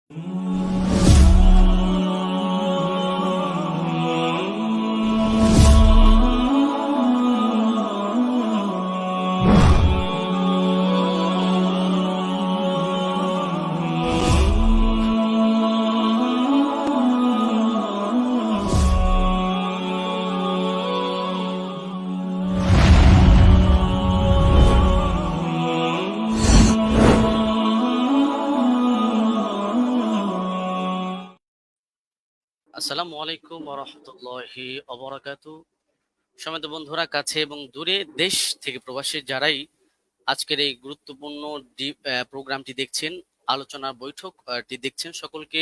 আসসালামু আলাইকুম ওয়া রাহমাতুল্লাহি ওয়া বারাকাতুহু। সম্মানিত বন্ধুরা, কাছে এবং দূরে, দেশ থেকে প্রবাসী যারাই আজকের এই গুরুত্বপূর্ণ প্রোগ্রামটি দেখছেন, আলোচনার বৈঠকটি দেখছেন, সকলকে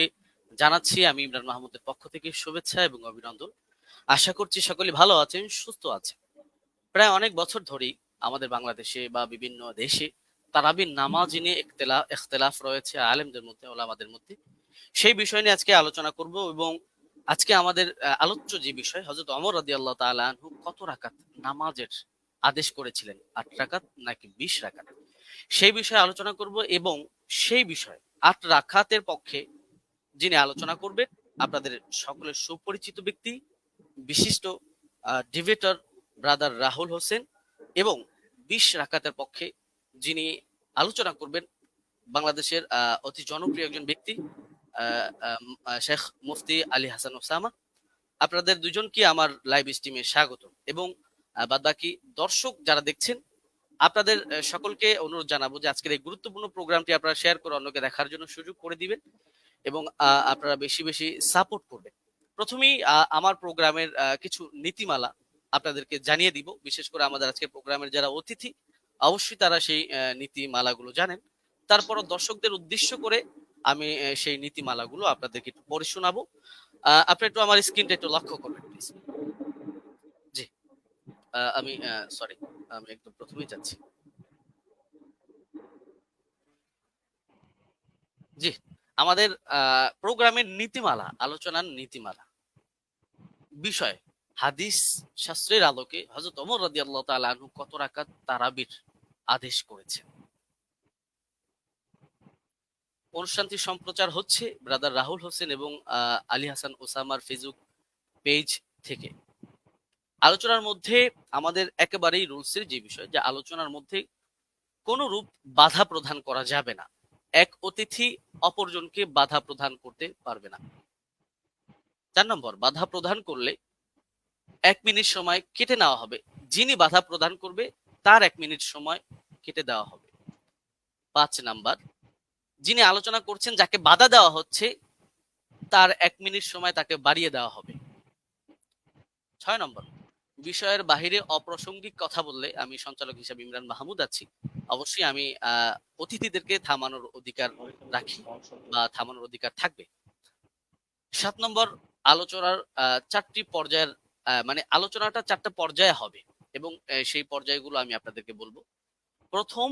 জানাচ্ছি আমি ইমরান মাহমুদের পক্ষ থেকে শুভেচ্ছা এবং অভিনন্দন। আশা করছি সকলে ভালো আছেন, সুস্থ আছেন। প্রায় অনেক বছর ধরেই আমাদের বাংলাদেশে বা বিভিন্ন দেশে তারাবির নামাজ নিয়ে ইখতিলাফ রয়েছে আলেমদের মধ্যে, ওলামাদের মধ্যে। সেই বিষয় নিয়ে আজকে আলোচনা করব এবং আজকে আমাদের আলোচ্য যে বিষয়, হযরত ওমর রাদিয়াল্লাহু তাআলা আনহু কত রাকাত নামাজের আদেশ করেছিলেন, 8 রাকাত নাকি 20 রাকাত, সেই বিষয়ে আলোচনা করব। এবং সেই বিষয়ে 8 রাকাতের পক্ষে যিনি আলোচনা করবেন, আপনাদের সকলের সুপরিচিত ব্যক্তি, বিশিষ্ট ডিবেটর ব্রাদার রাহুল হোসেন। এবং 20 রাকাতের পক্ষে যিনি আলোচনা করবেন, বাংলাদেশের অতি জনপ্রিয় একজন ব্যক্তি, শেখ মুফতি আলী হাসান ওসামা। আপনাদের দুজনকে আমার লাইভ স্ট্রিমে স্বাগত। এবং বাদবাকি দর্শক যারা দেখছেন, আপনাদের সকলকে অনুরোধ জানাবো যে আজকের এই গুরুত্বপূর্ণ প্রোগ্রামটি আপনারা শেয়ার করে অন্যকে দেখার জন্য সুযোগ করে দিবেন এবং আপনারা বেশি বেশি সাপোর্ট করবেন। প্রথমেই আমার প্রোগ্রামের কিছু নীতিমালা আপনাদেরকে জানিয়ে দিব। বিশেষ করে আমাদের আজকে প্রোগ্রামের যারা অতিথি, অবশ্যই তারা সেই নীতিমালাগুলো জানেন। তারপরও দর্শকদের উদ্দেশ্য করে আমি সেই নীতিমালাগুলো আপনাদেরকে একটু পড়ে শোনাবো। আপনি একটু আমার স্ক্রিনটা একটু লক্ষ্য করবেন প্লিজ। জি, আমি সরি, আমি একদম প্রথমেই যাচ্ছি। জি, আমাদের প্রোগ্রামের নীতিমালা, আলোচনার নীতিমালা বিষয়, হাদিস শাস্ত্রের আলোকে হযরত ওমর রাদিয়াল্লাহু তাআলা আনহু কত রাকাত তারাবির আদেশ করেছেন। অনুষ্ঠানটি সম্প্রচার হচ্ছে ব্রাদার রাহুল হোসেন এবং আলী হাসান ওসামার ফেসবুক পেজ থেকে। আলোচনার মধ্যে আমাদের একেবারেই রুলসের যে বিষয়, যে আলোচনার মধ্যে কোন রূপ বাধা প্রদান করা যাবে না। এক অতিথি অপরজনকে বাধা প্রদান করতে পারবে না। 4 নম্বর, বাধা প্রদান করলে 1 মিনিট সময় কেটে নেওয়া হবে। যিনি বাধা প্রদান করবে তার 1 মিনিট সময় কেটে দেওয়া হবে। 5 নাম্বার, যিনি আলোচনা করছেন, যাকে বাধা দেওয়া হচ্ছে, তার 1 মিনিট সময় তাকে বাড়িয়ে দেওয়া হবে। 6 নম্বর, বিষয়ের বাহিরে অপ্রাসঙ্গিক কথা বললে, আমি সঞ্চালক হিসেবে ইমরান মাহমুদ আছি, অবশ্যই আমি অতিথিদেরকে থামানোর অধিকার রাখি বা থামানোর অধিকার থাকবে। 7 নম্বর, আলোচনার 4টি পর্যায়ের মানে আলোচনাটা 4টা পর্যায়ে হবে এবং সেই পর্যায়গুলো আমি আপনাদেরকে বলবো। প্রথম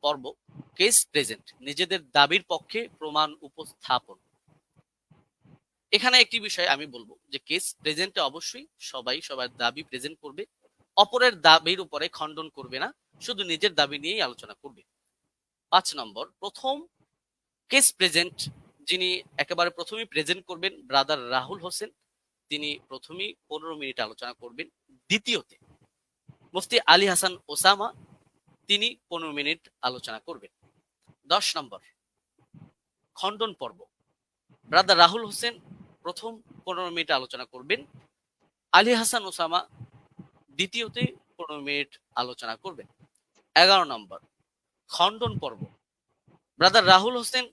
পর্ব, কেস প্রেজেন্ট, নিজেদের দাবির পক্ষে প্রমাণ উপস্থাপন। এখানে একটি বিষয় আমি বলবো যে কেস প্রেজেন্টে অবশ্যই সবাই সবার দাবি প্রেজেন্ট করবে, অপরের দাবির উপরে খণ্ডন করবে না, শুধু নিজের দাবি নিয়েই আলোচনা করবে। 5 নম্বর, প্রথম কেস প্রেজেন্ট, যিনি একেবারে প্রথমেই প্রেজেন্ট করবেন, ব্রাদার রাহুল হোসেন, তিনি প্রথমেই 15 মিনিট আলোচনা করবেন। দ্বিতীয়তে মুফতি আলী হাসান ওসামা, তিনি 15 মিনিট আলোচনা করবেন। 10 নম্বর, খণ্ডন পর্ব, ব্রাদার রাহুল হোসেন প্রথম 15 মিনিট আলোচনা করবেন, আলী হাসান ওসামা দ্বিতীয়তে 15 মিনিট আলোচনা করবেন। 11 নম্বর, খণ্ডন পর্ব, ব্রাদার রাহুল হোসেন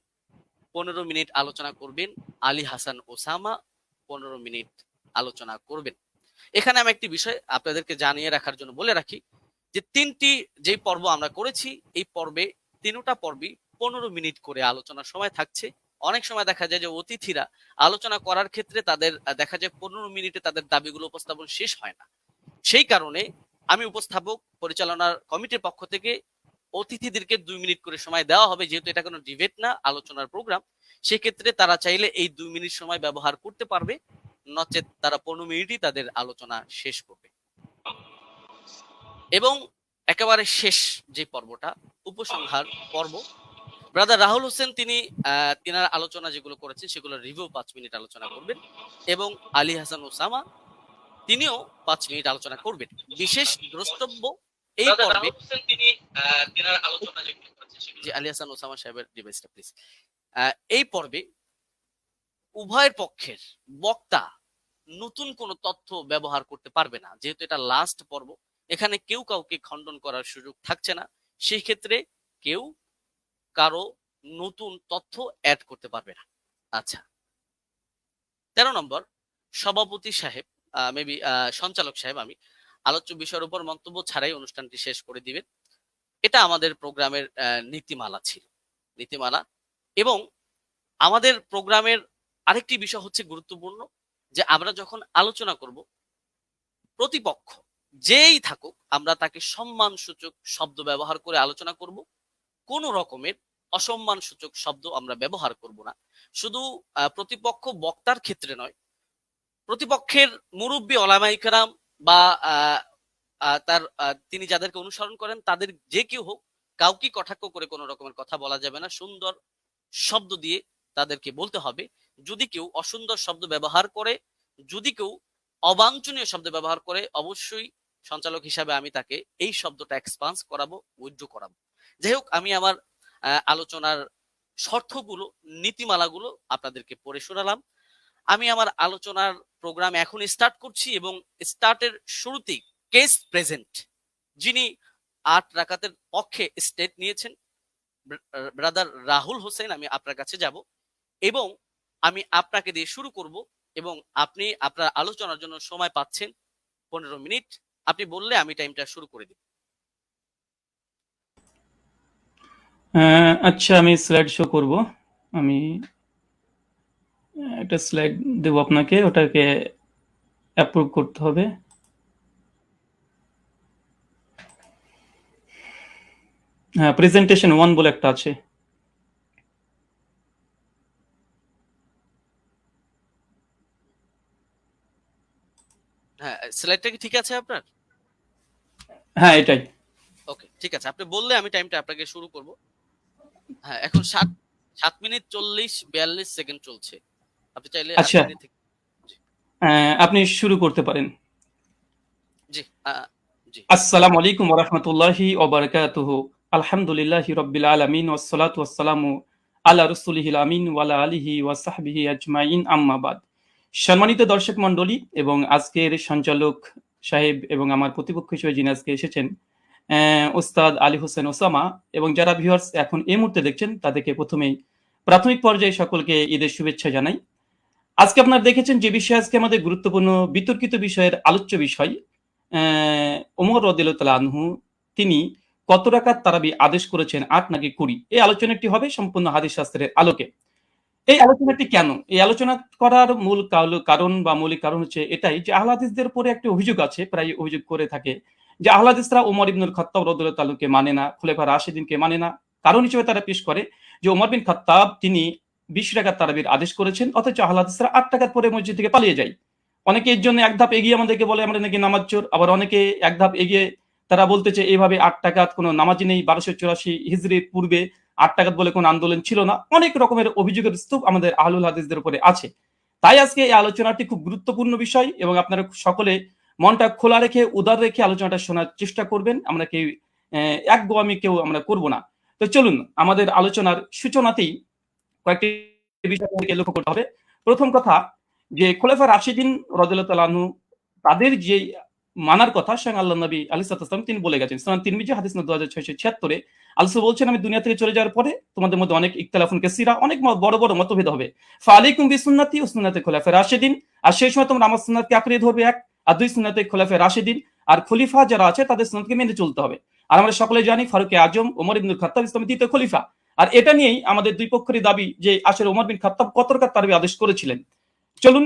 15 মিনিট আলোচনা করবেন, আলী হাসান ওসামা 15 মিনিট আলোচনা করবেন। এখানে আমি একটি বিষয় আপনাদেরকে জানিয়ে রাখার জন্য বলে রাখি যে 3টি যে পর্ব আমরা করেছি, এই পর্বে 3টা পর্বই 15 মিনিট করে আলোচনার সময় থাকছে। অনেক সময় দেখা যায় যে অতিথিরা আলোচনা করার ক্ষেত্রে তাদের দেখা যায় 15 মিনিটে তাদের দাবিগুলো উপস্থাপন শেষ হয় না। সেই কারণে আমি উপস্থাপক পরিচালনার কমিটির পক্ষ থেকে অতিথিদেরকে 2 মিনিট করে সময় দেওয়া হবে, যেহেতু এটা কোনো ডিবেট না, আলোচনার প্রোগ্রাম। সেক্ষেত্রে তারা চাইলে এই 2 মিনিট সময় ব্যবহার করতে পারবে, নচেত তারা 15 মিনিটই তাদের আলোচনা শেষ করবে। এবং একেবারে শেষ যে পর্বটা, উপসংহার পর্ব, ব্রাদার রাহুল হোসেন তিনি তিনার আলোচনা যেগুলো করেছেন সেগুলো রিভিউ 5 মিনিট আলোচনা করবেন, এবং আলী হাসান ওসামা তিনিও 5 মিনিট আলোচনা করবেন। বিশেষ দ্রষ্টব্য এই পর্বে তিনি তিনার আলোচনা যেগুলো করেছেন যে আলী হাসান ওসামা সাহেবের ডিভাইসটা প্লিজ। এই পর্বে উভয়ের পক্ষের বক্তা নতুন কোনো তথ্য ব্যবহার করতে পারবে না, যেহেতু এটা লাস্ট পর্ব। এখানে কেউ কাউকে খণ্ডন করার সুযোগ থাকছে না, সেই ক্ষেত্রে কেউ কারো নতুন তথ্য অ্যাড করতে পারবে না। আচ্ছা, 13 নম্বর, সভাপতি সাহেব মেবি সঞ্চালক সাহেব আমি আলোচ্য বিষয়ের উপর মন্তব্য ছাড়াই অনুষ্ঠানটি শেষ করে দিবেন। এটা আমাদের প্রোগ্রামের নীতিমালা ছিল, নীতিমালা। এবং আমাদের প্রোগ্রামের আরেকটি বিষয় হচ্ছে গুরুত্বপূর্ণ, যে আমরা যখন আলোচনা করব, প্রতিপক্ষ যেই থাকুক আমরা তাকে সম্মান সূচক শব্দ ব্যবহার করে আলোচনা করব। কোন রকমের অসম্মান সূচক শব্দ আমরা ব্যবহার করব না। শুধু প্রতিপক্ষ বক্তার ক্ষেত্রে নয়, প্রতিপক্ষের মুরব্বী ওলামায়ে কেরাম বা তার তিনি যাদেরকে অনুসরণ করেন তাদের যে কেউ হোক, কাউকে কটাক্ষ করে কোনো রকমের কথা বলা যাবে না। সুন্দর শব্দ দিয়ে তাদেরকে বলতে হবে। যদি কেউ অসুন্দর শব্দ ব্যবহার করে, যদি কেউ অবাঞ্ছনীয় শব্দ ব্যবহার করে, অবশ্যই সঞ্চালক হিসাবে আমি তাকে এই শব্দটা এক্সপান্স করাবো, উইথড্র করাবো। যাই হোক, আমি আমার আলোচনার শর্তগুলো, নীতিমালাগুলো আপনাদেরকে পড়ে শোনালাম। আমি আমার আলোচনার প্রোগ্রাম এখন স্টার্ট করছি, এবং স্টার্টের শুরুতেই কেস প্রেজেন্ট যিনি 8 রাকাতের পক্ষে স্টেট নিয়েছেন, ব্রাদার রাহুল হোসেন, আমি আপনার কাছে যাব এবং আমি আপনাকে দিয়ে শুরু করব, এবং আপনি আপনার আলোচনার জন্য সময় পাচ্ছেন 15 মিনিট। আপনি বললে আমি টাইমটা শুরু করে দিব। আচ্ছা, আমি স্লাইড শো করব। আমি একটা স্লাইড দেব আপনাকে, ওটাকে অ্যাপ্রুভ করতে হবে। হ্যাঁ, প্রেজেন্টেশন 1 বলে একটা আছে। হ্যাঁ, স্লাইডটা কি ঠিক আছে আপনার? হ্যাঁ, এটাই। ওকে, ঠিক আছে। আপনি বললে আমি টাইমটা আপনাকে শুরু করব। হ্যাঁ, এখন 7 মিনিট 40-42 সেকেন্ড চলছে। আপনি চাইলে 8 আচ্ছা, মিনিট থেকে। আপনি শুরু করতে পারেন। জি, জি। আসসালামু আলাইকুম ওয়া রাহমাতুল্লাহি ওয়া বারাকাতুহু। আলহামদুলিল্লাহি রাব্বিল আলামিন ওয়াস সালাতু ওয়াস সালামু আলা রাসূলিহিল আমিন ওয়া আলা আলিহি ওয়া সাহবিহি আজমাইন, আম্মা বাদ। সম্মানিত দর্শক মণ্ডলী এবং আজকের সঞ্চালক সাহেব এবং আমার প্রতিপক্ষ হিসেবে যিনি আজকে এসেছেন, ওস্তাদ আলী হোসেন ওসামা, এবং যারা ভিউয়ার্স এখন এই মুহূর্তে দেখছেন তাদেরকে প্রথমেই প্রাথমিক পর্যায়ে সকলকে ঈদের শুভেচ্ছা জানাই। আজকে আপনারা দেখেছেন যে বিষয় আজকে আমাদের গুরুত্বপূর্ণ বিতর্কিত বিষয়ের আলোচ্য বিষয়, ওমর রাদিয়াল্লাহু তাআলা আনহু তিনি কত রাকাত তারাবি আদেশ করেছেন, 8 নাকি 20? এই আলোচনাটি হবে সম্পূর্ণ হাদিস শাস্ত্রের আলোকে। এই আলোচনাটি কেন? এই আলোচনা করার মূল কারণ বা মৌলিক কারণ হচ্ছে এটাই যে আহলে হাদিসদের উপরে একটা অভিযোগ আছে, প্রায় অভিযোগ করে থাকে যে আহলে হাদিসরা ওমর ইবনুল খাত্তাব রাদিয়াল্লাহু তাআলাকে মানে না, খুলাফা রাশিদিনকে মানে না। কারণ হিসেবে তারা পেশ করে যে ওমর বিন খাত্তাব তিনি 20 রাকাত তারাবির আদেশ করেছেন, অথচ আহলে হাদিসরা 8 রাকাত পরে মসজিদ থেকে পালিয়ে যায়। অনেকে এর জন্য এক ধাপ এগিয়ে আমাদেরকে বলে আমরা নাকি নামাজ চোর, আবার অনেকে এক ধাপ এগিয়ে তারা বলতেছে এইভাবে 8 রাকাত কোনো নামাজই নেই, 1284 হিজরির পূর্বে 8 রাকাত বলে কোনো আন্দোলন ছিল না। অনেক রকমের অভিযোগের স্তূপ আমাদের আহলুল হাদিসদের উপরে আছে। তাই আজকে এই আলোচনাটি খুব গুরুত্বপূর্ণ বিষয়, এবং আপনারা সকলে মনটা খোলা রেখে, উদার রেখে আলোচনাটা শোনার চেষ্টা করবেন। আমরা কেউ একগোয়ামি কেউ আমরা করব না। তো চলুন আমাদের আলোচনার সূচনাতেই কয়েকটি বিষয় লক্ষ্য করতে হবে। প্রথম কথা, যে খোলাফা রাশিদিন রাদিয়াল্লাহু তাআলা আনহু তাদের যে মানার কথা স্বয়ং আল্লাহ নবী আলাইহিস সালাম তিনি বলে গেছেন। সুনান তিরমিজি হাদিস নম্বর 2676 আল্লাহ বলছেন, আমি দুনিয়া থেকে চলে যাওয়ার পরে তোমাদের মধ্যে অনেক ইখতিলাফুন কাসীরা, অনেক বড় বড় মতভেদ হবে। ফালাইকুম বিসুন্নতি ওয়া সুন্নাতি খুলাফা রাশিদিন, আর সেই সময় তোমরা আমার সুন্নাতকে আঁকড়ে ধরবে, এক। আর দুই, সুন্নাতে খুলাফা রাশিদিন, আর খলিফা যারা আছে তাদের সুন্নাতকে মেনে চলতে হবে। আর আমরা সকলে জানি ফারুক আজম ওমর ইবনুল খাত্তাব ইসলামের দ্বিতীয় খলিফা। আর এটা নিয়েই আমাদের দুই পক্ষেরই দাবি যে আসলে ওমর বিন খাত্তাব কত রাকাত তারাবি আদেশ করেছিলেন। চলুন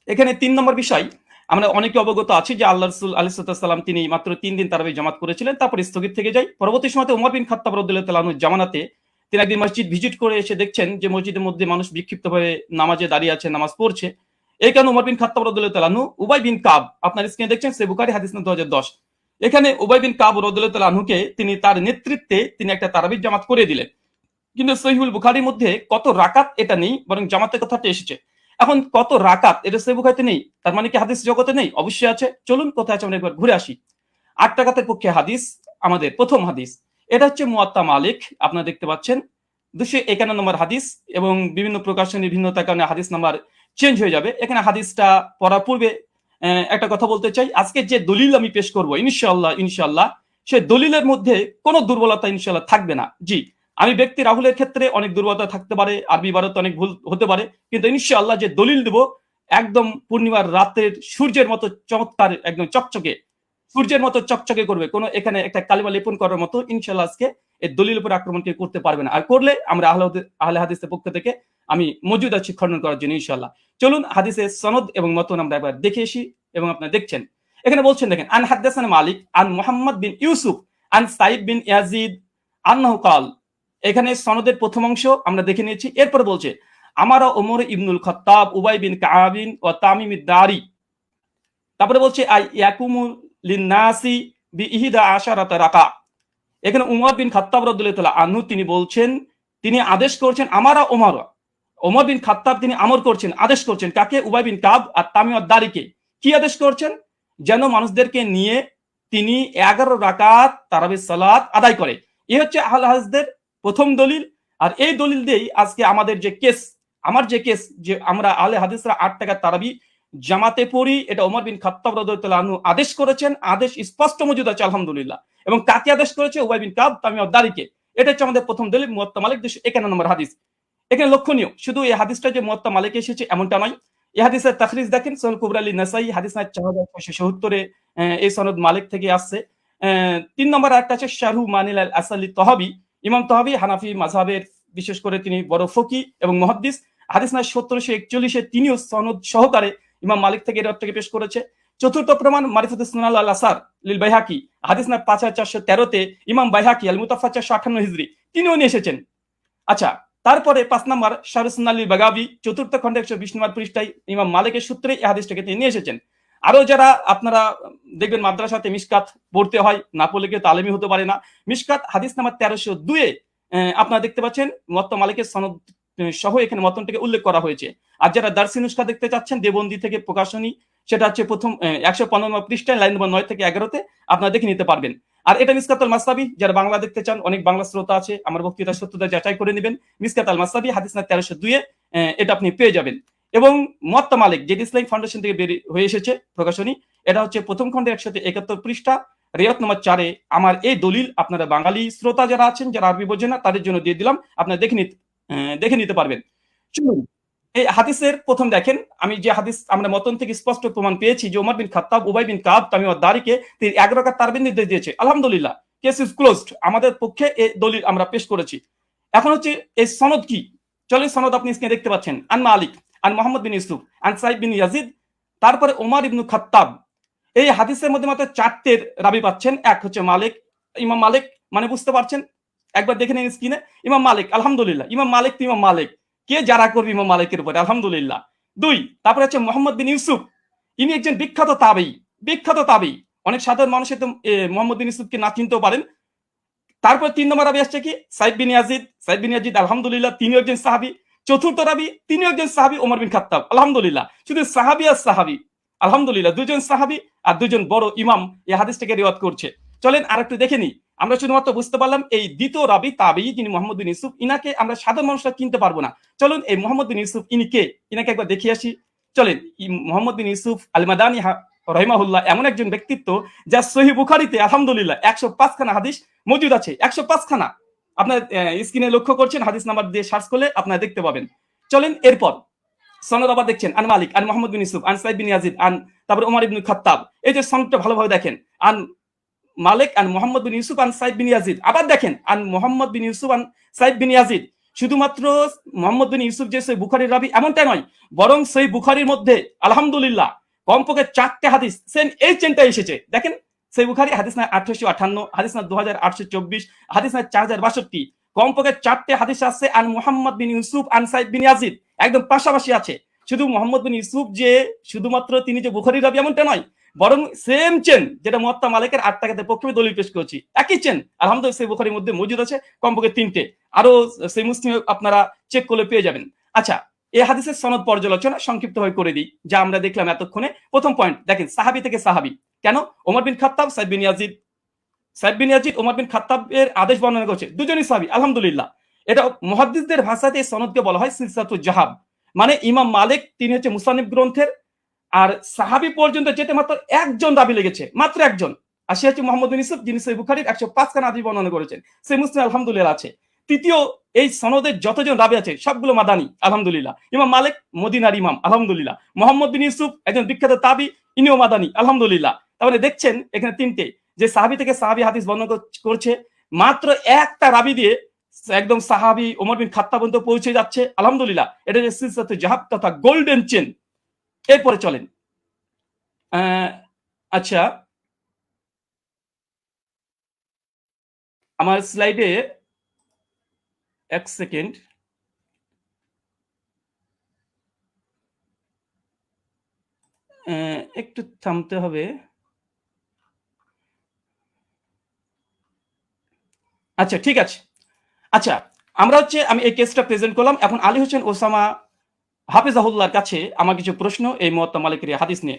এখানে 3 নম্বর বিষয়, আমরা অনেকে অবগত আছি যে আল্লাহ রাসূল আলাইহিস সালাম তিনি মাত্র 3 দিন তারাবি জামাত করেছিলেন, তারপর স্থগিত থেকে যায়। পরবর্তী সময়তে ওমর বিন খাত্তাব রাদিয়াল্লাহু তাআলা আনহু জামানাতে তিনি একদিন মসজিদ ভিজিট করে এসে দেখছেন যে মসজিদের মধ্যে মানুষ বিক্ষিপ্তভাবে নামাজে দাঁড়িয়ে আছে, নামাজ পড়ছে। এই কারণে ওমর বিন খাত্তাব রাদিয়াল্লাহু তাআলা আনহু উবাই বিন কাব, আপনার স্ক্রিনে দেখছেন সহিহ বুখারী হাদিস নম্বর 2010, এখানে উবাই বিন কাব রাদিয়াল্লাহু তাআলা আনহুকে তিনি তার নেতৃত্বে তিনি একটা তারাবির জামাত করে দিলেন। কিন্তু সহিহুল বুখারীর মধ্যে কত রাকাত এটা নেই, বরং জামাতের কথাটা এসেছে। এখন কত রাকাত এটা সহিহ বুখারীতে নেই, তার মানে কি হাদিস জগতে নেই? অবশ্যই আছে। চলুন কোথায় আছে আমরা একবার ঘুরে আসি। 8 রাকাতের পক্ষে হাদিস, আমাদের প্রথম হাদিস, এটা হচ্ছে মুয়াত্তা মালিক, আপনারা দেখতে পাচ্ছেন 251 নম্বর হাদিস, এবং বিভিন্ন প্রকাশনের ভিন্নতার কারণে হাদিস নাম্বার চেঞ্জ হয়ে যাবে। এখানে হাদিসটা পড়ার পূর্বে একটা কথা বলতে চাই। আজকে যে দলিল আমি পেশ করব ইনশাআল্লাহ সে দলিলের মধ্যে কোনো দুর্বলতা ইনশাআল্লাহ থাকবে না। জি, আমি ব্যক্তি রাহুলের ক্ষেত্রে অনেক দুর্বলতা থাকতে পারে, আরবি ইবারত অনেক ভুল হতে পারে, কিন্তু ইনশাআল্লাহ যে দলিল দেব একদম পূর্ণিমার রাতের সূর্যের মতো চমৎকার, একদম চকচকে, সূর্যের মতো চকচকে করবে। কোনো এখানে একটা কালিমা লেপন করার মতো ইনশাআল্লাহ আজকে এই দলিল উপর আক্রমণ কেউ করতে পারবে না। আর করলে আমরা আহলে হাদিসের পক্ষ থেকে আমি মজুদ আছি খণ্ডন করার জন্য ইনশাআল্লাহ। চলুন হাদিসের সনদ এবং মতন আমরা একবার দেখে আসি, এবং আপনারা দেখছেন এখানে বলছেন, দেখেন, আন হাদাসানা মালিক আন মুহাম্মদ বিন ইউসুফ আন সাইব বিন ইয়াজিদ আন্নাহু কাল। এখানে সনদের প্রথম অংশ আমরা দেখে নিয়েছি। এরপর বলছে আমারা ওমর ইবনুল খাত্তাব উবাই বিন কাআবিন ও তামিম দারি। তারপরে বলছে আই ইয়াকুমু লিন্নাসি বি ইহদা আশারাতা রাকা। এখানে উমর বিন খাত্তাব রাদিয়াল্লাহু তাআলা আনহু তিনি বলছেন, তিনি আদেশ করছেন, আমারা ওমর বিন খাত্তাব তিনি আমর করছেন, আদেশ করছেন কাকে? উবাই বিন কাব আর তামিম দারিকে। কি আদেশ করছেন? যেন মানুষদেরকে নিয়ে তিনি 11 রাকাত তারাবির সালাত আদায় করে। এই হচ্ছে আহলে হাদিসদের প্রথম দলিল। আর এই দলিল দিয়েই আজকে আমাদের যে কেস, আমার যে কেস, যে আমরা আহলে হাদিসরা 8 রাকাত তারাবি জামাতে পড়ি, এটা ওমর বিন খাত্তাব রাদিয়াল্লাহু আনহু আদেশ করেছেন। আদেশ স্পষ্ট মজুদ আছে আলহামদুলিল্লাহ। এবং কাকে আদেশ করেছে? উবাই বিন কাব তামিম দারিকে। এটা হচ্ছে আমাদের প্রথম দলিল, মুয়াত্তা মালিক 251 নম্বর হাদিস। এখানে লক্ষণীয় শুধু এই হাদিসটা যে মুয়াত্তা মালিকে এসেছে এমনটা নয়। এই হাদিসের তাখরিজ দেখেন, সহিহ কুবরা লিন-নাসাই হাদিস নাম্বার 4677 এ এই সনদ মালিক থেকে আসছে। 3 নম্বর আরেকটা আছে শারহু মানিল আল আসালি তহাবি। ইমাম তহাবি হানাফি মাযহাবের বিশেষ করে তিনি বড় ফকি এবং মুহাদ্দিস। হাদিস নাম্বার 1741 এ তিনিও সনদ সহকারে ইমাম মালিক থেকে এর থেকে পেশ করেছে। চতুর্থ প্রমাণ মারিফাতুস সুনান আল আসার লিল বাইহাকি, হাদিস নাম্বার 5413 তে ইমাম বাইহাকি আল মুতাফা 458 হিজরি তিনিও নিয়ে এসেছেন। আচ্ছা, তারপরে 5 নম্বর শারহ সুন্নাহ লিল বাগাবি, চতুর্থ খণ্ডে 120 নম্বর পৃষ্ঠায় ইমাম মালিকের সূত্রে এই হাদিসটাকে তিনি নিয়ে এসেছেন। আরো যারা আপনারা দেখবেন মাদ্রাসাতে মিশকাত পড়তে হয়, না পড়লে কেউ তালিমি হতে পারে না। মিশকাত হাদিস নাম্বার 1302 এ আপনারা দেখতে পাচ্ছেন মুয়াত্তা মালিকের সনদ সহ এখানে মতনটাকে উল্লেখ করা হয়েছে। আর যারা দারসি নুসখা দেখতে চাচ্ছেন দেবন্দি থেকে প্রকাশনী, সেটা হচ্ছে প্রথম 115 নম্বর পৃষ্ঠায় লাইন নম্বর 9 থেকে 11 তে আপনারা দেখে নিতে পারবেন। আর এটা মিসকাত আল মাসনাবি, যারা বাংলা দেখতে চান, অনেক বাংলা শ্রোতা আছে, আমার বক্তৃতার সত্যতা যাচাই করে নেবেন। মিসকাত আল মাসনাবি হাদিস নাম্বার 1302 এ এটা আপনি পেয়ে যাবেন। এবং মুয়াত্তা মালিক যেটি ইসলামিক ফাউন্ডেশন থেকে বের হয়ে এসেছে প্রকাশনী, এটা হচ্ছে প্রথম খণ্ডে 171 পৃষ্ঠা, রিয়াত নম্বর 4 এ আমার এই দলিল আপনারা বাঙালি শ্রোতা যারা আছেন, যারা আরবি বোঝেন না, তাদের জন্য দিয়ে দিলাম, আপনারা দেখে নিতে পারবেন। চলুন এই হাদিসের প্রথম দেখেন, আমি যে হাদিস আমরা মতন থেকে স্পষ্ট প্রমাণ পেয়েছি যে ওমর বিন খাত্তাব উবাই বিন কাব তামিম দারিকে তিনি 11 রাকাত তারাবির নির্দেশ দিয়েছে। আলহামদুলিল্লাহ, কেস ইজ ক্লোজড। আমাদের পক্ষে এই দলিল আমরা পেশ করেছি। এখন হচ্ছে এই সনদ কি? চলেন সনদ আপনি স্ক্রিনে দেখতে পাচ্ছেন। আন মালিক আন মুহাম্মদ বিন ইউসুফ আন সাইব বিন ইয়াজিদ, তারপরে ওমর ইবনু খাত্তাব। এই হাদিসের মধ্যে মাত্র 4টে রাবি পাচ্ছেন। এক হচ্ছে মালিক, ইমাম মালিক, মানে বুঝতে পারছেন, একবার দেখে নিন স্ক্রিনে। ইমাম মালিক, আলহামদুলিল্লাহ, ইমাম মালিক তো ইমাম মালিক, কে যারা করবে ইমাম মালিকের উপরে, আলহামদুলিল্লাহ। 2, তারপরে হচ্ছে মোহাম্মদ বিন ইউসুফ, ইনি একজন বিখ্যাত তাবেঈ। অনেক সাধারণ মানুষ তো মোহাম্মদ বিন ইউসুফকে না চিনতেও পারেন। তারপর 3 নম্বর রাবি আসছে কি? সাইব বিন ইয়াজিদ, আলহামদুলিল্লাহ, তিনিও একজন সাহাবী। চতুর্থ রাবি, তিনিও একজন সাহাবী, ওমর বিন খাত্তাব, আলহামদুলিল্লাহ। শুধু সাহাবী আর সাহাবী, আলহামদুলিল্লাহ, দুজন সাহাবী আর দুজন বড় ইমাম এই হাদিসটাকে রিওয়ায়াত করছে। চলেন আরেকটু দেখে নিই। আমরা শুধুমাত্র বুঝতে পারলাম এই দ্বিতীয় রাবি তাবেঈ যিনি মোহাম্মদ বিন ইউসুফ, ইনাকে আমরা সাধারণ মানুষরা চিনতে পারবো না। চলুন এই মোহাম্মদ বিন ইউসুফ ইনি কে, ইনাকে একবার দেখিয়ে আসি। চলেন, মোহাম্মদ বিন ইউসুফ আল মাদানী রহিমাহুল্লাহ এমন একজন ব্যক্তিত্ব যা সহিহ বুখারীতে আলহামদুলিল্লাহ 105 খানা হাদিস মজুদ আছে। 105 খানা আপনার স্ক্রিনে লক্ষ্য করছেন, হাদিস নাম্বার দিয়ে সার্চ করলে আপনারা দেখতে পাবেন। চলেন এরপর সনদ আবার দেখছেন, আন মালিক আন মুহাম্মদ বিন ইউসুফ আন সাইব বিন ইয়াজিদ আন, তারপর ওমর ইবনে খাত্তাব। এই যে সনদটা ভালোভাবে দেখেন, আন মালিক আন মুহাম্মদ বিন ইউসুফ আন সাইব বিন ইয়াজিদ। আবার দেখেন আন মুহাম্মদ বিন ইউসুফ আন সাইব বিন ইয়াজিদ। শুধুমাত্র মুহাম্মদ বিন ইউসুফ যে সহিহ বুখারীর রাবি এমনটা নয়, বরং সহিহ বুখারীর মধ্যে আলহামদুলিল্লাহ কমপক্ষে 4টে হাদিস সেম এই চেনটা এসেছে। দেখেন সহিহ বুখারী হাদিস না 1858, হাদিস না 2824, হাদিস না 4062, কমপক্ষে 4টে হাদিস আছে আন মুহাম্মদ বিন ইউসুফ আন সাইব বিন ইয়াজিদ, একদম পাশাপাশি আছে। শুধু মুহাম্মদ বিন ইউসুফ যে শুধুমাত্র তিনি যে বুখারীর রাবি এমনটা নয়, বরং সেম চেন যেটা মুয়াত্তা মালিকের 8 টাকাতে পক্ষে দলিল পেশ করেছি, একই চেন আলহামদুলিল্লাহ সহিহ বুখারীর মধ্যে মজুদ আছে, কমপক্ষে 3টে, আরো সহিহ মুসলিমে আপনারা চেক করলে পেয়ে যাবেন। আচ্ছা, এই হাদিসের সনদ পর্যালোচনা সংক্ষিপ্তভাবে করে দিই, যা আমরা দেখলাম এতক্ষণে। প্রথম পয়েন্ট দেখেন, সাহাবী থেকে সাহাবী। কেন? ওমর বিন খাত্তাব, সাইদ বিন ইয়াজিদ। সাইদ বিন ইয়াজিদ ওমর বিন খাত্তাবের আদেশ বর্ণনা করছে, দুজনই সাহাবী, আলহামদুলিল্লাহ। এটা মুহাদ্দিসদের ভাষাতে এই সনদকে বলা হয় সিলসিলাতুল জাহাব। মানে ইমাম মালিক তিনি হচ্ছে মুসান্নিফ গ্রন্থের, আর সাহাবী পর্যন্ত যেতে মাত্র একজন রাবী লেগেছে, মাত্র একজন, আর সে হচ্ছে মুহাম্মদ বিন ইউসুফ, যিনি সহিহ বুখারীর 105 খানা হাদিস বর্ণনা করেছেন। সহিহ মুসলিম আলহামদুলিল্লাহ আছে। তৃতীয়, এই সনদের যতজন রাবী আছে সবগুলো মাদানী, আলহামদুলিল্লাহ। ইমাম মালিক মদিনার ইমাম, আলহামদুলিল্লাহ। মুহাম্মদ বিন ইউসুফ একজন বিখ্যাত তাবী, ইনিও মাদানী, আলহামদুলিল্লাহ। তাহলে দেখছেন এখানে 3টে, যে সাহাবী থেকে সাহাবী হাদিস বর্ণনা করছে, মাত্র একটা রাবী দিয়ে একদম সাহাবী ওমর বিন খাত্তাব পর্যন্ত পৌঁছে যাচ্ছে, আলহামদুলিল্লাহ। এটা যে সিলসিলাতুল জাহাব তথা গোল্ডেন চেন। এরপরে চলেন, আচ্ছা, আমার স্লাইডে 1 সেকেন্ড, একটু থামতে হবে। আচ্ছা, ঠিক আছে। আচ্ছা, আমরা হচ্ছে আমি এই কেসটা প্রেজেন্ট করলাম। এখন আলী হোসেন ওসামা হাফিজাহুল্লাহর কাছে আমার কিছু প্রশ্ন এই মুয়াত্তা মালিকের এই হাদিস নিয়ে।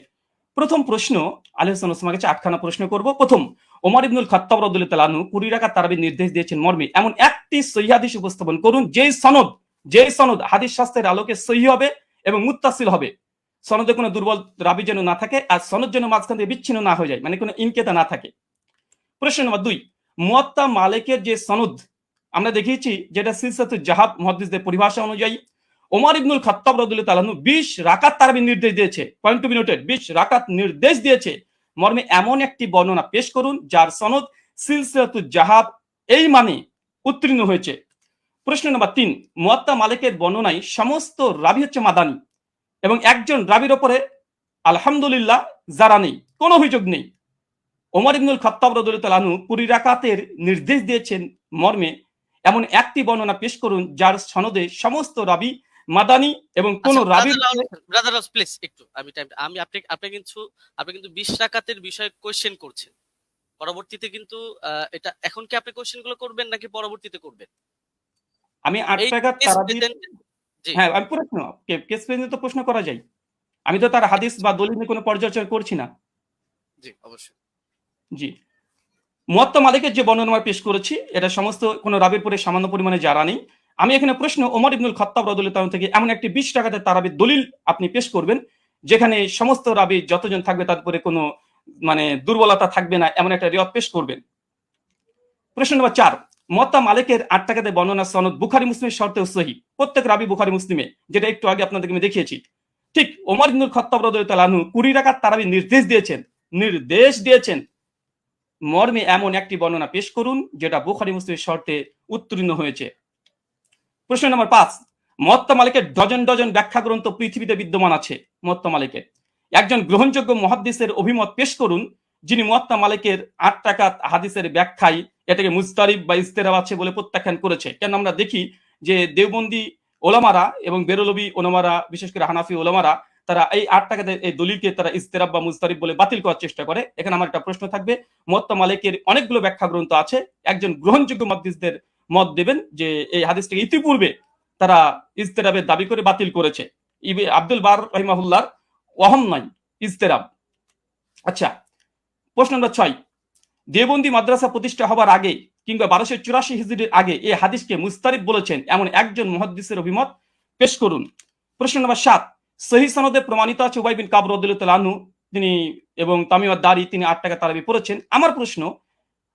প্রথম প্রশ্ন, আলী হোসেন ওসামার কাছে 8খানা প্রশ্ন করব। প্রথম, ওমর ইবনুল খাত্তাব রাদিয়াল্লাহু তাআলা আনহু 20 রাকাত তারাবির নির্দেশ দিয়েছেন মর্মে এমন একটি সহিহ হাদিস উপস্থাপন করুন যেই সনদ হাদিস শাস্ত্রের আলোকে সহিহ হবে এবং মুত্তাসিল হবে। সনদে কোনো দুর্বল রাবী যেন না থাকে, আর সনদ যেন মাঝখান থেকে বিচ্ছিন্ন না হয়ে যায়, মানে কোনো ইনকেতা না থাকে। প্রশ্ন নম্বর 2, মুয়াত্তা মালিকের যে সনদ আমরা দেখিয়েছি, যেটা সিলসিলাতুল জাহাব মুহাদ্দিসদের পরিভাষা অনুযায়ী ওমর ইবনুল খাত্তাব রাদিয়াল্লাহু তাআলা 20 রাকাত তারাবির নির্দেশ দিয়েছে, পয়েন্ট টু বি নোটেড, 20 রাকাত নির্দেশ দিয়েছে মর্মে এমন একটি বর্ণনা পেশ করুন যার সনদ সিলসিলাতুল জাহাব এই মানে উত্তীর্ণ হয়েছে। প্রশ্ন নম্বর 3, মুয়াত্তা মালিকের বর্ণনায় সমস্ত রাবী হচ্ছে মাদানী এবং একজন রাবীর ওপরে আলহামদুলিল্লাহ যারা নেই, কোনো অভিযোগ নেই। ওমর ইবনুল খাত্তাব রাদিয়াল্লাহু তাআলা আনহু 20 রাকাতের নির্দেশ দিয়েছেন মর্মে এমন একটি বর্ণনা পেশ করুন যার সনদে সমস্ত রাবী মাদানী এবং কোন রাবীর ব্রাদার প্লিজ একটু আমি আপনি কিন্তু 20 রাকাতের বিষয়ে কোশ্চেন করছেন, পরবর্তীতে কিন্তু এটা এখন কি আপনি কোশ্চেন গুলো করবেন নাকি পরবর্তীতে করবেন? আমি 8 রাকাত তারাবি, হ্যাঁ আমি প্রশ্ন কেস পেজে তো প্রশ্ন করা যায়, আমি তো তার হাদিস বা দলিল নিয়ে কোনো পর্যালোচনা করছি না। জি অবশ্যই। জি, মুয়াত্তা মালিকের যে বর্ণনা পেশ করেছি এটা সমস্ত কোন রাবীর পরে সামান্য পরিমাণে জানা নেই। আমি এখানে প্রশ্ন, ওমর ইবনুল খাত্তাব রাদিয়াল্লাহু তাআলা থেকে এমন একটি 20 রাকাতের তারাবির দলিল আপনি পেশ করবেন যেখানে সমস্ত রাবী যতজন থাকবে তার উপরে কোনো মানে দুর্বলতা থাকবে না, এমন একটা রিওয়ায়াত পেশ করবেন। প্রশ্ন নম্বর 4, মুয়াত্তা মালিকের 8 টাকাতে বর্ণনা সনদ বুখারী মুসলিমের শর্তে সহিহ, প্রত্যেক রাবী বুখারী মুসলিমে, যেটা একটু আগে আপনাদেরকে আমি দেখিয়েছি। ঠিক ওমর ইবনুল খাত্তাব রাদিয়াল্লাহু তাআলা আনহু 20 রাকাত তারাবির নির্দেশ দিয়েছেন মর্মে এমন একটি বর্ণনা পেশ করুন যেটা বুখারী মুসলিমের শর্তে উত্তীর্ণ হয়েছে। প্রশ্ন নম্বর 5, মুয়াত্তা মালিকের ডজন ডজন ব্যাখ্যা গ্রন্থ পৃথিবীতে বিদ্যমান আছে। মুয়াত্তা মালিকের একজন গ্রহণযোগ্য মুহাদ্দিসের অভিমত পেশ করুন যিনি মুয়াত্তা মালিকের 8 রাকাত হাদিসের ব্যাখ্যায় এটাকে মুজতারিব বা ইস্তেরাব আছে বলে প্রত্যাখ্যান করেছে। কেন আমরা দেখি যে দেওবন্দি ওলামারা এবং বেরলভী ওলামারা, বিশেষ করে হানাফি ওলামারা, তারা এই 8 টাকাতে এই দলিলকে তারা ইস্তেরাব বা মুজতারিব বলে বাতিল করার চেষ্টা করে। এখানে আমার একটা প্রশ্ন থাকবে, মুয়াত্তা মালিকের অনেকগুলো ব্যাখ্যা গ্রন্থ আছে, একজন গ্রহণযোগ্য মুহাদ্দিসদের মত দেবেন যে এই হাদিসটাকে ইতিপূর্বে তারা ইস্তেরাবের দাবি করে বাতিল করেছে। আব্দুল বার রাহিমাহুল্লাহর ওয়াহম নাই ইস্তেরাব। আচ্ছা, প্রশ্ন নম্বর 6, দেওবন্দি মাদ্রাসা প্রতিষ্ঠা হবার আগে কিংবা 1284 হিজরির আগে এই হাদিসকে মুস্তারিব বলেছেন এমন একজন মুহাদ্দিসের অভিমত পেশ করুন। প্রশ্ন নম্বর 7, সহিহ সনদে প্রমাণিত আছে উবাই বিন কাব রাদিয়াল্লাহু তাআলা আনহু তিনি এবং তামিম আদ-দারি তিনি 8 টাকা তারাবি পড়েছেন। আমার প্রশ্ন,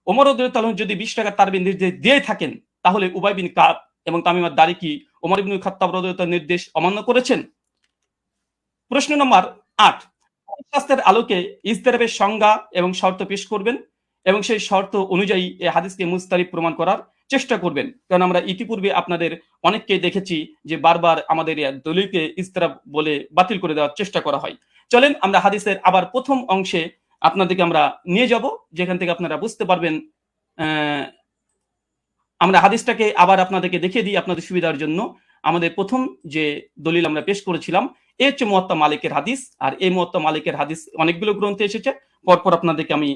ওমর রাদিয়াল্লাহু তাআলা যদি 20 টাকা তারাবি নির্দেশ দিয়ে থাকেন তাহলে উবাই বিন কাব এবং তামিম আদ-দারি কি ওমর ইবনুল খাত্তাব রাদিয়াল্লাহু তাআলার নির্দেশ অমান্য করেছেন? প্রশ্ন নম্বর 8, শাস্ত্রের আলোকে ইস্তেরাবের সংজ্ঞা এবং শর্ত পেশ করবেন এবং সেই শর্ত অনুযায়ী এই হাদিসকে মুস্তারিব প্রমাণ করার চেষ্টা করবেন। কারণ আমরা ইতিপূর্বে আপনাদের অনেককে দেখেছি যে বারবার আমাদের দলিলকে ইস্তেরাব বলে বাতিল করে দেওয়ার চেষ্টা করা হয়। চলেন আমরা হাদিসের আবার প্রথম অংশে আপনাদেরকে আমরা নিয়ে যাব, যেখান থেকে আপনারা বুঝতে পারবেন। আমরা হাদিসটাকে আবার আপনাদেরকে দেখিয়ে দিই আপনাদের সুবিধার জন্য। আমাদের প্রথম যে দলিল আমরা পেশ করেছিলাম এই হচ্ছে মুয়াত্তা মালিকের হাদিস। আর এই মুয়াত্তা মালিকের হাদিস অনেকগুলো গ্রন্থে এসেছে, পরপর আপনাদেরকে আমি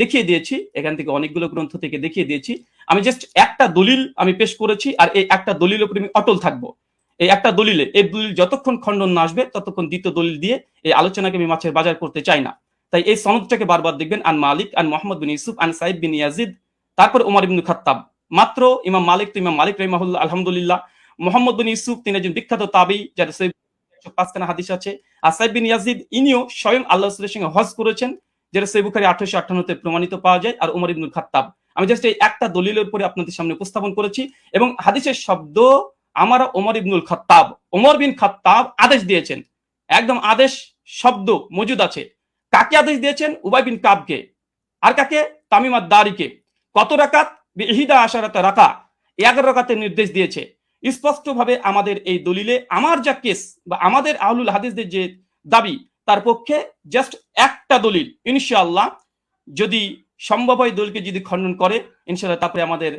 দেখিয়ে দিয়েছি, এখান থেকে অনেকগুলো গ্রন্থ থেকে দেখিয়ে দিয়েছি। আমি জাস্ট একটা দলিল আমি পেশ করেছি, আর এই একটা দলিলের উপরে আমি অটল থাকবো। এই একটা দলিলে, এই দলিল যতক্ষণ খণ্ডন না আসবে ততক্ষণ দ্বিতীয় দলিল দিয়ে এই আলোচনাকে আমি মাছের বাজার করতে চাই না। তাই এই সনদটাকে বারবার দেখবেন, আন মালিক আন মোহাম্মদ বিন ইউসুফ আন সাইদ বিন ইয়াজিদ, তারপর ওমর ইবনে খাত্তাব। মাত্র ইমাম মালিক তো ইমাম মালিক রাহিমাহুল্লাহ, আলহামদুলিল্লাহ। মোহাম্মদ বিন ইউসুফ তিনি একজন বিখ্যাত তাবী, যার 105খানা হাদিস আছে। আর সাইদ বিন ইয়াজিদ ইনিও স্বয়ং আল্লাহ রাসূলের সঙ্গে হজ করেছেন, যেটা সহিহ বুখারী 1858 প্রমাণিত পাওয়া যায়। আর ওমর ইবনে খাত্তাব। আমি জাস্ট এই একটা দলিলের উপরে আপনাদের সামনে উপস্থাপন করেছি, এবং হাদিসের শব্দ আমার ওমর ইবনুল খাত্তাব, ওমর বিন খাত্তাব আদেশ দিয়েছেন, একদম আদেশ শব্দ মজুদ আছে। কাকে আদেশ দিয়েছেন? উবাই বিন কাবকে। আর কাকে? তামিম আদ-দারিকে। কত রাকাত? বিহিদা আশারাতা রাকা, 11 রাকাতের নির্দেশ দিয়েছে। স্পষ্টভাবে আমাদের এই দলিলে আমার যা কেস বা আমাদের আহলুল হাদিসদের যে দাবি, তার পক্ষে জাস্ট একটা দলিল, ইনশাআল্লাহ যদি সম্ভব হয় দলিলকে যদি খণ্ডন করে, ইনশাআল্লাহ তারপরে আমাদের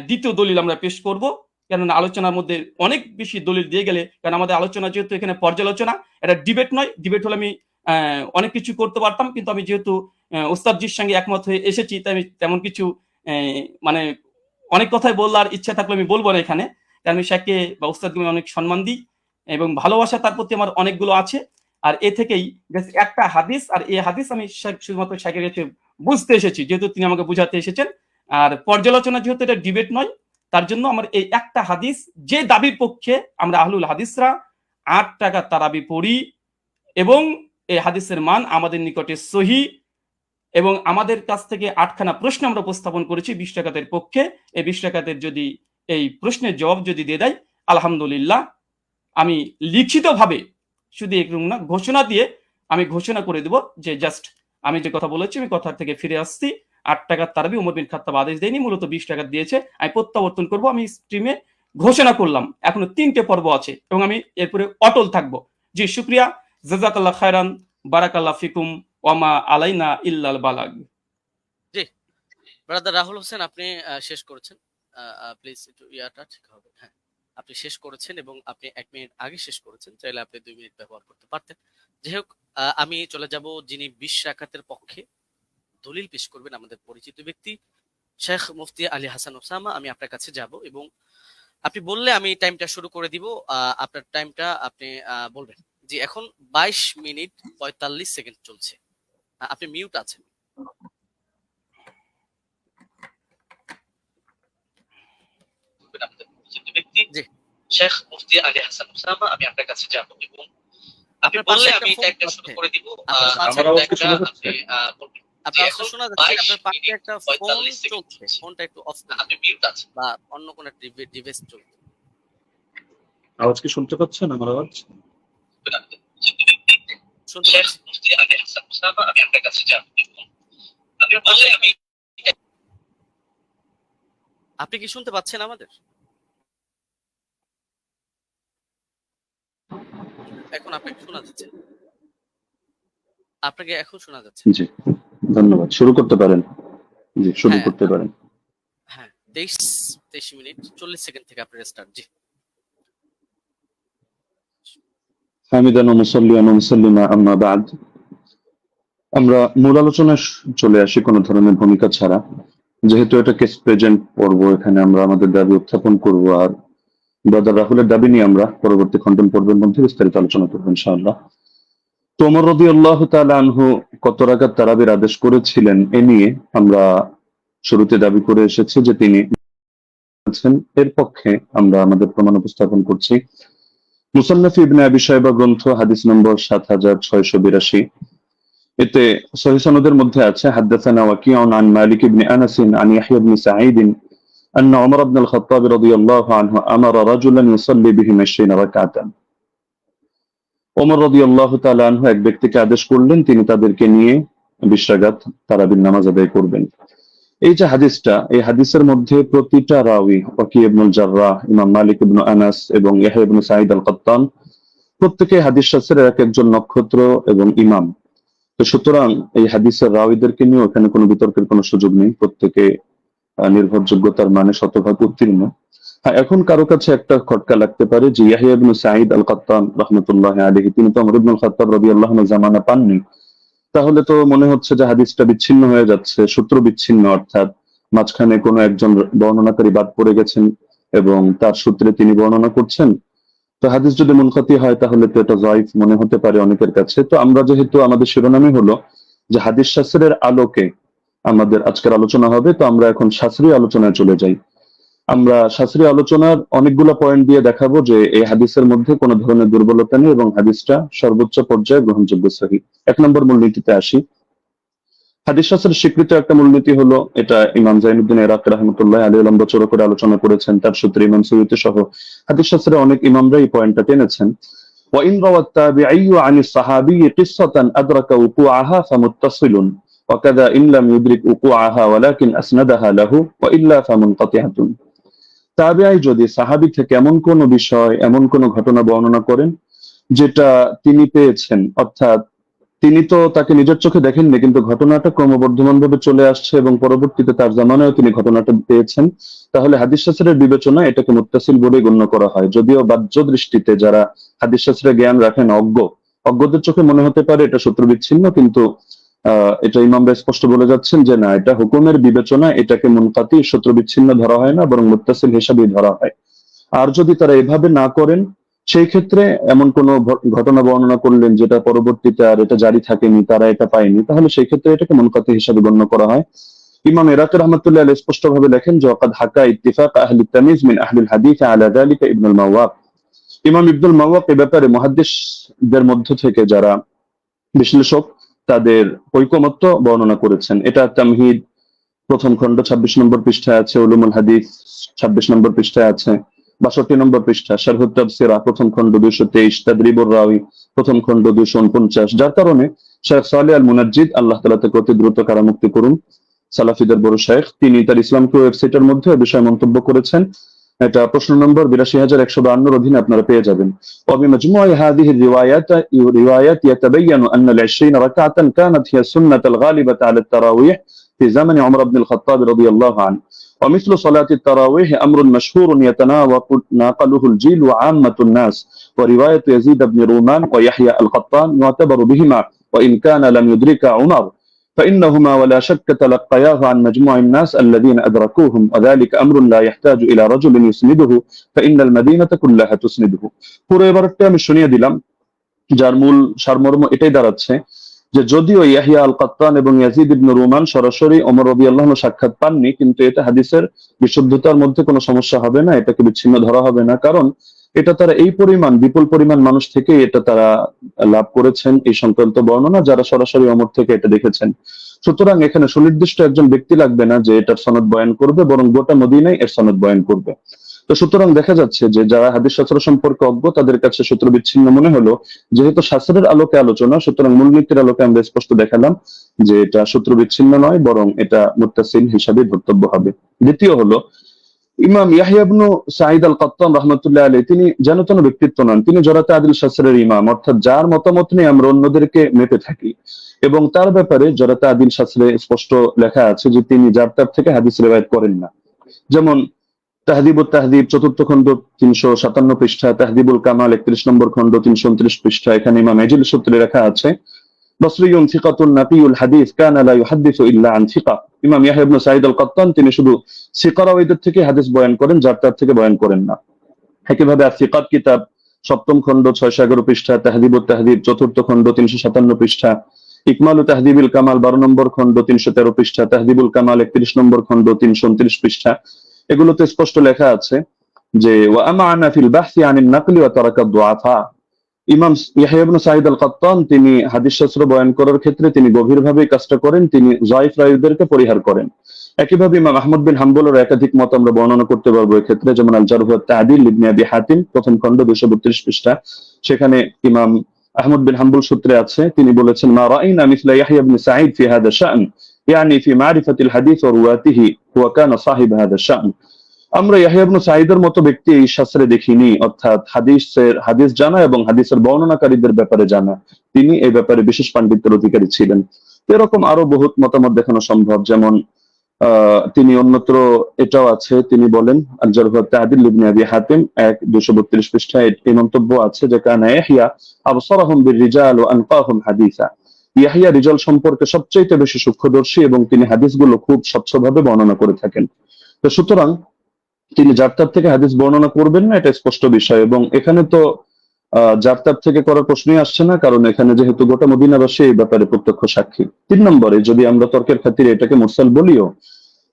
দ্বিতীয় দলিল আমরা পেশ করব। কেননা আলোচনার মধ্যে অনেক বেশি দলিল দিয়ে গেলে, কারণ আমাদের আলোচনা যেহেতু এখানে পর্যালোচনা, এটা ডিবেট নয়। ডিবেট হলে আমি অনেক কিছু করতে পারতাম, কিন্তু আমি যেহেতু ওস্তাদজির সঙ্গে একমত হয়ে এসেছি, তাই আমি তেমন কিছু মানে অনেক কথাই বলার ইচ্ছা থাকলে আমি বলবো না এখানে, কারণ আমি শেখকে বা ওস্তাদকে আমি অনেক সম্মান দিই এবং ভালোবাসা তার প্রতি আমার অনেকগুলো আছে। আর এ থেকেই একটা হাদিস, আর এই হাদিস আমি শুধুমাত্র শেখের কাছে বুঝতে এসেছি, যেহেতু তিনি আমাকে বুঝাতে এসেছেন। আর পর্যালোচনা যেহেতু এটা ডিবেট নয়, তার জন্য আমার এই একটা হাদিস, যে দাবির পক্ষে আমরা আহলুল হাদিসরা 8 টাকা তারাবি পড়ি, এবং এই হাদিসের মান আমাদের নিকটে সহি, এবং আমাদের কাছ থেকে 8খানা প্রশ্ন আমরা উপস্থাপন করেছি 20 টাকাতের পক্ষে। এই 20 টাকাতের যদি এই প্রশ্নের জবাব যদি দিয়ে দেয়, আলহামদুলিল্লাহ আমি লিখিতভাবে, শুধু এরকম না, ঘোষণা দিয়ে আমি ঘোষণা করে দেব যে জাস্ট আমি যে কথা বলেছি আমি কথা থেকে ফিরে আসছি। 8 টাকার তারাবি ওমর বিন খাত্তাব আদেশ দেয়নি, মূলত 20 টাকা দিয়েছে। আমি প্রত্যাবর্তন করব, আমি স্ট্রিমে ঘোষণা করলাম। এখনো 3টে পর্ব আছে এবং আমি এরপরে অটল থাকবো। জি, শুকরিয়া, জাযাকাল্লাহ খায়রান, বারাকাল্লাহ ফিকুম, ওয়ামা আলাইনা ইল্লাল বালাগ। জি, ব্রাদার রাহুল হোসেন, আপনি শেষ করেছেন। প্লিজ একটু ইয়াটা ঠিক হবে। হ্যাঁ, আপনি শেষ করেছেন এবং আপনি 1 মিনিট আগে শেষ করেছেন, চাইলে আপনি 2 মিনিট ব্যবহার করতে পারতেন। যাই হোক, আমি চলে যাব যিনি 20 রাকাতের পক্ষে দলিল পেশ করবেন, আমাদের পরিচিত ব্যক্তি শেখ মুফতি আলী হাসান ওসামা। আমি আপনার কাছে যাব এবং আপনি বললে আমি টাইমটা শুরু করে দিব। আপনার টাইমটা আপনি বলবেন। জি, এখন 22 মিনিট 45 সেকেন্ড চলছে। আপনি মিউট আছেন। জি, শেখ মুফতি আলী হাসান ওসামা, আমি আপনার কাছে যাব এবং আপনি বললে আমি টাইমটা শুরু করে দিব। আমার আওয়াজ কি শোনা যাচ্ছে? আপনার আওয়াজ শোনা যাচ্ছে। আপনার পাশে একটা ফোন চলছে, ফোনটা একটু অফ করুন, আপনি মিউট আছেন বা অন্য কোনো ডিভাইস চলছে। আওয়াজ কি শুনতে পাচ্ছেন আমার আওয়াজ? শুনতে পাচ্ছি। মুফতি আলী হাসান ওসামা, আমি আপনার কাছে যাব এবং আপনি বললে আমি, আপনি কি শুনতে পাচ্ছেন আমাদের? এখন আপনাকে শোনা যাচ্ছে, আপনাকে এখন শোনা যাচ্ছে। জি, ধন্যবাদ। শুরু করতে পারেন। জি, শুরু হ্যাঁ, করতে পারেন। হ্যাঁ, 23 মিনিট 40 সেকেন্ড থেকে আপনার স্টার্ট। জি, হামিদান ওয়া মুসাল্লিয়ান ওয়া মুসাল্লিমা আম্মা বা'দ। আমরা মূল আলোচনায় চলে আসি কোনো ধরনের ভূমিকা ছাড়া। যেহেতু এটা কেস প্রেজেন্ট পর্ব, এখানে আমরা আমাদের দাবি উত্থাপন করব, আর ব্রাদার রাহুলের দাবি নিয়ে আমরা পরবর্তী খণ্ডন পর্বের মধ্যে বিস্তারিত আলোচনা করবো ইনশাআল্লাহ। তো ওমর রাদিয়াল্লাহু তাআলা আনহু কত রাকাত তারাবির আদেশ করেছিলেন এ নিয়ে আমরা শুরুতে দাবি করে এসেছি যে তিনি এর পক্ষে আমরা আমাদের প্রমাণ উপস্থাপন করছি। মুসান্নাফ ইবনে আবি শাইবা গ্রন্থ হাদিস নম্বর 7682। এতে সহিহ সনদের মধ্যে আছে হাদাসানা ওয়াকিউন আন মালিক ইবনে আনাস আন ইয়াহইয়া ইবনে সাঈদ أن عمر بن الخطاب رضي الله عنه أمر رجلا يصلي بهم 20 ركعة। ওমর রাদিয়াল্লাহু তাআলা আনহু এক ব্যক্তিকে আদেশ করলেন তিনি তাদেরকে নিয়ে 20 রাকাত তারাবির নামাজ আদায় করবেন। এই যে হাদিসটা, এই হাদিসের মধ্যে প্রতিটা রাওয়ী ওয়াকি ইবনুল জাররাহ, ইমাম মালিক ইবনে আনাস এবং ইয়াহইয়া ইবনে সাঈদ আল-কাত্তান, প্রত্যেকই হাদিস শাস্ত্রের এক একজন নক্ষত্র এবং ইমাম। তো সুতরাং এই হাদিসের রাওয়ীদেরকে নিয়ে এখানে কোনো বিতর্কের কোনো সুযোগ নেই, প্রত্যেকে নির্ভরযোগ্যতার মানে শতভাগ উত্তীর্ণ। হ্যাঁ, এখন কারো কাছে একটা খটকা লাগতে পারে যে ইয়াহিয়া ইবনে সাঈদ আল কাত্তান রাহমাতুল্লাহি আলাইহি তিনি তো ওমর ইবনে খাত্তাব রাদিয়াল্লাহু আনহু জামানা পাননি। তাহলে তো মনে হচ্ছে যে হাদিসটা বিচ্ছিন্ন হয়ে যাচ্ছে, সূত্র বিচ্ছিন্ন, অর্থাৎ মাঝখানে কোনো একজন বর্ণনাকারী বাদ পড়ে গেছেন এবং তার সূত্রে তিনি বর্ণনা করছেন। তো হাদিস যদি মুনকাতি হয় তাহলে তো এটা যায়িফ মনে হতে পারে অনেকের কাছে। তো আমরা যেহেতু আমাদের শিরোনামই হলো যে হাদিস শাস্ত্রের আলোকে আমাদের আজকের আলোচনা হবে, তো আমরা এখন শাস্ত্রীয় আলোচনায় চলে যাই। আমরা শাস্ত্রীয় আলোচনার অনেকগুলো পয়েন্ট দিয়ে দেখাবো যে এই হাদিসের মধ্যে কোনো ধরনের দুর্বলতা নেই এবং হাদিসটা সর্বোচ্চ পর্যায়ে গ্রহণযোগ্য সহিহ। ১ নম্বর মূলনীতিতে আসি। হাদিস শাস্ত্রের স্বীকৃত একটা মূলনীতি হলো, এটা ইমাম জাইনুদ্দিন ইরাকি রাহমাতুল্লাহি আলাইহি লম্বা চড়া করে আলোচনা করেছেন, তার সূত্রে ইমাম সুয়ুতী সহ হাদিস শাস্ত্রের অনেক ইমামরা এই পয়েন্টটা টেনেছেন। وإن روى التابعي عن الصحابي قصة أدرك وقوعها فمتصل وكذا إن لم يدرك وقوعها ولكن أسندها له وإلا فمنقطعة। তাবিঈ যদি সাহাবী থেকে এমন কোন বিষয়, এমন কোন ঘটনা বর্ণনা করেন যেটা তিনি পেয়েছেন, অর্থাৎ তিনি তো তাকে নিজের চোখে দেখেননি, কিন্তু ঘটনাটা ক্রমবর্ধমান ভাবে চলে আসছে এবং পরবর্তীতে তার জামানায়ও তিনি ঘটনাটা পেয়েছেন, তাহলে হাদিস শাস্ত্রের বিবেচনা এটাকে মুত্তাসিল বলে গণ্য করা হয়। যদিও বাহ্য দৃষ্টিতে যারা হাদিস শাস্ত্রের জ্ঞান রাখেন, অজ্ঞদের চোখে মনে হতে পারে এটা সূত্র বিচ্ছিন্ন, কিন্তু এটা ইমামরা স্পষ্ট বলে যাচ্ছেন যে না, এটা হুকুমের বিবেচনা, এটাকে মুনকাতি সূত্র বিচ্ছিন্ন ধরা হয় না, বরং মুত্তাসিল হিসাবেই ধরা হয়। আর যদি তারা এভাবে না করেন, সেই ক্ষেত্রে এমন কোন ঘটনা বর্ণনা করলেন যেটা পরবর্তীতে আর এটা জারি থাকেনি, তারা এটা পায়নি, তাহলে সেই ক্ষেত্রে এটাকে মুনকাতি হিসাবে গণ্য করা হয়। ইমাম ইরাকি রাহমাতুল্লাহি আলাইহি স্পষ্ট ভাবে লেখেন যে ওয়াকাদ হাকা ইত্তিফাক আহলি তামিজ মিন আহলিল হাদিস আলা যালিকা ইবনুল মাওয়াক। ইমাম ইবনুল মাওয়াক এই ব্যাপারে মুহাদ্দিসদের মধ্য থেকে যারা বিশ্লেষক, তাদের ঐকমত্য বর্ণনা করেছেন। এটা তামহিদ প্রথম খণ্ড ২৬ নম্বর পৃষ্ঠায় আছে, উলুমুল হাদিস ২৬ নম্বর পৃষ্ঠায় আছে, ৬২ নম্বর পৃষ্ঠা, শারহুত তাফসিরা প্রথম খণ্ড ২২৩, তাদরিবুর রাওয়ী প্রথম খণ্ড ২৪৯। যার কারণে শেখ সালেহ আল মুনাজ্জিদ, আল্লাহ তাআলা তাকে অতি দ্রুত কারামুক্তি করুন, সালাফিদের বড় শেখ, তিনি তার ইসলামকে ওয়েবসাইটের মধ্যে এই বিষয়ে মন্তব্য করেছেন। এটা প্রশ্ন নম্বর ৮২১৫২ অধীনে আপনারা পেয়ে যাবেন। وبمجموع هذه الروايات يتبين أن ال20 ركعة كانت هي السنة الغالبة على التراويح في زمن عمر بن الخطاب رضي الله عنه، ومثل صلاة التراويح أمر مشهور يتناقله الجيل وعامة الناس، ورواية يزيد بن رومان ويحيى القطان يعتبر بهما وإن كان لم يدرك عمر، فإنهما ولا شك تلقياه عن مجموع الناس الذين أدركوهم، وذلك أمر لا يحتاج إلى رجل يسنده فإن المدينة كلها تسنده। পুরো এবারটা আমি শুনিয়ে দিলাম, যার মূল সারমর্ম এটাই দাঁড়াচ্ছে যে যদিও ইয়াহিয়া আল কাত্তান এবং ইয়াজিদ ইবনে রুমান সরাসরি ওমর রাদিয়াল্লাহু আনহু সাক্ষাৎ পাননি, কিন্তু এটা হাদিসের বিশুদ্ধতার মধ্যে কোনো সমস্যা হবে না, এটাকে বিচ্ছিন্ন ধরা হবে না, কারণ এটা তারা এই পরিমাণ, বিপুল পরিমাণ মানুষ থেকে এটা তারা লাভ করেছেন এই সংক্রান্ত বর্ণনা, যারা সরাসরি ওমর থেকে এটা দেখেছেন। সুতরাং এখানে সুনির্দিষ্ট একজন ব্যক্তি লাগবে না যে এটার সনদ বয়ান করবে, বরং গোটা মদিনায় এর সনদ বয়ান করবে। তো সুতরাং দেখা যাচ্ছে যে যারা হাদিস শাস্ত্র সম্পর্কে অজ্ঞ, তাদের কাছে সূত্র বিচ্ছিন্ন মনে হলো। যেহেতু শাস্ত্রের আলোকে আলোচনা, সুতরাং মূলনীতির আলোকে আমরা স্পষ্ট দেখালাম যে এটা সূত্র বিচ্ছিন্ন নয়, বরং এটা মুত্তাসিল হিসাবে ধর্তব্য হবে। দ্বিতীয় হলো, ইমাম ইয়াহইয়া ইবনে সাঈদ আল কাত্তান রাহমাতুল্লাহি আলাইহি তিনি যেন তেন ব্যক্তিত্ব নন, তিনি জরাতে আদিল শাস্ত্রের ইমাম, অর্থাৎ যার মতামত নিয়ে আমরা অন্যদেরকে মেপে থাকি, এবং তার ব্যাপারে জরাতে আদিল শাস্ত্রে স্পষ্ট লেখা আছে যে তিনি যার তার থেকে হাদিস রিওয়ায়াত করেন না। যেমন তাহদিবুত তাহদিব ৪র্থ খণ্ড ৩৫৭ পৃষ্ঠা, তাহদিবুল কামাল ৩১ নম্বর খণ্ড ৩২৯ পৃষ্ঠা, এখানে ইমাম এজিল সূত্রে লেখা আছে বসরিয়ুন সিকাতুন নাকিউল হাদিস কানা লা ইউহাদ্দিসু ইল্লা আন সিকা। ইমাম ইয়াহইয়া ইবনে সাঈদ আল কাত্তান তিনি শুধু সিকা রাওয়ীদের থেকে হাদিস বয়ান করেন, যার তার থেকে বয়ান করেন না। একইভাবে আস-সিকাত কিতাব ৭ম খণ্ড ৬১১ পৃষ্ঠা, তাহদিবুত তাহদিব ৪র্থ খণ্ড ৩৫৭ পৃষ্ঠা, ইকমালু তাহদিবিল কামাল ১২ নম্বর খণ্ড ৩১৩ পৃষ্ঠা, তাহদিবুল কামাল ৩১ নম্বর খণ্ড ৩২৯ পৃষ্ঠা, এগুলোতে স্পষ্ট লেখা আছে যে ওয়া আমানা ফিল বাহসি আনিন নাকলি ওয়া তারাকা দুআফা। ইমাম ইয়াহইয়া ইবনে সাঈদ আল কাত্তান তিনি হাদিস শাস্ত্র বয়ান করার ক্ষেত্রে তিনি গভীরভাবে কাজটা করেন, তিনি যায়িফ রাওয়ীদেরকে পরিহার করেন। একইভাবে ইমাম আহমদ বিন হাম্বলের একাধিক মত আমরা বর্ণনা করতে পারবো এক্ষেত্রে, যেমন আল জারহ ওয়াত তা'দীল ইবনে আবি হাতিম প্রথম খণ্ড ২৩২ পৃষ্ঠা, সেখানে ইমাম আহমদ বিন হাম্বল সূত্রে আছে, তিনি বলেছেন মা রাআইনা মিসলা ইয়াহইয়া ইবনে সাঈদ ফি হাদা শা'n, ইয়ানি ফি মারিফাতিল হাদিস ওয়া রুওয়াতিহি ওয়া কানা সাহিব হাদা শা'n। আমরা ইয়াহইয়া ইবনে সাঈদের মতো ব্যক্তি এই শাস্ত্রে দেখিনি, অর্থাৎ হাদিস জানা এবং হাদিসের বর্ণনাকারীদের ব্যাপারে জানা, তিনি এই ব্যাপারে বিশেষ পাণ্ডিত্যের অধিকারী ছিলেন। এরকম আরো বহুত মতামত দেখানো সম্ভব, যেমন তিনি অন্যত্র এটাও আছে, তিনি বলেন আল-জারহ ওয়া তা'দীল ইবনে আবি হাতিম 232 পৃষ্ঠায় এই মন্তব্য আছে যে কানা ইয়াহইয়া আবসারাহুম বির-রিজাল ওয়া আনকাহুম হাদিসা। ইয়াহইয়া রিজাল সম্পর্কে সবচেয়ে বেশি সূক্ষ্মদর্শী এবং তিনি হাদিসগুলো খুব স্বচ্ছভাবে বর্ণনা করে থাকেন। তো সুতরাং তিনি যার তার থেকে হাদিস বর্ণনা করবেন না, এটা স্পষ্ট বিষয়। এবং এখানে তো যার তার থেকে করার প্রশ্নই আসছে না, কারণ এখানে যেহেতু গোটা মদিনাবাসী এই ব্যাপারে প্রত্যক্ষ সাক্ষী। 3 নম্বরে, যদি আমরা তর্কের খাতিরে এটাকে মুরসাল বলিও,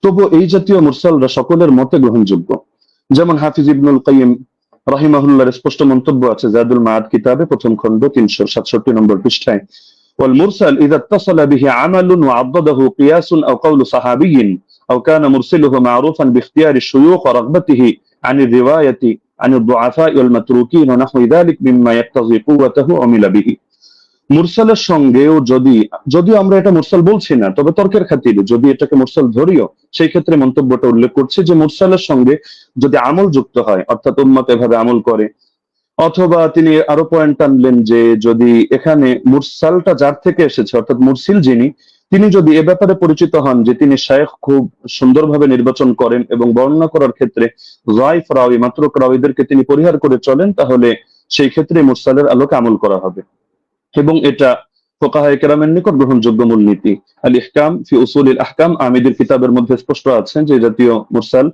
তবু এই জাতীয় মুরসালরা সকলের মতে গ্রহণযোগ্য। যেমন হাফিজ ইবনুল কাইয়িম রাহিমাহুল্লাহর স্পষ্ট মন্তব্য আছে জাদুল মাআদ কিতাবে প্রথম খণ্ড 367 নম্বর পৃষ্ঠায়, ওয়াল মুরসাল ইযা ইত্তাসালা বিহি আমালুন ওয়া আদ্দাদাহু কিয়াসুন আও কাওলু সাহাবিয়্যিন আও কানা মুরসিলুহু মা'রুফান বিইখতিয়ারি আশ-শুয়ুখ ওয়া রাগবাতিহি আন আর-রিওয়ায়াতি আন আদ-দুআফা ওয়াল মাতরুকিন ওয়া নাহওয়ি যালিক মিম্মা ইয়াক্তাযি কুওয়াতাহু উমিলা বিহি। মুরসালের সঙ্গেও যদিও আমরা এটা মুরসাল বলছি না, তবে তর্কের খাতিরে যদি এটাকে মুরসাল ধরিও, সেই ক্ষেত্রে মন্তব্যটা উল্লেখ করছে যে মুরসালের সঙ্গে যদি আমল যুক্ত হয়, অর্থাৎ উম্মত এভাবে আমল করে, অথবা তিনি আরো পয়েন্ট আনলেন যে যদি এখানে মুরসালটা যার থেকে এসেছে, অর্থাৎ মুরসিল যিনি, তিনি যদি এ ব্যাপারে পরিচিত হন যে তিনি শায়খ খুব সুন্দরভাবে নির্বাচন করেন এবং বর্ণনা করার ক্ষেত্রে যায়ফ রাওয়ী, মাতরুক রাওয়ীদেরকে তিনি পরিহার করে চলেন, তাহলে সেই ক্ষেত্রে মুরসালের আলোকে আমল করা হবে। এবং এটা ফুকাহায়ে কেরামের নিকট গ্রহণযোগ্য মূলনীতি। আল ইহকাম ফি উসুলিল আহকাম আমিদের কিতাবের মধ্যে স্পষ্ট আছে যে জাতীয় মুরসাল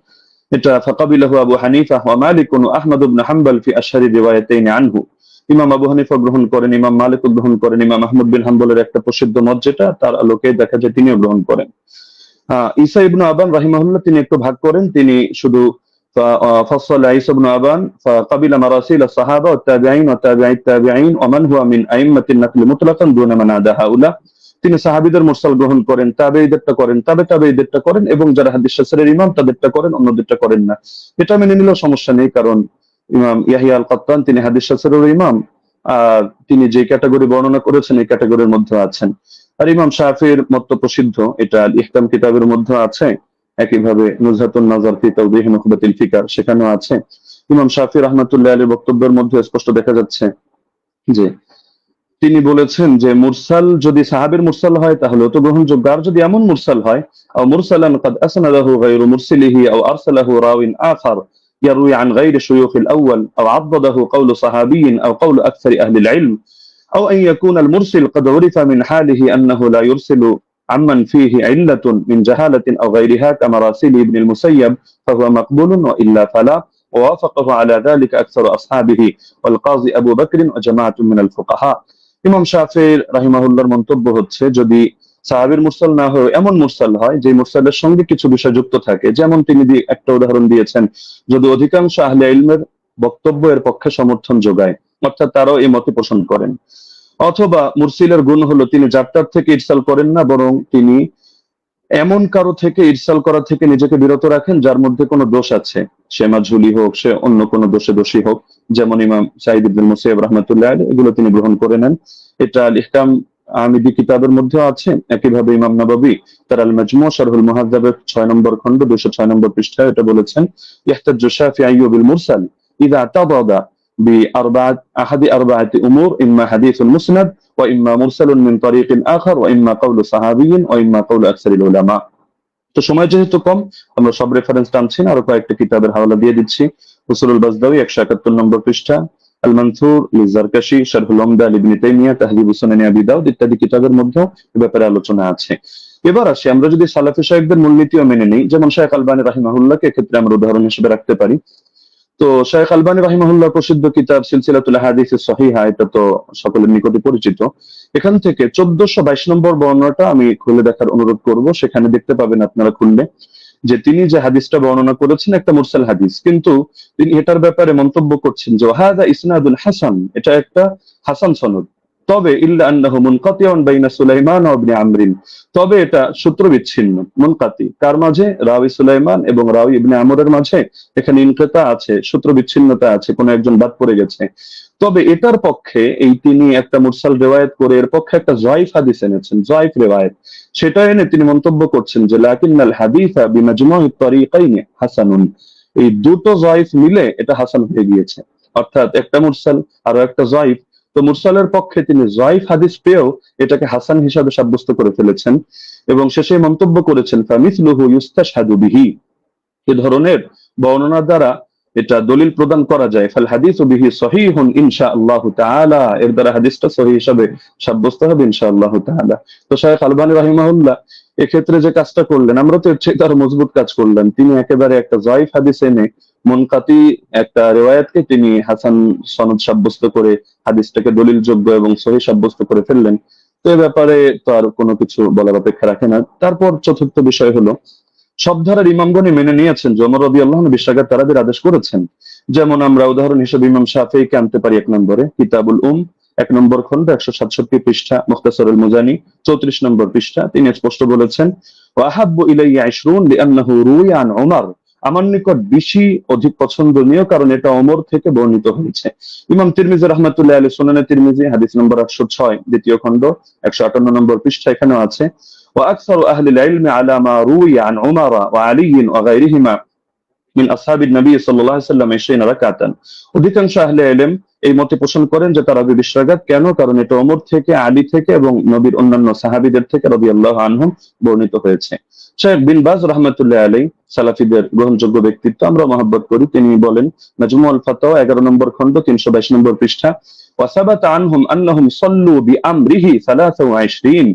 এটা ফাকাবিলাহু আবু হানিফা ওয়া মালিক ওয়া আহমদ ইবনে হাম্বল ফি আশহারি রিওয়ায়াতাইন আনহু। ইমাম আবু হানিফা গ্রহণ করেন, ইমাম মালিক গ্রহণ করেন, ইমাম আহমদ বিন হাম্বলের একটা প্রসিদ্ধ মত যেটা তার আলোকে দেখা যায় তিনিও গ্রহণ করেন। ঈসা ইবনে আবান রাহিমাহুল্লাহ তিনি একটু ভাগ করেন, তিনি শুধু فصل عيسى بن أبان فقبل مراسيل الصحابة والتابعين وتابعي التابعين ومن هو من أئمة النقل مطلقا دون من عدا هؤلاء। তিনি সাহাবীদের মুরসাল গ্রহণ করেন, তাবেঈদেরটা করেন, তাবেঈদেরটা করেন, এবং যারা হাদিস শাস্ত্রের ইমাম তাদেরটা করেন, অন্যদেরটা করেন না। এটা মেনে নিলেও সমস্যা নেই, কারণ ইমাম ইয়াহিয়া আল কাত্তান তিনি হাদিস শাস্ত্রের ইমাম, আর তিনি যে ক্যাটাগরি বর্ণনা করেছেন এই ক্যাটাগরির মধ্যে আছেন। আর ইমাম শাফিঈর মত প্রসিদ্ধ, এটা আল ইহকাম কিতাবের মধ্যে আছে, একইভাবে নুজহাতুন নাজার ফি তাওদীহ নুখবাতিল ফিকার সেখানেও আছে। ইমাম শাফিঈ রাহমাতুল্লাহ আলাইহির বক্তব্যের মধ্যে স্পষ্ট দেখা যাচ্ছে যে তিনি বলেছেন যে মুরসাল যদি সাহাবীর মুরসাল হয় তাহলে তো গ্রহণযোগ্য, আর যদি এমন মুরসাল হয় আও মুরসালান قد اسنده غير مرسله او ارسله راو اخر يروي عن غير شيوخ الاول او عضده قول صحابي او قول اكثر اهل العلم او ان يكون المرسل قد عرف من حاله انه لا يرسل عمن فيه علة من جهالة أو غيرها كمراسيل ابن المسيب فهو مقبول وإلا فلا، ووافقه على ذلك أكثر أصحابه والقاضي أبو بكر وجماعة من الفقهاء। ইমাম শাফিঈ রাহিমাহুল্লাহর মন্তব্য হচ্ছে যদি সাহাবীর মুরসাল না হয় এমন মুরসাল হয় যে মুরসালের সঙ্গে কিছু বিষয় যুক্ত থাকে, যেমন তিনি একটা উদাহরণ দিয়েছেন, যদি অধিকাংশ আহলে ইলমের বক্তব্য এর পক্ষে সমর্থন যোগায়, অর্থাৎ তারাও এই মতে পোষণ করেন, অথবা মুরসিলের গুণ হলো তিনি যাত্রার থেকে ইরসাল করেন না, বরং তিনি এমন কারো থেকে ইরসাল করা থেকে নিজেকে বিরত রাখেন যার মধ্যে কোনো দোষ আছে, সে মাঝহুলি হোক, সে অন্য কোনো দোষে দোষী হোক, যেমন ইমাম সাঈদ ইবনে মুসাইয়্যিব রাহমাতুল্লাহ আলাইহি, এগুলো তিনি গ্রহণ করে নেন। এটা আল ইহকাম আমিদি কিতাবের মধ্যে আছে। একইভাবে ইমাম নাবাবী তার আল মাজমু' শারহুল মুহাদ্দাবের 6 নম্বর খণ্ড 206 নম্বর পৃষ্ঠায় এটা বলেছেন, ইহতাজ্জু শাফিঈ বিল মুরসাল ইযা তাদাদা بأربعة أحد أربعة أمور إما حديث مسند وإما مرسل من طريق آخر وإما قول صحابي وإما قول أكثر العلماء। তো সময় যেহেতু কম আমরা সব রেফারেন্স টানছি না, আরো কয়েকটা কিতাবের হাওয়ালা দিয়ে দিচ্ছি। উসুলুল বাজদাওয়ী 171 নম্বর পৃষ্ঠা, আল মানসুর লিজারকাশি শারহুল উমদা ইবনে তাইমিয়া তাহযীবুস সুনান আবি দাউদ ইত্যাদি কিতাবের মধ্যেও এই ব্যাপারে আলোচনা আছে। এবার আসি আমরা যদি সালাফি শায়খদের মূলনীতিও মেনে নিই, যেমন শায়খ আলবানী রাহিমাহুল্লাহকে এক্ষেত্রে আমরা উদাহরণ হিসেবে রাখতে পারি। তো শায়খ আলবানী রাহিমাহুল্লাহ প্রসিদ্ধ কিতাব সিলসিলাতুল আহাদিস সহিহা, এটা তো সকলের নিকটে পরিচিত। এখান থেকে 1422 নম্বর বর্ণনাটা আমি খুলে দেখার অনুরোধ করব, সেখানে দেখতে পাবেন আপনারা খুললে যে তিনি যে হাদিসটা বর্ণনা করেছেন একটা মুরসাল হাদিস, কিন্তু তিনি এটার ব্যাপারে মন্তব্য করছেন যে হাযা ইসনাদুল হাসান, এটা একটা হাসান সনদ, তবে ইল্লা আন্নাহু মুনকাতিউন বাইনা সুলাইমান ওয়া ইবনে আমরিন, তবে এটা সূত্র বিচ্ছিন্ন, মুনকাতি কার মাঝে, রাওয়ী সুলাইমান এবং রাওয়ী ইবনে আমরের মাঝে এখানে ইনকিতা আছে, সূত্র বিচ্ছিন্নতা আছে, কোন একজন বাদ পড়ে গেছে। তবে এটার পক্ষে এই তিনি একটা মুরসাল রিওয়ায়াত করে এর পক্ষে একটা যায়ফ হাদিস এনেছেন, যায়ফ রিওয়ায়াত, সেটা এনে তিনি মন্তব্য করছেন যে লাকিন্নাল হাদিসা বিমাজমু'ত তারিকাইনি হাসানুন, এই দুটো যায়ফ মিলে এটা হাসান হয়ে গিয়েছে, অর্থাৎ একটা মুরসাল আর একটা যায়ফ, তো তো মুরসালের পক্ষে তিনি জয়ীফ হাদিস পেয়েও এটাকে হাসান হিসাবে সাব্যস্ত করে ফেলেছেন এবং শেষে মন্তব্য করেছেন ফামিসলুহু ইউস্তাশহাদু বিহি, এ ধরনের বর্ণনা দ্বারা এটা দলিল প্রদান করা যায়। ফাল হাদিসু বিহি সহিহুন ইনশাআল্লাহু তাআলা, এর দ্বারা হাদিসটা সহিহ হিসাবে সাব্যস্ত হবে ইনশাআল্লাহু তাআলা। তো শায়খ আলবানী রাহিমাহুল্লাহ এক্ষেত্রে যে কাজটা করলেন, আমরা তো এর চেয়ে আরো মজবুত কাজ করলেন। তিনি একেবারে একটা জয়ীফ হাদিস এনে মুনকাতি একটা রিওয়ায়াতকে তিনি হাসান সনদ সাব্যস্ত করে হাদিসটাকে দলিলযোগ্য এবং সহিহ সাব্যস্ত করে ফেললেন। তো এ ব্যাপারে তো আর কোনো কিছু বলার অপেক্ষা রাখে না। তারপর চতুর্থ বিষয় হলো, সব ধারার ইমামগণই মেনে নিয়েছেন যে ওমর রাদিয়াল্লাহু আনহু 20 রাকাত তারাবির আদেশ করেছেন। যেমন আমরা উদাহরণ হিসেবে ইমাম শাফিঈকে আনতে পারি 1 নম্বরে, কিতাবুল 1 নম্বর খন্ড 167 পৃষ্ঠা, মুখতাসারুল মুজানি 34 নম্বর পৃষ্ঠা। তিনি স্পষ্ট বলেছেন, ওয়া আহাব্বু ইলাইয়া 20 লিআন্নাহু রুইয়া আন উমর, আমার নিকট 20 অধিক পছন্দনীয় কারণ এটা ওমর থেকে বর্ণিত হয়েছে। ইমাম তিরমিজি রাহমাতুল্লাহি আলাইহি সুনানে তিরমিজি হাদিস নম্বর 806 দ্বিতীয় খন্ড 158 নম্বর পৃষ্ঠা এখানেও আছে। وأكثر أهل العلم على ما روي عن عمر وعلي وغيرهما من أصحاب النبي صلى الله عليه وسلم 20 ركعة, অধিকাংশ আহলে ইলম এই মতে পোষণ করেন যে তারাবি 20 রাকাত। কেন? কারণ এটা ওমর থেকে, আলী থেকে এবং নবীর অন্যান্য সাহাবীদের থেকে রাদিয়াল্লাহু আনহুম বর্ণিত হয়েছে। শাইখ বিন বাজ রাহমাতুল্লাহি আলাইহি সালাফিদের গ্রহণযোগ্য ব্যক্তিত্ব, আমরা মহব্বত করি। তিনি বলেন মাজমুউল ফাতাওয়া 11 নম্বর খন্ড 322 নম্বর পৃষ্ঠা, ওয়াসাবাতা আনহুম আন্নাহুম সাল্লু বিআমরিহি 23,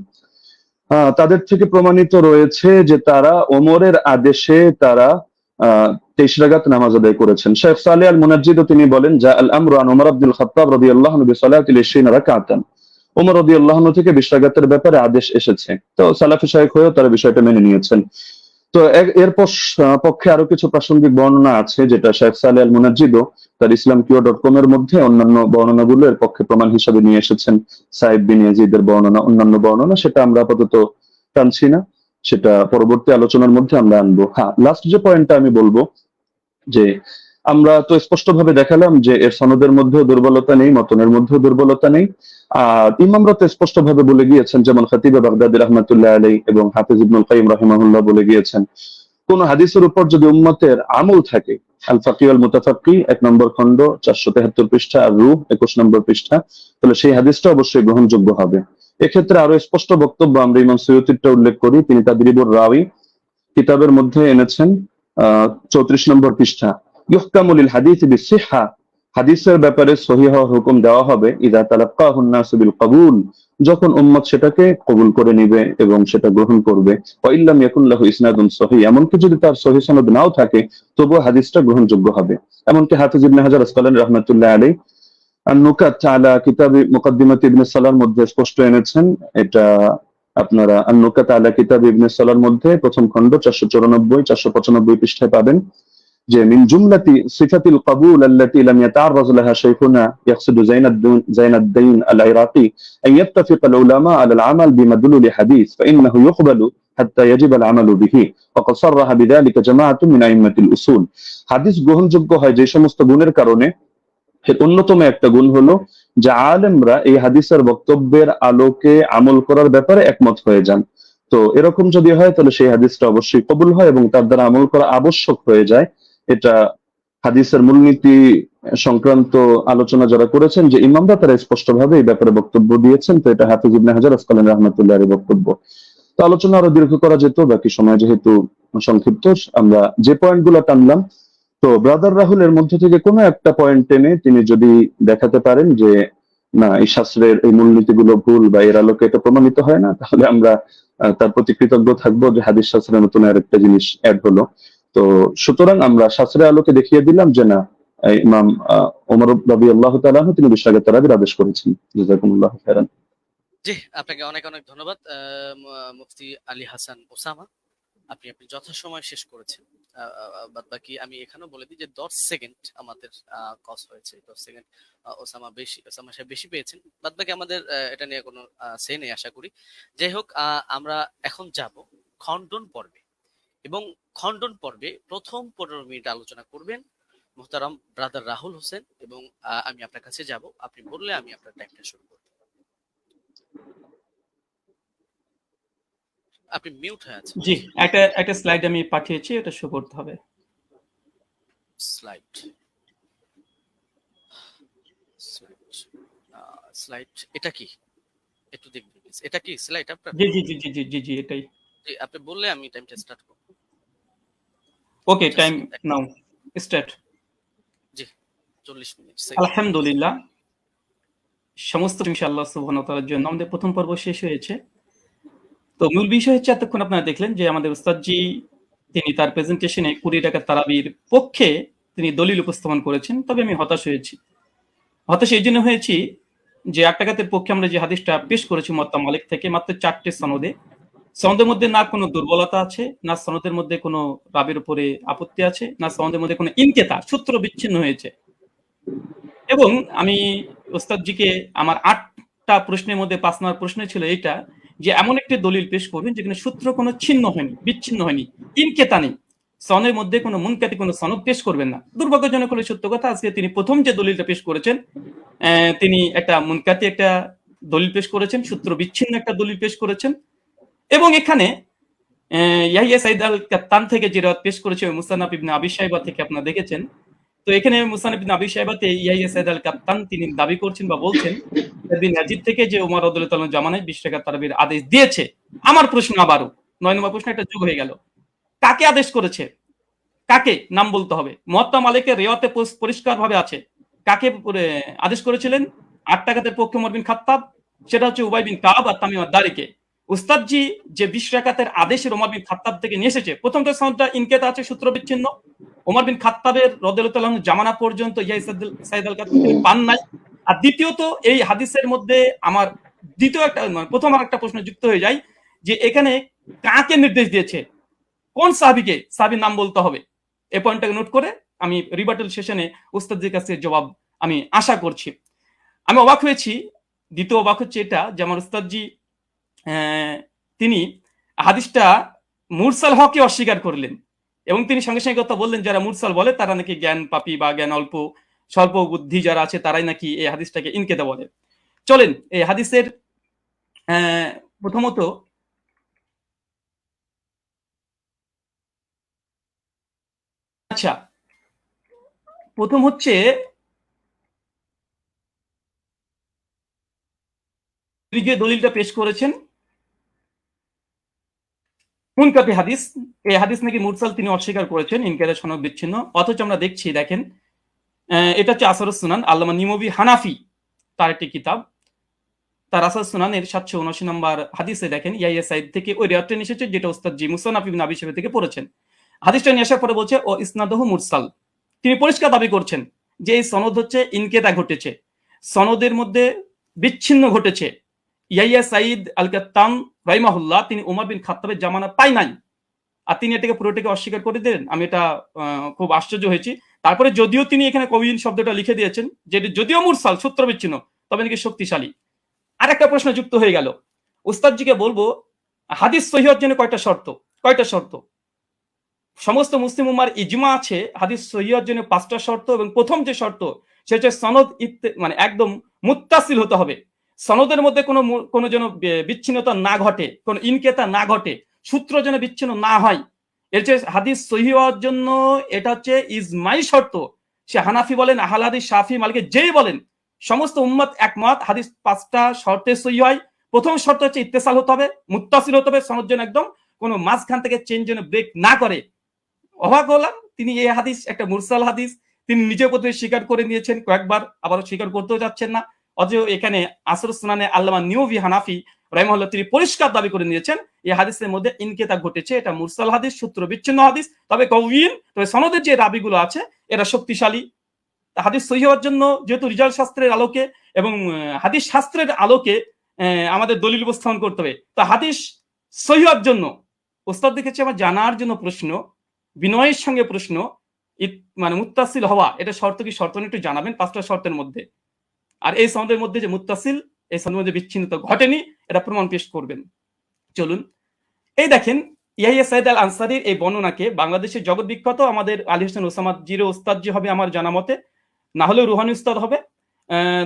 তাদের থেকে প্রমাণিত রয়েছে যে তারা ওমরের আদেশে তারা 23 রাকাত নামাজ আদায় করেছেন। শেখ সালেহ আল মুনাজ্জিদ তিনি বলেন, জা আল আমরু আন ওমর ইবনুল খাত্তাব রাদিয়াল্লাহু আনহু বিসালাতিল 20 রাকাতান, ওমর রাদিয়াল্লাহু আনহু থেকে 20 রাকাতের ব্যাপারে আদেশ এসেছে। তো সালাফি শায়খ হয়েও তারা বিষয়টা মেনে নিয়েছেন। তো এর পক্ষে আরো কিছু প্রাসঙ্গিক বর্ণনা আছে, যেটা শেখ সালেহ আল মুনাজ্জিদ তার islamqo.com এর মধ্যে অন্যান্য বর্ণনাগুলো এর পক্ষে প্রমাণ হিসেবে নিয়ে এসেছেন। সাইদ বিন ইয়াজিদের বর্ণনা, অন্যান্য বর্ণনা, সেটা আমরা আপাতত টানছি না, সেটা পরবর্তী আলোচনার মধ্যে আমরা আনবো। হ্যাঁ, লাস্ট যে পয়েন্টটা আমি বলবো, যে আমরা তো স্পষ্টভাবে দেখালাম যে এর সনদের মধ্যেও দুর্বলতা নেই, মতনের মধ্যেও দুর্বলতা নেই। আর ইমামরা তো স্পষ্টভাবে বলে গিয়েছেন, যেমন খতিব বাগদাদি রাহমাতুল্লাহি আলাইহি এবং হাফিজ ইবনুল কাইয়িম রাহিমাহুল্লাহ বলে গিয়েছেন, কোন হাদিসের উপর যদি উম্মতের আমল থাকে, আল ফাকি ওয়াল মুতাফাক্কি 1 নম্বর খন্ড 473 পৃষ্ঠা, আর রূহ 21 নম্বর পৃষ্ঠা, তাহলে সেই হাদিসটা অবশ্যই গ্রহণযোগ্য হবে। এক্ষেত্রে আরো স্পষ্ট বক্তব্য আমরা ইমাম সুয়ুতিরটা উল্লেখ করি। তিনি তাদরিবুর রাওয়ী কিতাবের মধ্যে এনেছেন 34 নম্বর পৃষ্ঠা, ইহকামু লিল হাদিস বিসিহহা, হাদিসের ব্যাপারে সহিহ হওয়ার হুকুম দেওয়া হবে ইযা তালাক্কাহুন নাসু বিল কবুল, যখন উম্মত সেটাকে কবুল করে নিবে এবং সেটা গ্রহণ করবে। ওয়া ইল্লাম ইয়াকুন লাহু ইসনাদুন সহিহ, এমনকি যদি তার সহিহ সনদ নাও থাকে তবুও হাদিসটা গ্রহণযোগ্য হবে। এমনকি হাফিজ ইবনে হাজার আসকালানী রাহমাতুল্লাহি আলাইহি আন-নুকাত আলা কিতাবি মুকদ্দিমাত ইবনে সালাহর মধ্যে স্পষ্ট এনেছেন। এটা আপনারা আন-নুকাত আলা কিতাবি ইবনে সালাহর মধ্যে প্রথম খন্ড 494 495 পৃষ্ঠায় পাবেন যে মিন জুমলাতি সিফাতিল কবুল আল্লাতী লাম ইয়াতাআররাজ লাহা শাইখুনা ইয়াকসিদু জাইনাদ্দিন আল ইরাকি আন ইয়াত্তাফিকা আল উলামা আলা আল আমাল বিমাদলুল হাদিস ফাইন্নাহু ইউকবালু হাত্তা ইয়াজিব আল আমালু বিহি ওয়া ক্বাদ সাররাহা বিযালিকা জামাআতুন মিন আইম্মাতিল উসুল। হাদিস গ্রহণযোগ্য হয় যে সমস্ত গুণের কারণে, এর অন্যতম একটা গুণ হলো যে আলেমরা এই হাদিসের বক্তব্যের আলোকে আমল করার ব্যাপারে একমত হয়ে যান। তো এরকম যদি হয় তাহলে সেই হাদিসটা অবশ্যই কবুল হয় এবং তার দ্বারা আমল করা আবশ্যক হয়ে যায়। এটা হাদিসের মূলনীতি সংক্রান্ত আলোচনা যারা করেছেন যে ইমামরা, তারা স্পষ্টভাবে এই ব্যাপারে বক্তব্য দিয়েছেন। তো এটা হাফিজ ইবনে হাজার আসকালানী রাহমাতুল্লাহি আলাইহির বক্তব্য। তো আলোচনা আরো দীর্ঘ করা যেত, বাকি সময় যেহেতু সংক্ষিপ্ত, আমরা যে পয়েন্টগুলো টানলাম, তো ব্রাদার রাহুলের মধ্যে থেকে কোনো একটা পয়েন্ট টেনে তিনি যদি দেখাতে পারেন যে না, এই শাস্ত্রের এই মূলনীতিগুলো ভুল বা এর আলোকে এটা প্রমাণিত হয় না, তাহলে আমরা তার প্রতি কৃতজ্ঞ থাকবো যে হাদিস শাস্ত্রের নতুন আরেকটা জিনিস অ্যাড হলো। তো সুতরাং আমরা শাস্ত্রের আলোকে দেখিয়ে দিলাম যে না, ইমাম ওমর রাদিয়াল্লাহু তাআলা আনহু তিনি 20 রাকাত তারাবির আদেশ করেছেন। জাযাকুমুল্লাহু খাইরান। জি, আপনাকে অনেক অনেক ধন্যবাদ মুফতি আলী হাসান ওসামা, আপনি যথাসময় শেষ করেছেন। বাদ বাকি আমি এখানেও বলে দিই যে 10 সেকেন্ড আমাদের কস্ট হয়েছে, 10 সেকেন্ড ওসামা সাহেব বেশি পেয়েছেন। বাদ বাকি আমাদের এটা নিয়ে কোনো সে নেই আশা করি। যাই হোক, আমরা এখন যাব খণ্ডন পর্বে, এবং খণ্ডন পর্বে প্রথম 15 মিনিট আলোচনা করবেন মুহতারাম ব্রাদার রাহুল হোসেন, এবং আমি আপনার কাছে যাব, আপনি বললে আমি আপনার টাইমটা শুরু করব। আপনি মিউট হয়ে আছেন। জি, একটা স্লাইড আমি পাঠিয়েছি, এটা শো করতে হবে। স্লাইড স্লাইড এটা কি একটু দেখবেন please। এটা কি স্লাইড আপনার? জি জি জি জি জি জি জি এটাই। জি, আপনি বললে আমি টাইমটা স্টার্ট করব। ওকে, Just টাইম এক নাও, মিনিট। স্টার্ট। জি, 40 মিনিট সেকেন্ড। আলহামদুলিল্লাহ, সমস্ত প্রশংসা আল্লাহ সুবহানাহু ওয়া তাআলার জন্য। আমাদের প্রথম পর্ব শেষ হয়েছে। তো মূল বিষয় হচ্ছে এতক্ষণ আপনারা দেখলেন যে আমাদের উস্তাদজি তিনি তার প্রেজেন্টেশনে 20 টাকার তারাবির পক্ষে তিনি দলিল উপস্থাপন করেছেন। তবে আমি হতাশ হয়েছি। হতাশ এইজন্য হয়েছি যে 8 টাকাতের পক্ষে আমরা যে হাদিসটা পেশ করেছি মুয়াত্তা মালিক থেকে মাত্র 4 টে সনদে। সনদের মধ্যে না কোনো দুর্বলতা আছে, না সনদের মধ্যে কোনো রাবির উপরে আপত্তি আছে, না সনদের মধ্যে কোনো ইনকেতা সূত্র বিচ্ছিন্ন হয়েছে। এবং আমি ওস্তাদজিকে আমার 8 টা প্রশ্নের মধ্যে 5 নম্বর প্রশ্ন ছিল এইটা যে এমন একটি দলিল পেশ করবেন যেখানে সূত্র কোনো ছিন্ন হয়নি, বিচ্ছিন্ন হয়নি, ইনকেতা নেই। সনের মধ্যে কোনো মুনকাতি কোনো সনদ পেশ করবেন না। দুর্ভাগ্যজনক হলে সত্য কথা, আজকে তিনি প্রথম যে দলিলটা পেশ করেছেন তিনি একটা মুনকাতি একটা দলিল পেশ করেছেন, সূত্র বিচ্ছিন্ন একটা দলিল পেশ করেছেন। এবং এখানে ইয়াহিয়া সাইদ আল কাত্তান থেকে যে রাত পেশ করেছে মুসান্নাফ ইবনে আবি শাইবা থেকে আপনারা দেখেছেন। তো এখানে মুসান্নাফ ইবনে আবি শাইবাতে ইয়াহিয়া সাইদ আল কাত্তান তিনি দাবি করছেন বা বলছেন ইবনে ইয়াজিদ থেকে যে ওমর রাদিয়াল্লাহু তাআলা জামানায় 20 টাকা তারাবির আদেশ দিয়েছে। আমার প্রশ্ন আবারও 9 নম্বর প্রশ্ন একটা যোগ হয়ে গেল। কাকে আদেশ করেছে? কাকে নাম বলতে হবে। মুয়াত্তা মালিকের রিওয়ায়াতে পরিষ্কারভাবে আছে। কাকে আদেশ করেছিলেন? 8 টাকাতের পক্ষে ওমর বিন খাত্তাব, সেটা হচ্ছে উবাই বিন কাব আর তামিম আদ-দারিকে। উস্তাদজি যে 20 রাকাতের আদেশের ওমর বিন খাত্তাব থেকে নিয়ে এসেছে, প্রথমত সনদটা ইনকেতা আছে, সূত্র বিচ্ছিন্ন। ওমর বিন খাত্তাবের রাদিয়াল্লাহু তাআলা জামানা পর্যন্ত সাইদ আল কাত্তাব তিনি পান নাই। আর দ্বিতীয়ত এই হাদিসের মধ্যে আমার দ্বিতীয় একটা প্রথম আরেকটা প্রশ্ন যুক্ত হয়ে যায় যে এখানে কাকে নির্দেশ দিয়েছে, কোন সাহাবীকে, সাহাবীর নাম বলতে হবে। এই পয়েন্টটাকে নোট করে আমি রিবাটাল সেশনে উস্তাদজির কাছে জবাব আমি আশা করছি। আমি অবাক হয়েছি, দ্বিতীয় অবাক হচ্ছে এটা যে আমার উস্তাদজি তিনি হাদিসটা মুরসাল হককে অস্বীকার করলেন এবং তিনি সঙ্গে সঙ্গে কথা বললেন যারা মুরসাল বলে তারা নাকি জ্ঞান পাপী বা জ্ঞান অল্প স্বল্প বুদ্ধি যারা আছে তারাই নাকি এই হাদিসটাকে ইনকেতা বলে। চলেন এই হাদিসের প্রথমত আচ্ছা প্রথম হচ্ছে যে দলিলটা পেশ করেছেন মুনকাতি হাদিস, এই হাদিস নাকি মুরসাল তিনি অস্বীকার করেছেন, ইনকারের সনদ বিচ্ছিন্ন। অথচ আমরা দেখছি দেখেন এটা হচ্ছে আসরুস সুনান, আল্লামা নিমবি হানাফি তার একটি কিতাব, তার আসরুস সুনানের 779 নম্বর হাদিসে দেখেন ইয়াহিয়া সাইদ থেকে ওই রিওয়ায়াতটা এসেছে যেটা উস্তাদ জি মুসান্নাফ ইবনে আবি শাইবা থেকে পড়েছেন। হাদিসটা নিয়ে আসার পরে বলছে ও ইসনাদহু মুরসাল, তিনি পরিষ্কার দাবি করছেন যে এই সনদ হচ্ছে ইনকেতা ঘটেছে, সনদের মধ্যে বিচ্ছিন্ন ঘটেছে। ইয়াহিয়া সাইদ আল কাত্তান রাহিমাহুল্লাহ তিনি ওমর বিন খাত্তাবের জামানা পাই নাই, আর তিনি এটাকে পুরোটাকে অস্বীকার করে দিলেন। আমি এটা খুব আশ্চর্য হয়েছি। তারপরে যদিও তিনি এখানে কবিন শব্দটা লিখে দিয়েছেন যে যদিও মুরসাল সূত্র বিচ্ছিন্ন তবে নাকি শক্তিশালী। আর একটা প্রশ্ন যুক্ত হয়ে গেল, উস্তাদজিকে বলবো হাদিস সহিহ হওয়ার জন্য কয়টা শর্ত? সমস্ত মুসলিম উম্মার ইজমা আছে হাদিস সহিহ হওয়ার জন্য 5টা শর্ত, এবং প্রথম যে শর্ত সেটা হচ্ছে সনদ মানে একদম মুত্তাসিল হতে হবে। সনদের মধ্যে কোনো যেন বিচ্ছিন্নতা না ঘটে, কোনো ইনকেতা না ঘটে, সূত্র যেন বিচ্ছিন্ন না হয়। এর যে হাদিস সহিহ হওয়ার জন্য এটা হচ্ছে ইজমাই শর্ত। সে হানাফি বলেন, আহলে হাদিস, শাফি, মালিকি যেই বলেন, সমস্ত উম্মত একমত হাদিস 5টা শর্তে সহিহ হয়। প্রথম শর্ত হচ্ছে ইত্তেসাল হতে হবে, মুত্তাসিল হতে হবে, সনদ যেন একদম কোনো মাঝখান থেকে চেঞ্জ যেন ব্রেক না করে। অবাক হলাম, তিনি এই হাদিস একটা মুরসাল হাদিস তিনি নিজে প্রথমে স্বীকার করে নিয়েছেন কয়েকবার, আবারও স্বীকার করতেও যাচ্ছেন না। অথচ এখানে আসরুস সুনানে আল্লামা নিউভি হানাফি রাহিমাহুল্লাহ তিনি পরিষ্কার দাবি করে নিয়েছেন এই হাদিসের মধ্যে ইনকেতা ঘটেছে, এটা মুরসাল হাদিস, সূত্র বিচ্ছিন্ন হাদিস, তবে কওয়িন, তবে সনদের যে রাবিগুলো আছে এরা শক্তিশালী। হাদিস সহিহ হওয়ার জন্য যেহেতু রিজাল শাস্ত্রের আলোকে এবং হাদিস শাস্ত্রের আলোকে আমাদের দলিল উপস্থাপন করতে হবে। তো হাদিস সহিহ হওয়ার জন্য ওস্তাদ দেখেছি আমার জানার জন্য প্রশ্ন, বিনয়ের সঙ্গে প্রশ্ন, মানে মুত্তাসিল হওয়া এটা শর্ত কি শর্ত একটু জানাবেন 5টা শর্তের মধ্যে। আর এই সনদের মধ্যে যে মুত্তাসিল, এই সনদের মধ্যে বিচ্ছিন্নতা ঘটেনি, এটা প্রমাণ পেশ করবেন। চলুন এই দেখেন ইয়াহিয়া সাইদ আল আনসারীর এই বর্ণনাকে বাংলাদেশের জগৎ বিখ্যাত আমাদের আলী হোসেন ওসামা জিরো উস্তাদ জি হবে আমার জানা মতে, না হলেও রুহানি উস্তাদ হবে।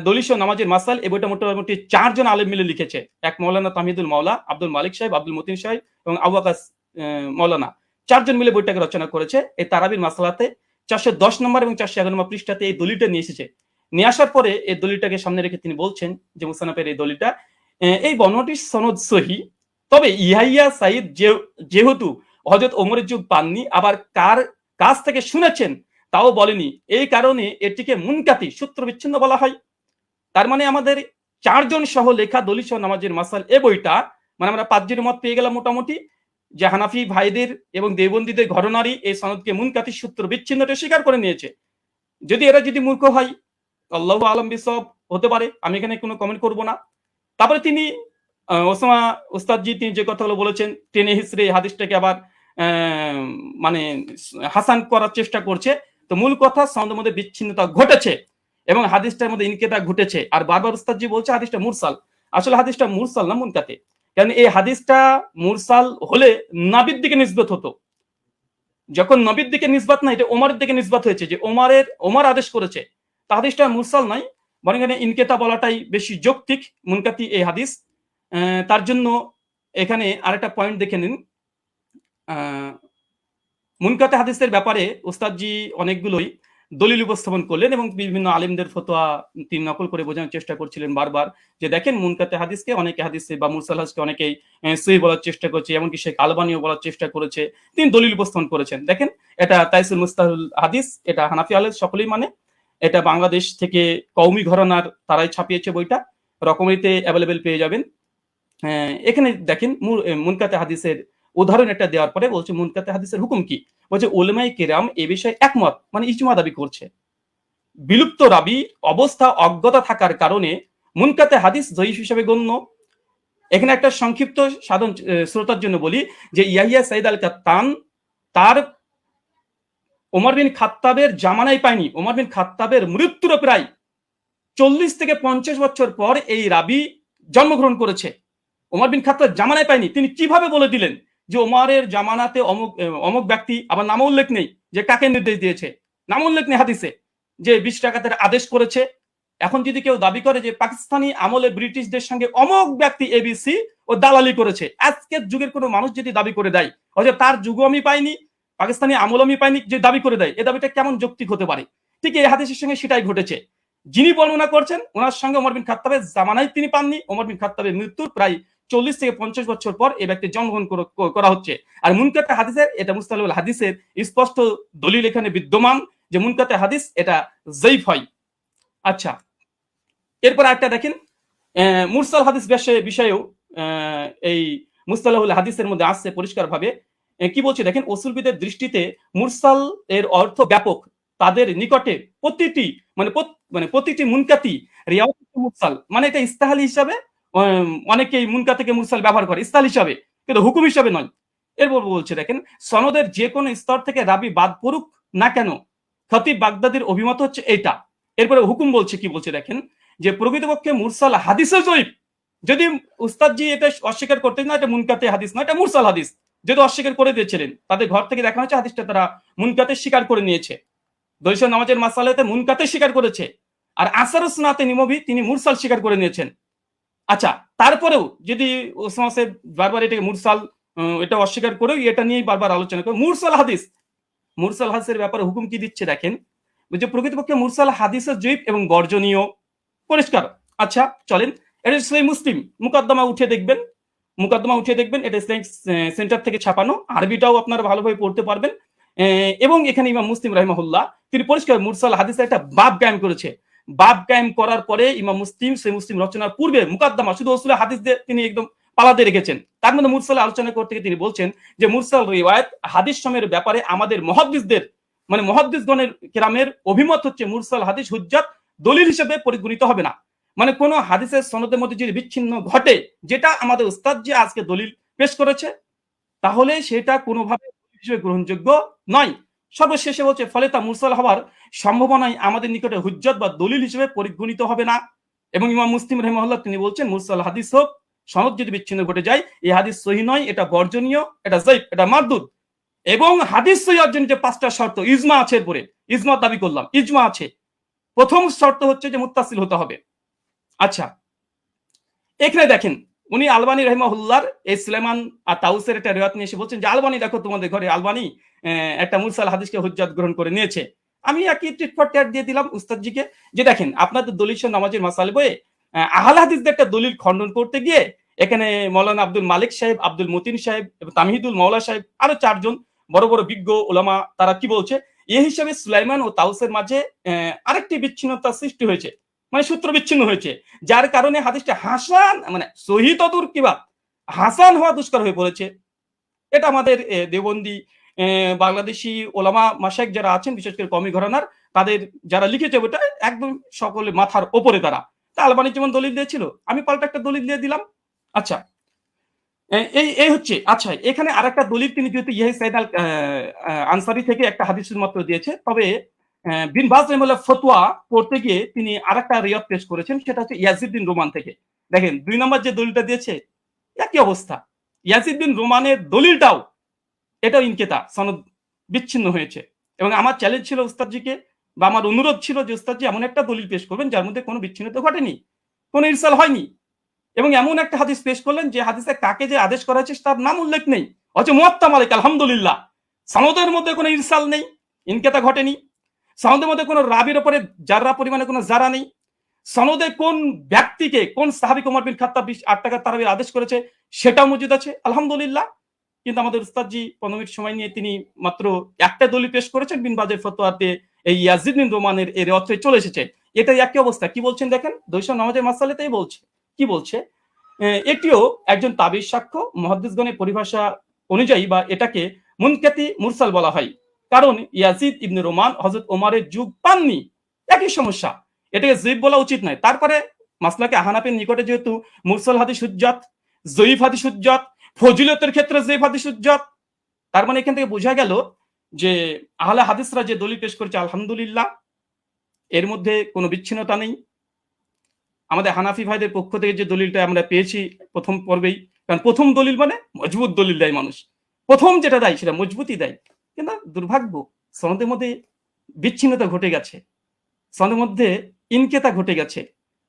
দলিশ নামাজের মাসাল এই বইটা মোটামুটি 4 জন আলেম মিলে লিখেছে, এক মৌলানা তাহিদুল মাওলা, আব্দুল মালিক সাহেব, আব্দুল মতিন সাহেব এবং আবু আকাস মৌলানা, 4 জন মিলে বইটাকে রচনা করেছে। এই তারাবির মাসালাতে 410 নম্বর এবং 411 নম্বর পৃষ্ঠাতে এই দলিলটা নিয়ে এসেছে নিয়ে আসার পরে এই দলিলটাকে সামনে রেখে তিনি বলছেন যে মুসানাফের এই দলিলটা এই বর্ণনাটির সনদ সহি, তবে ইয়াহিয়া সাইদ যেহেতু হযরত ওমরের যুগ পাননি, আবার কার কাছ থেকে শুনেছেন তাও বলেনি, এই কারণে এটিকে মুনকাতি সূত্র বিচ্ছিন্ন বলা হয়। তার মানে আমাদের 4 জন সহ লেখা দলিল সহ নামাজের মাসাল এ বইটা, মানে আমরা 5 জনের মত পেয়ে গেলাম মোটামুটি, যে হানাফি ভাইদের এবং দেওবন্দীদের ঘটনারই এই সনদকে মুনকাতি সূত্র বিচ্ছিন্নটা স্বীকার করে নিয়েছে। যদি এরা যদি মূর্খ হয়, আল্লাহু আলম বিসব, হতে পারে, আমি এখানে কোনো কমেন্ট করব না। তারপরে তিনি ওসামা উস্তাদজি তিনি যে কথাগুলো বলেছেন, টেনে হিসড়ে হাদিসটাকে আবার মানে হাসান করার চেষ্টা করছে। তো মূল কথা, সনদের মধ্যে বিচ্ছিন্নতা ঘটেছে এবং হাদিসটার মধ্যে ইনকিতা ঘটেছে। আর বারবার উস্তাদজি বলছে হাদিসটা মুরসাল, আসলে হাদিসটা মুরসাল না মুনকাতে, কারণ এই হাদিসটা মুরসাল হলে নবীর দিকে নিসবত হতো। যখন নবীর দিকে নিসবত না, এটা ওমরের দিকে নিসবত হয়েছে, যে ওমর আদেশ করেছে, তা হাদিসটা মুরসাল নাই, বরং এখানে ইনকেতা বলাটাই বেশি যৌক্তিক, মুনকাতি এই হাদিস। তার জন্য এখানে আরেকটা পয়েন্ট দেখে নিন। মুনকাতে হাদিসের ব্যাপারে উস্তাদজি অনেকগুলোই দলিল উপস্থাপন করলেন এবং বিভিন্ন আলেমদের ফতোয়া তিনি নকল করে বোঝানোর চেষ্টা করছিলেন বারবার, যে দেখেন মুনকাতে হাদিসকে অনেকে হাদিসে বা মুরসাল হাদিসকে অনেকেই সহিহ বলার চেষ্টা করছে, এমনকি শেখ আলবানিও বলার চেষ্টা করেছে, তিনি দলিল উপস্থাপন করেছেন। দেখেন, এটা তাইসুল মুস্তাহুল হাদিস, এটা হানাফি আলেম সকলেই মানে, এটা বাংলাদেশ থেকে কওমি ঘরানার তারাই ছাপিয়েছে বইটা, রকমারিতে অ্যাভেলেবেল পেয়ে যাবেন। এখানে দেখেন মুনকাতে হাদিসের উদাহরণ একটা দেওয়ার পরে বলছে মুনকাতে হাদিসের হুকুম কি, বলছে উলামায়ে কেরাম এ বিষয়ে একমত, মানে ইজমা দাবি করছে। বিলুপ্ত রাবি অবস্থা অজ্ঞতা থাকার কারণে মুনকাতে হাদিস জয়ীফ হিসেবে গণ্য। এখানে একটা সংক্ষিপ্ত সাধারণ শ্রোতার জন্য বলি, যে ইয়াহিয়া সাইদ আল কাত্তান তার ওমর বিন খাত্তাবের জামানায় পায়নি, ওমর বিন খাত্তাবের মৃত্যুর প্রায় 40 থেকে 50 বছর পর এই রাবি জন্মগ্রহণ করেছে। ওমর বিন খাত্তাব জামানায় পায়নি। তিনি কিভাবে বলে দিলেন যে ওমরের জামানাতে অমুক ব্যক্তি, আবার নাম উল্লেখ নেই যে কাকে নির্দেশ দিয়েছে, নাম উল্লেখ নেই হাদিসে, যে 20 টাকাতের আদেশ করেছে। এখন যদি কেউ দাবি করে যে পাকিস্তানি আমলে ব্রিটিশদের সঙ্গে অমুক ব্যক্তি এবিসি ও দালালি করেছে, আজকের যুগের কোনো মানুষ যদি দাবি করে দেয়, হয়তো তার যুগও আমি পাইনি, পাকিস্তানি আমল আমি পাইনি, যে দাবি করে দেয়, এই দাবিটা কেমন যৌক্তিক হতে পারে? ঠিক এই হাদিসের সঙ্গে সেটাই ঘটেছে। যিনি বর্ণনা করছেন ওনার সঙ্গে ওমর বিন খাত্তাবের জামানায় তিনি পাননি, ওমর বিন খাত্তাবের মৃত্যুর প্রায় 40 থেকে 50 বছর পর এই ব্যক্তি জন্মগ্রহণ করা হচ্ছে। আর মুনকাতে হাদিসের, এটা মুস্তালাহুল হাদিসের স্পষ্ট দলিল এখানে বিদ্যমান যে মুনকাতে হাদিস এটা জয়ীফ হয়। আচ্ছা, এরপর একটা দেখেন, মুরসাল হাদিস বিষয়েও এই মুস্তালাহুল হাদিসের মধ্যে আসছে পরিষ্কারভাবে। কি বলছে দেখেন, উসুলবিদের দৃষ্টিতে মুরসাল এর অর্থ ব্যাপক, তাদের নিকটে প্রতিটি মুনকাতি রিওয়ায়াত মুরসাল, মানে এটা ইস্তাহালি হিসাবে অনেকেই মুনকাতিকে মুরসাল ব্যবহার করে ইস্তাহাল হিসাবে, কিন্তু হুকুম হিসাবে নয়। এরপর বলছে দেখেন, সনদের যে কোনো স্তর থেকে রাবি বাদ পড়ুক না কেন, খতিব বাগদাদির অভিমত হচ্ছে এইটা। এরপরে হুকুম বলছে, কি বলছে দেখেন, যে প্রকৃতপক্ষে মুরসাল হাদিসের জয়ীফ, যদি উস্তাদজি এটা অস্বীকার করতেন না এটা মুনকাতে হাদিস না, এটা মুরসাল হাদিস, যদি অস্বীকার করে দিয়েছিলেন, তাদের ঘর থেকে দেখানো হচ্ছে হাদিসটা তারা মুনকাতে স্বীকার করে নিয়েছে, দৈশ নামাজের মাসালাতে মুনকাতে স্বীকার করেছে, আর আসারুস সুন্নাতে নিমবি তিনি মুরসাল স্বীকার করে নিয়েছেন। আচ্ছা, তারপরেও যদি ওসামা সাহেব বারবার এটাকে মুরসাল এটা অস্বীকার করেও এটা নিয়েই বারবার আলোচনা করে, মুরসাল হাদিসের ব্যাপারে হুকুম কি দিচ্ছে দেখেন, যে প্রকৃতপক্ষে মুরসাল হাদিসের জয়ীফ এবং বর্জনীয়, পরিষ্কার। আচ্ছা চলেন, এটা সহিহ মুসলিম মুকদ্দমা উঠে দেখবেন, এটা ইসলামিক সেন্টার থেকে ছাপানো, আরবিটাও আপনারা ভালোভাবে পড়তে পারবেন। এবং এখানে ইমাম মুসলিম রাহিমাহুল্লাহ তিনি পরিষ্কার মুরসাল হাদিসের একটা বাব কায়েম করেছে। বাব কায়েম করার পরে ইমাম মুসলিম সহিহ মুসলিম রচনার পূর্বে মুকদ্দমা শুধু রাসূলের হাদিস দিয়ে তিনি একদম পালাতে রেখেছেন। তার মধ্যে মুরসাল আলোচনা করতে গিয়ে তিনি বলছেন যে মুরসাল রিওয়ায়াত হাদিস সময়ের ব্যাপারে আমাদের মুহাদ্দিসদের, মানে মুহাদ্দিসগণের কেরামের অভিমত হচ্ছে মুরসাল হাদিস হুজ্জাত দলিল হিসেবে পরিগণিত হবে না। মানে কোন হাদিসের সনদের মধ্যে যদি বিচ্ছিন্ন ঘটে, যেটা আমাদের উস্তাদ যে আজকে দলিল পেশ করেছে, তাহলে সেটা কোনোভাবে হিসেবে গ্রহণযোগ্য নয়। সর্বশেষে বলছে ফলে তা মুরসাল হওয়ার সম্ভাবনায় আমাদের নিকটে হুজ্জত বা দলিল হিসেবে পরিগণিত হবে না। এবং ইমাম মুসলিম রাহিমাহুল্লাহ তিনি বলছেন মুরসাল হাদিস হোক, সনদ যদি বিচ্ছিন্ন ঘটে যায়, এই হাদিস সহিহ নয়, এটা বর্জনীয়, এটা যায়িফ, এটা মারদুদ। এবং হাদিস সহিহ অর্জনের যে 5টা শর্ত, ইজমা আছে, এরপরে ইজমা দাবি করলাম, ইজমা আছে। প্রথম শর্ত হচ্ছে যে মুত্তাসিল হতে হবে। আচ্ছা, এখানে দেখেন উনি আলবানী রাহিমাহুল্লাহর এই সুলাইমান আর তাউসের একটা রিওয়ায়াত নিয়ে এসে বলছেন যে আলবানী দেখো তোমাদের ঘরে আলবানী একটা মুরসাল হাদিসকে হুজ্জাত গ্রহণ করে নিয়েছে। আমি একই টিট ফর ট্যাট দিয়ে দিলাম উস্তাদজিকে, যে দেখেন আপনাদের দলিল নামাজের মাসাল বইয়ে আহলে হাদিসদের একটা দলিল খণ্ডন করতে গিয়ে এখানে মৌলানা আব্দুল মালিক সাহেব, আব্দুল মতিন সাহেব এবং তামহিদুল মাওলা সাহেব আরো 4 জন বড় বড় বিজ্ঞ ওলামা, তারা কি বলছে, এই হিসাবে সুলাইমান ও তাউসের মাঝে আরেকটি বিচ্ছিন্নতা সৃষ্টি হয়েছে, মানে সূত্র বিচ্ছিন্ন হয়েছে, যার কারণে হাদিসটা হাসান, মানে সহিহ তদুর কিবা হাসান হওয়া দুষ্কর হয়ে পড়েছে। এটা আমাদের দেওবন্দি বাংলাদেশি ওলামা মাশায়েখ যারা আছেন, বিশেষ করে কওমি ঘরানার, তাদের যারা লিখেছে ওটা একদম সকলে মাথার ওপরে তারা। তা আলবানি যেমন দলিল দিয়েছিল, আমি পাল্টা একটা দলিল দিয়ে দিলাম। আচ্ছা, এই হচ্ছে। আচ্ছা, এখানে আরেকটা দলিল তিনি যেহেতু ইয়াহি সাইদ আল আনসারি থেকে একটা হাদিস মাত্র দিয়েছে, তবে বিন বাজ রাহিমাহুল্লাহ ফতোয়া পড়তে গিয়ে তিনি আরেকটা রিওয়ায়াত পেশ করেছেন, সেটা হচ্ছে ইয়াজিদ বিন রোমান থেকে। দেখেন 2 নম্বর যে দলিলটা দিয়েছে একই অবস্থা, ইয়াজিদ বিন রোমানের দলিলটাও এটাও ইনকেতা, সনদ বিচ্ছিন্ন হয়েছে। এবং আমার চ্যালেঞ্জ ছিল উস্তাদজিকে, বা আমার অনুরোধ ছিল যে উস্তাদজি এমন একটা দলিল পেশ করবেন যার মধ্যে কোনো বিচ্ছিন্নতা ঘটেনি, কোনো ইরসাল হয়নি, এবং এমন একটা হাদিস পেশ করলেন যে হাদিসে কাকে যে আদেশ করা হয়েছে তার নাম উল্লেখ নেই, অথচ মুয়াত্তা মালিক আলহামদুলিল্লাহ সনদের মধ্যে কোনো ইরসাল নেই, ইনকেতা ঘটেনি, সনদের মধ্যে কোনো রাবির উপরে জাররা পরিমাণে কোনো জারা নেই, সনদে কোন ব্যক্তিকে কোন সাহাবী ওমর বিন খাত্তাব 8 টাকা তারাবির আদেশ করেছে সেটাও মজুদ আছে আলহামদুলিল্লাহ। কিন্তু আমাদের উস্তাদজি 15 মিনিট সময় নিয়ে তিনি মাত্র একটা দলিল পেশ করেছেন, বিন বাজের ফতোয়াতে এই ইয়াজিদ বিন রোমানের এর অর্থে চলে এসেছে। এটাই একই অবস্থা। কি বলছেন দেখেন, 200 নামাজের মাসালাতেই বলছে, কি বলছে, এটিও একজন তাবিজ সাক্ষ্য, মুহাদ্দিসগণের পরিভাষা অনুযায়ী বা এটাকে মুনকাতি মুরসাল বলা হয়, কারণ ইয়াজিদ ইবনে রোমান হযরত ওমরের যুগ পাননি, একই সমস্যা, এটাকে যঈফ বলা উচিত নয়। তারপরে মাসলাকে হানাফির নিকটে যেহেতু মুরসাল হাদিস হুজ্জাত, যঈফ হাদিস হুজ্জাত, ফজিলতের ক্ষেত্রে যঈফ হাদিস হুজ্জাত, তার মানে এখান থেকে বোঝা গেল যে আহলে হাদিসরা যে দলিল পেশ করেছে আলহামদুলিল্লাহ এর মধ্যে কোনো বিচ্ছিন্নতা নেই। আমাদের হানাফি ভাইদের পক্ষ থেকে যে দলিলটা আমরা পেয়েছি প্রথম পর্বেই, কারণ প্রথম দলিল মানে মজবুত দলিল দেয় মানুষ, প্রথম যেটা দেয় সেটা মজবুতই দেয়, কিন্তু দুর্ভাগ্য সনদের মধ্যে বিচ্ছিন্নতা ঘটে গেছে, সনদের মধ্যে ইনকেতা ঘটে গেছে,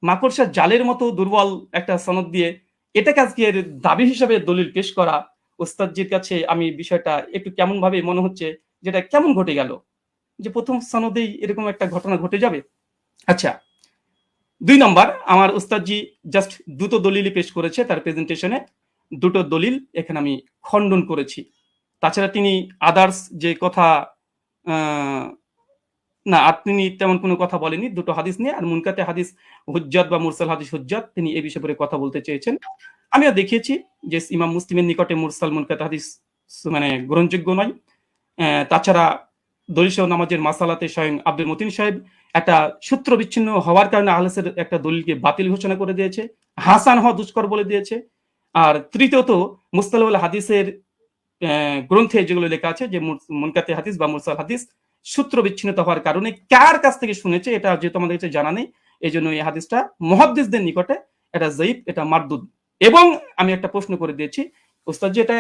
মাকড়সার জালের মতো দুর্বল একটা সনদ দিয়ে এটাকে আজকে দাবি হিসাবে দলিল পেশ করা, ওস্তাদজির কাছে আমি বিষয়টা একটু কেমন ভাবে মনে হচ্ছে, যেটা কেমন ঘটে গেল, যে প্রথম সনদেই এরকম একটা ঘটনা ঘটে যাবে। আচ্ছা, 2 নম্বর, আমার উস্তাদজি জাস্ট 2টো দলিলই পেশ করেছে তার প্রেজেন্টেশনে, 2টো দলিল এখানে আমি খণ্ডন করেছি। তাছাড়া তিনি আদার্স যে কথা না, তিনি তেমন কোনো কথা বলেনি, 2টো হাদিস নিয়ে, আর মুনকাতে হাদিস হুজ্জাত বা মুরসাল হাদিস হুজ্জাত তিনি এই বিষয়ে কথা বলতে চেয়েছেন। আমিও দেখিয়েছি যে ইমাম মুসলিমের নিকটে মুরসাল মুনকাতে হাদিস মানে গ্রহণযোগ্য নয়। তাছাড়া দলিল নামাজের মাসালাতে স্বয়ং আব্দুল মতিন সাহেব একটা সূত্র বিচ্ছিন্ন হওয়ার কারণে আহলেসের একটা দলিলকে বাতিল ঘোষণা করে দিয়েছে, হাসান হওয়া দুষ্কর বলে দিয়েছে। আর তৃতীয়ত মুস্তালাহুল হাদিসের গ্রন্থে যেগুলো লেখা আছে যে মুনকাতে হাদিস বা মুরসাল হাদিস সূত্র বিচ্ছিন্নতা হওয়ার কারণে কার কাছ থেকে শুনেছে এটা যেহেতু আমাদের কাছে জানা নেই, এই জন্য এই হাদিসটা মুহাদ্দিসদের নিকটে এটা যায়িফ, এটা মারদুদ। এবং আমি একটা প্রশ্ন করে দিয়েছি ওস্তাদ, যে এটা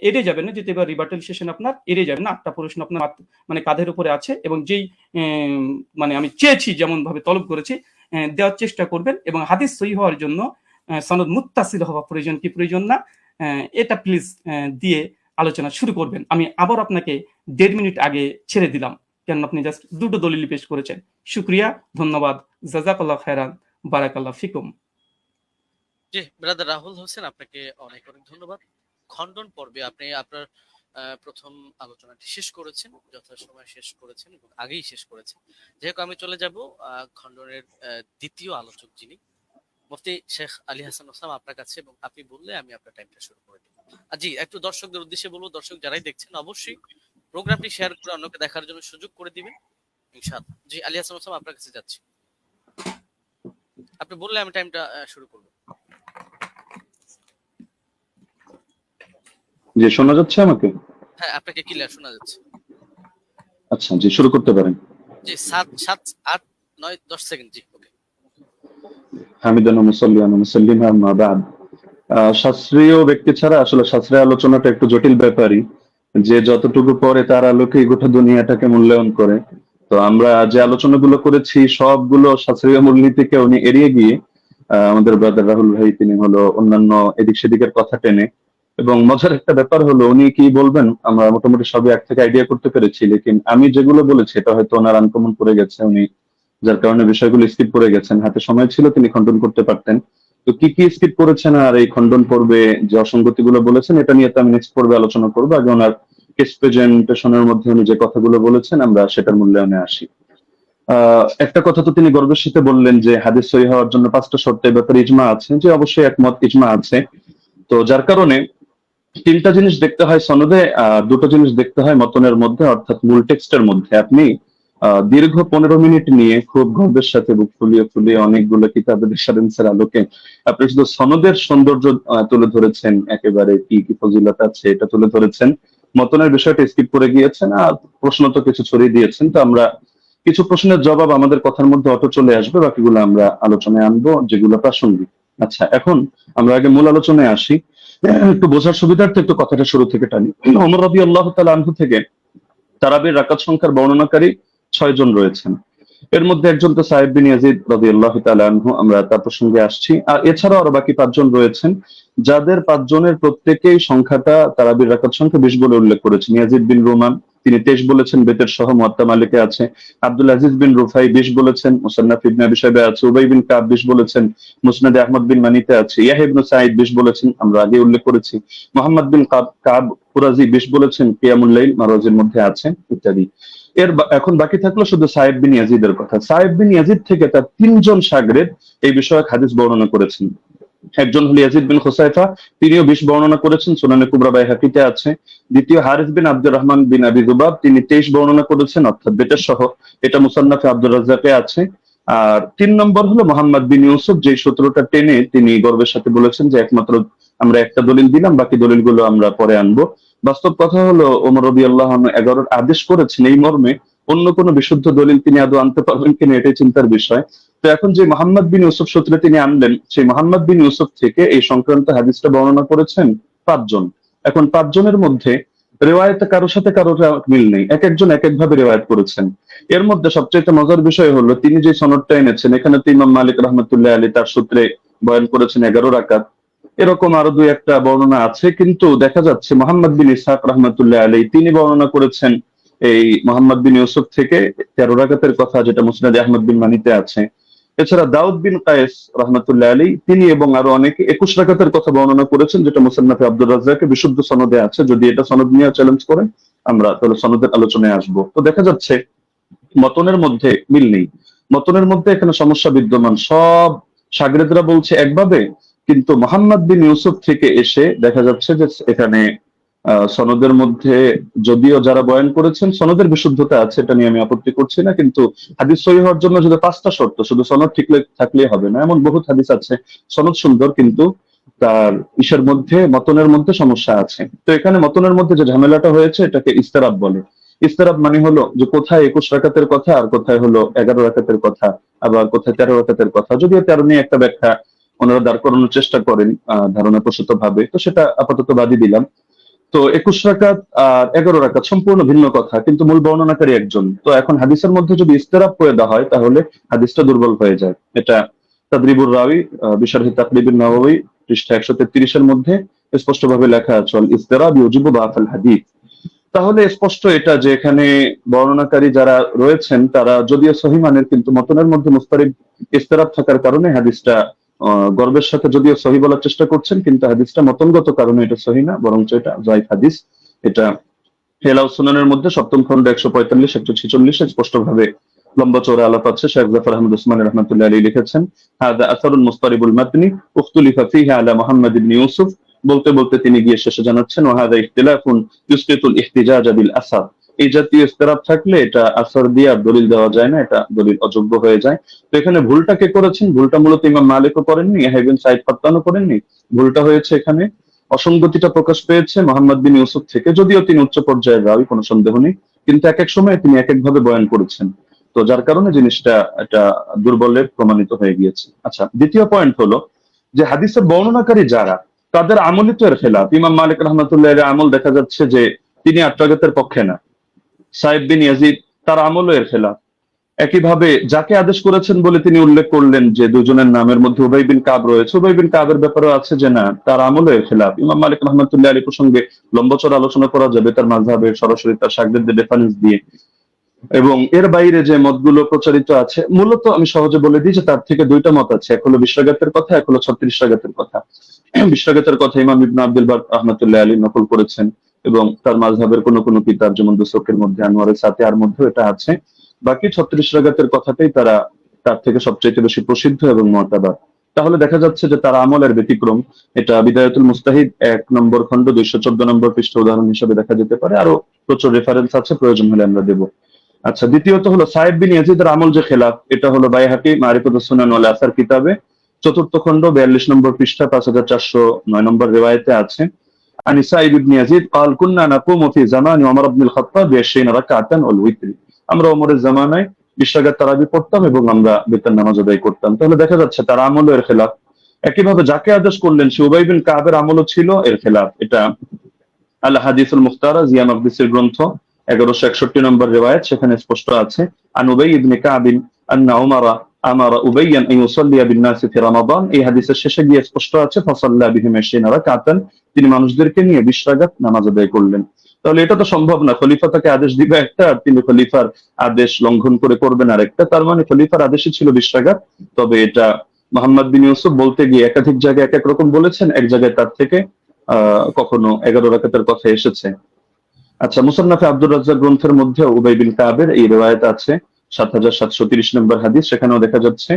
এড়িয়ে যাবেন না, যেহেতু এবার রিবার্টাল সেশন আপনার এড়িয়ে যাবেন না, 8টা প্রশ্ন আপনার মানে কাঁধের উপরে আছে, এবং যেই মানে আমি চেয়েছি যেমন ভাবে তলব করেছি দেওয়ার চেষ্টা করবেন, এবং হাদিস সহিহ হওয়ার জন্য সনদ মুত্তাসিল হওয়া প্রয়োজন কি প্রয়োজন না, এটা প্লিজ দিয়ে আলোচনা শুরু করবেন। আমি আবার আপনাকে 1.5 মিনিট আগে ছেড়ে দিলাম, কেন আপনি জাস্ট 2টো দলিল পেশ করেছেন। শুকরিয়া, ধন্যবাদ, জাযাকাল্লাহ খায়রান, বারাকাল্লাহ ফিকুম। জি ব্রাদার রাহুল হোসেন, আপনাকে অনেক অনেক ধন্যবাদ। খণ্ডন পর্বে আপনি আপনার প্রথম আলোচনাটি শেষ করেছেন, যথাসময়ে শেষ করেছেন এবং আগেই শেষ করেছেন। যেহেতু আমি চলে যাব খণ্ডনের দ্বিতীয় আলোচক যিনি মুফতি শেখ আলী হাসান ওসামা আপনার কাছে, এবং আপনি বললে আমি আপনার টাইমটা শুরু করে দেব। জি, একটু দর্শকদের উদ্দেশ্যে বলবো, দর্শক যারাই দেখছেন অবশ্যই প্রোগ্রামটি শেয়ার করে অন্যকে দেখার জন্য সুযোগ করে দিবেন ইনশাআল্লাহ। জি, আলী হাসান ওসামা আপনার কাছে যাচ্ছি, আপনি বললে আমি টাইমটা শুরু করব। জি, শোনা যাচ্ছে আমাকে? হ্যাঁ, আপনাকে ক্লিয়ার শোনা যাচ্ছে। আচ্ছা, জি, শুরু করতে পারেন। জি, 7 7 8 9 10 সেকেন্ড। জি, ওকে। হামিদান ওয়া মুসাল্লিয়ান ওয়া মুসাল্লিমা আম্মা বা'দ। শাস্ত্রীয় ব্যক্তি ছাড়া আসলে শাস্ত্রীয় আলোচনাটা একটু জটিল ব্যাপারই, যে যতটুকু পরে তার আলোকে গোটা দুনিয়াটাকে মূল্যায়ন করে। তো আমরা যে আলোচনাগুলো করেছি সবগুলো শাস্ত্রীয় মূলনীতিকে উনি এড়িয়ে গিয়ে আমাদের ব্রাদার রাহুল ভাই তিনি হলো অন্যান্য এদিক সেদিকের কথা টেনে এবং মজার একটা ব্যাপার হলো উনি কি বলবেন আমরা মোটামুটি সবই এক থেকে আইডিয়া করতে পেরেছি, লেকিন আমি যেগুলো বলেছি এটা হয়তো ওনার আনকমন পড়ে গেছে, উনি যার কারণে বিষয়গুলো স্কিপ করে গেছেন। হাতে সময় ছিল, তিনি খণ্ডন করতে পারতেন। তো কি কি স্কিপ করেছেন আর এই খণ্ডন পর্বে যে অসঙ্গতি গুলো বলেছেন, এটা নিয়ে তো আমি নেক্সট পর্বে আলোচনা করবো। আগে ওনার কেস প্রেজেন্টেশনের মধ্যে উনি যে কথাগুলো বলেছেন আমরা সেটার মূল্যায়নে আসি। একটা কথা তো তিনি গর্বের সাথে বললেন যে হাদিস সহি হওয়ার জন্য 5টা শর্তের ব্যাপারে ইজমা আছে, যে অবশ্যই একমত, ইজমা আছে। তো যার কারণে 3টা জিনিস দেখতে হয় সনদে, 2টো জিনিস দেখতে হয় মতনের মধ্যে, অর্থাৎ মূল টেক্সটের মধ্যে। আপনি দীর্ঘ 15 মিনিট নিয়ে খুব গর্বের সাথে বুক ফুলিয়ে ফুলিয়ে অনেকগুলো কিতাবের রেফারেন্সের আলোকে আপনি শুধু সনদের সৌন্দর্য তুলে ধরেছেন, একেবারে কি কি ফজিলত আছে এটা তুলে ধরেছেন, মতনের বিষয়টা স্কিপ করে গিয়েছেন, আর প্রশ্ন তো কিছু ছড়িয়ে দিয়েছেন। তো আমরা কিছু প্রশ্নের জবাব আমাদের কথার মধ্যে অটো চলে আসবে, বাকিগুলো আমরা আলোচনায় আনবো যেগুলো প্রাসঙ্গিক। আচ্ছা, এখন আমরা আগে মূল আলোচনায় আসি। একটু বোঝার সুবিধার্থে একটু কথাটা শুরু থেকে টানি। ওমর রাদিয়াল্লাহু তাআলা আনহু থেকে তারাবির রাকাত সংখ্যার বর্ণনাকারী 6 জন রয়েছেন। এর মধ্যে একজন তো সাহেব বিন ইয়াজিদ রাদিয়াল্লাহু তাআলা আনহু, আমরা তার প্রসঙ্গে আসছি। আর এছাড়াও আরো বাকি 5 জন রয়েছেন, যাদের 5 জনের প্রত্যেকেই সংখ্যাটা তারাবির রাকাত সংখ্যা 20 বলে উল্লেখ করেছেন। ইয়াজিদ বিন রুমান তিনি 23 বলেছেন, বেতের সহ মুয়াত্তা মালিকে আছে। আব্দুল আজিজ বিন রুফাই 20 বলেছেন, মুসান্নাফ ইবনে আবি শাইবা আছে। উবাই বিন কাব 20 বলেছেন, মুসনাদে আহমদ বিন মানিতে আছে। ইয়াহইয়া ইবনে সাঈদ 20 বলেছেন, আমরা আগে উল্লেখ করেছি। মুহাম্মদ বিন কাব কুরাজি 20 বলেছেন, কিয়ামুল লাইল মারওয়াজির মধ্যে আছে, ইত্যাদি। এখন বাকি থাকলো শুধু সাহেব বিন ইয়াজিদের কথা। সাহেব বিন ইয়াজিদ থেকে তার 3 জন শাগরেদ এই বিষয়ক হাদিস বর্ণনা করেছেন। একজন হল ইয়াজিদ বিন খুসাইফা, তিনিও 20 বর্ণনা করেছেন, সুনানে কুবরা বাইহাকিতে আছে। দ্বিতীয় হারিস বিন আব্দুর রহমান বিন আবি যুবাব, তিনি 23 বর্ণনা করেছেন, অর্থাৎ বেটের সহ, এটা মুসান্নাফে আব্দুর রাজ্জাকে আছে। আর 3 নম্বর হলো মোহাম্মদ বিন ইউসুফ, যে সূত্রটা টেনে তিনি গর্বের সাথে বলেছেন যে একমাত্র আমরা একটা দলিল দিলাম, বাকি দলিলগুলো আমরা পরে আনবো। বাস্তব কথা হলো ওমর রাদিয়াল্লাহু আনহু 11 আদেশ করেছেন এই মর্মে, অন্য কোনো বিশুদ্ধ দলিল তিনি আদৌ আনতে পারবেন কিনা এটাই চিন্তার বিষয়। তো এখন যে মোহাম্মদ বিন ইউসুফ সূত্রে তিনি আনলেন, সেই মোহাম্মদ বিন ইউসুফ থেকে এই সংক্রান্ত হাদিসটা বর্ণনা করেছেন 5 জন। এখন 5 জনের মধ্যে রেওয়ায়েতে কারোর সাথে কারোর মিল নেই, এক একজন এক একভাবে রেওয়ায়েত করেছেন। এর মধ্যে সবচেয়ে মজার বিষয় হলো তিনি যে সনদটা এনেছেন, এখানে তো ইমাম মালিক রাহমাতুল্লাহ আলাইহি তার সূত্রে বয়ান করেছেন 11 রাকাত। এরকম আরো 2-1টা বর্ণনা আছে, কিন্তু দেখা যাচ্ছে মোহাম্মদ বিন ইসহাক রাহমাতুল্লাহ আলাইহি তিনি বর্ণনা করেছেন এই মোহাম্মদ বিন ইউসুফ থেকে 13 রাকাতের কথা, যেটা মুসনাদে আহমদ বিন মানিতে আছে। এছাড়া দাউদ বিন কায়েস রাহমাতুল্লাহ আলাইহি তিনি এবং আরো অনেকে 21 রাকাতের কথা বর্ণনা করেছেন, যেটা মুসান্নাফে আব্দুর রাজ্জাকে বিশুদ্ধ সনদে আছে। যদি এটা সনদ নিয়ে চ্যালেঞ্জ করেন আমরা তাহলে সনদের আলোচনায় আসবো। তো দেখা যাচ্ছে মতনের মধ্যে মিল নেই, মতনের মধ্যে এখানে সমস্যা বিদ্যমান। সব শাগরেদরা বলছে একভাবে, কিন্তু মোহাম্মদ বিন ইউসুফ থেকে এসে দেখা যাচ্ছে যে এখানে সনদের মধ্যে যদিও যারা বয়ান করেছেন সনদের বিশুদ্ধতা আছে, এটা নিয়ে আমি আপত্তি করছি না, কিন্তু হাদিস সহিহ হওয়ার জন্য যদি 5টা শর্ত, শুধু সনদ ঠিক থাকলেই হবে না। এমন বহুত হাদিস আছে সনদ সুন্দর, কিন্তু তার ইসের মধ্যে মতনের মধ্যে সমস্যা আছে। তো এখানে মতনের মধ্যে যে ঝামেলাটা হয়েছে এটাকে ইস্তেরাব বলে। ইস্তেরাব মানে হলো যে কোথায় 21 রাকাতের কথা আর কোথায় হলো 11 রাকাতের কথা, আবার কোথায় 13 রাকাতের কথা। যদিও 13 নিয়ে একটা ব্যাখ্যা ওনারা দাঁড় করানোর চেষ্টা করেন ধারণা প্রসূত ভাবে, তো সেটা আপাতত বাদই দিলাম। তো 21 রাকাত আর 11 রাকাত সম্পূর্ণ ভিন্ন কথা, কিন্তু মূল বর্ণনাকারী একজন। তো এখন হাদিসের মধ্যে যদি ইস্তেরাব করে দেওয়া হয় তাহলে হাদিসটা দুর্বল হয়ে যায়। এটা তাদরিবুর রাওয়ি বিশরহি তাকরিবুন নওয়াবী পৃষ্ঠা 133 এর মধ্যে স্পষ্টভাবে লেখা আছে, ইস্তেরাব ইউজিবু বাফাল হাদিস। তাহলে স্পষ্ট এটা যে এখানে বর্ণনাকারী যারা রয়েছেন তারা যদিও সহিহ মানের, কিন্তু মতনের মধ্যে মুস্তারিব ইস্তেরাব থাকার কারণে হাদিসটা গর্বের সাথে যদিও সহিহ বলার চেষ্টা করছেন, কিন্তু হাদিসটা মতনগত কারণে এটা সহিহ না, বরং এটা যায়িফ হাদিস। এটা হেলাউ সুনানের মধ্যে 7ম খন্ড 145 146 স্পষ্টভাবে লম্বা চওড়া আলাপ আছে। শেখ জাফর আহমদ উসমানী রাহমাতুল্লাহ আলাইহি লিখেছেন, হাদা আসারুন মুস্তারিবুল মাতনি উখতুলিফা ফিহি আলা মুহাম্মদ ইবনে ইউসুফ। বলতে বলতে তিনি গিয়ে শেষে জানাচ্ছেন, ওয়াহাদা ইখতিলাফুন ইউসকিতুল ইহতিজাজ বিল আসার। এই জাতীয় ইখতিলাফ থাকলে এটা আসর দিয়ে আর দলিল দেওয়া যায় না, এটা দলিল অযোগ্য হয়ে যায়। তো এখানে ভুলটা কে করেছেন? ভুলটা মূলত ইমাম মালিকও করেননি, ইয়াহইয়া ইবনে সাঈদ কাত্তানও করেননি। ভুলটা হয়েছে এখানে অসঙ্গতিটা প্রকাশ পেয়েছে মোহাম্মদ বিন ইউসুফ থেকে, যদিও তিনি উচ্চ পর্যায়ের রাবী, কোনো সন্দেহ নেই, কিন্তু এক এক সময় তিনি এক এক ভাবে বয়ান করেছেন। তো যার কারণে জিনিসটা এটা দুর্বলের প্রমাণিত হয়ে গিয়েছে। আচ্ছা, দ্বিতীয় পয়েন্ট হলো যে হাদিসের বর্ণনাকারী যারা, তাদের আমলই তো এর খেলাফ। ইমাম মালিক রাহমাতুল্লাহ আলাইহির আমল দেখা যাচ্ছে যে তিনি 8 রাকাতের পক্ষে না। সাহেব বিন ইয়াজিদ তার আমলও এর খেলাফ। একইভাবে যাকে আদেশ করেছেন বলে তিনি উল্লেখ করলেন যে দুজনের নামের মধ্যে উবাই বিন কাব রয়েছে, উবাই বিন কাবের ব্যাপারেও আছে যে না, তার আমলের খেলাফ। ইমাম মালিক রহমতুল্লাহ আলী প্রসঙ্গে লম্বচর আলোচনা করা যাবে তার মাযহাবের সরাসরি তার শাগিরদের রেফারেন্স দিয়ে। এবং এর বাইরে যে মতগুলো প্রচারিত আছে, মূলত আমি সহজে বলে দিই যে তার থেকে দুইটা মত আছে, এক হলো বিশ্বগাতের কথা, এক হলো 36 রাগাতের কথা। বিশ্বগাতের কথা ইমাম ইবনে আব্দুল বার রহমতুল্লাহ আলী নকল করেছেন, এবং তার মাযহাবের কোন কোন কিতাব যেমন দুসুকের মধ্যে, আনোয়ারের সাথিয়ার মধ্যে এটা আছে। বাকি 36 রাগাতের কথাটাই তার থেকে সবচেয়ে বেশি প্রসিদ্ধ এবং মুতাবার। তাহলে দেখা যাচ্ছে যে তার আমলের ব্যতিক্রম। এটা বিদায়াতুল মুস্তাহিদ 1 নম্বর খণ্ড 214 নম্বর পৃষ্ঠা উদাহরণ হিসেবে দেখা যেতে পারে, আরো প্রচুর রেফারেন্স আছে, প্রয়োজন হলে আমরা দেব। আচ্ছা, দ্বিতীয়ত হলো সাইদ বিন ইয়াজিদের আমল যে খেলাফ, এটা হলো বাইহাকি মারিফাতুস সুনান ওয়াল আসার কিতাবে 4th খণ্ড 42 নম্বর পৃষ্ঠা 5409 নম্বর রিওয়ায়াতে আছে। عن سعيد بن يزيد قال كنا نقوم في زمان عمر بن الخطاب ب20 ركعة والوتر। আমরা ওমরের জামানায় 20 রাকাত তারাবি পড়তাম এবং আমরা বেতন নামাজ আদায় করতাম। তাহলে দেখা যাচ্ছে তার আমলও এর খেলাফ। একইভাবে যাকে আদেশ করলেন সে উবাই বিন কাবের আমলও ছিল এর খেলাফ। এটা আল হাদিসুল মুখতারা জিয়া মাকদিসির গ্রন্থ 1161 নম্বর রিওয়ায়াত, সেখানে স্পষ্ট আছে আন উবাই ইবনে কাব আন্না উমারা আমারা উবাইয়ান আন ইউসাল্লিয়া বিন নাস ফি রমাদান। এই হাদিসের শেষে গিয়ে স্পষ্ট আছে ফাসাল্লা বিহিম 20 রাকাতান, তিনি মানুষদেরকে নিয়ে 20 রাকাত নামাজ আদায় করলেন। তাহলে এটা তো সম্ভব না, খলিফা তাকে আদেশ দিবে একটা আর তিনি খলিফার আদেশ লঙ্ঘন করে করবেন আরেকটা। তার মানে খলিফার আদেশই ছিল 20 রাকাত। তবে এটা মোহাম্মদ বিন ইউসুফ বলতে গিয়ে একাধিক জায়গায় এক এক রকম বলেছেন, এক জায়গায় তার থেকে কখনো 11 রাকাতের কথা এসেছে। আচ্ছা, মুসান্নাফে আব্দুর রাজ্জাক গ্রন্থের মধ্যে উবাই বিন কাবের এই রিওয়ায়াত আছে 7730 নম্বর হাদিস। সেখানেও দেখা যাচ্ছে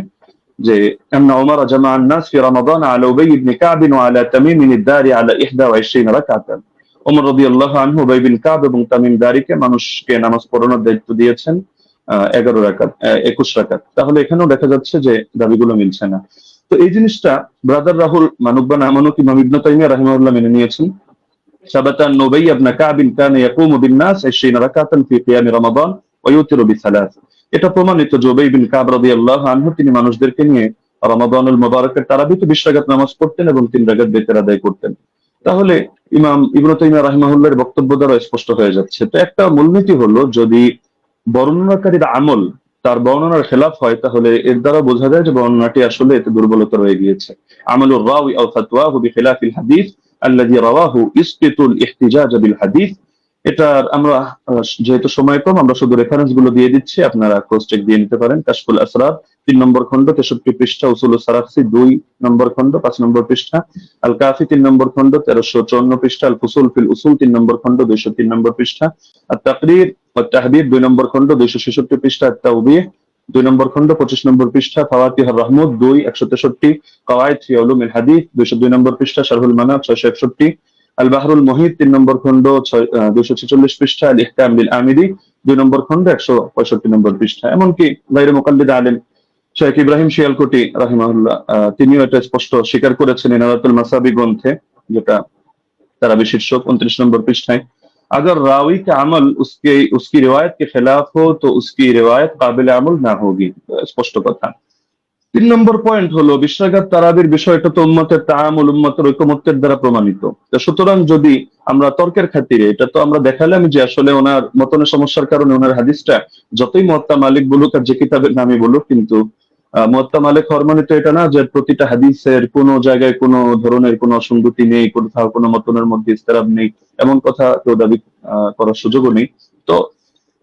যে আন্না উমর জামা الناس في رمضان على ابي بن كعب وعلى تميم الداري على 21 রাকাতান। ওমর রাদিয়াল্লাহু আনহু উবাই বিন কাব এবং তামিম দারিকে মানুষকে নামাজ পড়ানোর দায়িত্ব দিয়েছেন 11 রাকাত 21 রাকাত। তাহলে এখানেও দেখা যাচ্ছে যে দাবিগুলো মিলছে না। তো এই জিনিসটা ব্রাদার রাহুল মানুক বা না মানুক ইমাম ইবনে তাইমিয়া রাহিমাহুল্লাহ মেনে নিয়েছেন। ثبت أن أبي بن كعب كان يقوم بالناس 20 ركعة في قيام رمضان ويوتر بثلاث। এটা প্রমাণিত যে উবাই বিন কাব রাদিয়াল্লাহু আনহু তিনি মানুষদেরকে নিয়ে রমাদানুল মুবারকের তারাবিতে 20 রাকাত নামাজ পড়তেন এবং 3 রাকাত বেতের আদায় করতেন। তাহলে ইমাম ইবনে তাইমিয়া রাহিমাহুল্লাহর বক্তব্য দ্বারা স্পষ্ট হয়ে যাচ্ছে। তো একটা মূলনীতি হলো, যদি বর্ণনাকারীর আমল তার বর্ণনার খেলাফ হয় তাহলে এর দ্বারা বোঝা যায় যে বর্ণনাটি আসলে এতে দুর্বলতা রয়ে গিয়েছে। আমলুর রাওয়ি আও ফাতওয়াহু বিখিলাফিল হাদিস আল্লাযী রাওয়াহু ইসকিতুল ইহতিজাজ বিল হাদিস। এটা আমরা যেহেতু সময় কম, আমরা শুধু রেফারেন্স গুলো দিয়ে দিচ্ছি, আপনারা ক্রস চেক দিয়ে নিতে পারেন। কাশফুল আসরার 3 নম্বর খণ্ড 63 পৃষ্ঠা, উসুলুস সারাফসি 2 নম্বর খণ্ড 5 নম্বর পৃষ্ঠা, আল কাফি 3 নম্বর খণ্ড 1354 পৃষ্ঠা, আল ফুসুল ফিল উসুল 3 নম্বর খণ্ড 203 নম্বর পৃষ্ঠা, আত তাকরীর ওয়া তাহদীব 2 নম্বর খণ্ড 266 পৃষ্ঠা, আত তাওবীহ 2 নম্বর খণ্ড 25 নম্বর পৃষ্ঠা, ফাওয়াতিহুর রাহমুদ 2 163, কাওয়াইদ ফি উলুমিল হাদিস 202 নম্বর পৃষ্ঠা, শারহুল মানাব 661, আল বাহরুল মুহিত 3 নম্বর খণ্ড 246 পৃষ্ঠা, আল ইহকাম বিল আমিরি 2 নম্বর খণ্ড 165 নম্বর পৃষ্ঠা। এমনকি গায়রে মুকাল্লিদ আলেম শেখ ইব্রাহিম শিয়ালকোটি রাহিমাহুল্লাহ তিনিও এটা স্পষ্ট স্বীকার করেছেন ইনারাতুল মাসাবি গ্রন্থে, যেটা তারাবি শীর্ষক 29 নম্বর পৃষ্ঠায়। अगर रावी का अमल उसकी रिवायत के खिलाफ हो तो उसकी रिवायत काबिल अमल ना होगी। স্পষ্ট কথা। 3 নম্বর পয়েন্ট হলো 20 রাকাত তারাবির বিষয়টা তো উম্মতের তাআমুল, উম্মতের ঐকমত্যের দ্বারা প্রমাণিত। সুতরাং যদি আমরা তর্কের খাতিরে, এটা তো আমরা দেখালাম যে আসলে ওনার মতনের সমস্যার কারণে ওনার হাদিসটা যতই মুয়াত্তা মালিক বলুক আর যে কিতাবের নামই বলুক, কিন্তু মুয়াত্তা মালিক হওয়ার মানে তো এটা না যে প্রতিটা হাদিসের কোনো জায়গায় কোনো ধরনের কোনো অসঙ্গতি নেই, কোথাও কোনো মতনের মধ্যে ইস্তেরাব নেই, এমন কথা কেউ দাবি করার সুযোগও নেই। তো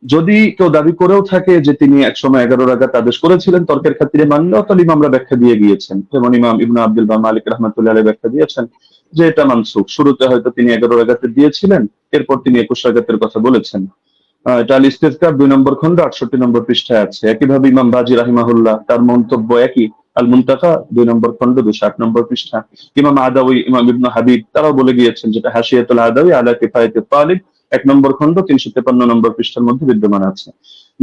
যদি কেউ দাবি করেও থাকে যে তিনি একসময় 11 রাকাত আদেশ করেছিলেন তর্কের খাতিরে মানলেও, তাহলে ইমামরা ব্যাখ্যা দিয়ে গিয়েছেন। যেমন ইমাম ইবনে আব্দুল বার মালিক রাহমাতুল্লাহ আলাইহি ব্যাখ্যা দিয়েছেন যে এটা মানসুখ। শুরুতে হয়তো তিনি 11 রাকাতের দিয়েছিলেন, এরপর তিনি 21 রাকাতের কথা বলেছেন। এটা আল ইস্তিযকার 2 নম্বর খণ্ড 68 নম্বর পৃষ্ঠায় আছে। একইভাবে ইমাম বাজি রাহিমাহুল্লাহ তার মন্তব্য একই, আল মুনতাকা 2 নম্বর খণ্ড 208 নম্বর পৃষ্ঠা। ইমাম আদাউই, ইমাম ইবনে হাবিব তারাও বলে গিয়েছেন, যেটা হাশিয়াতুল আদাউই আলা কিফায়াতুত তালিব 1 নম্বর খণ্ড 353 নম্বর পৃষ্ঠার মধ্যে বিদ্যমান আছে।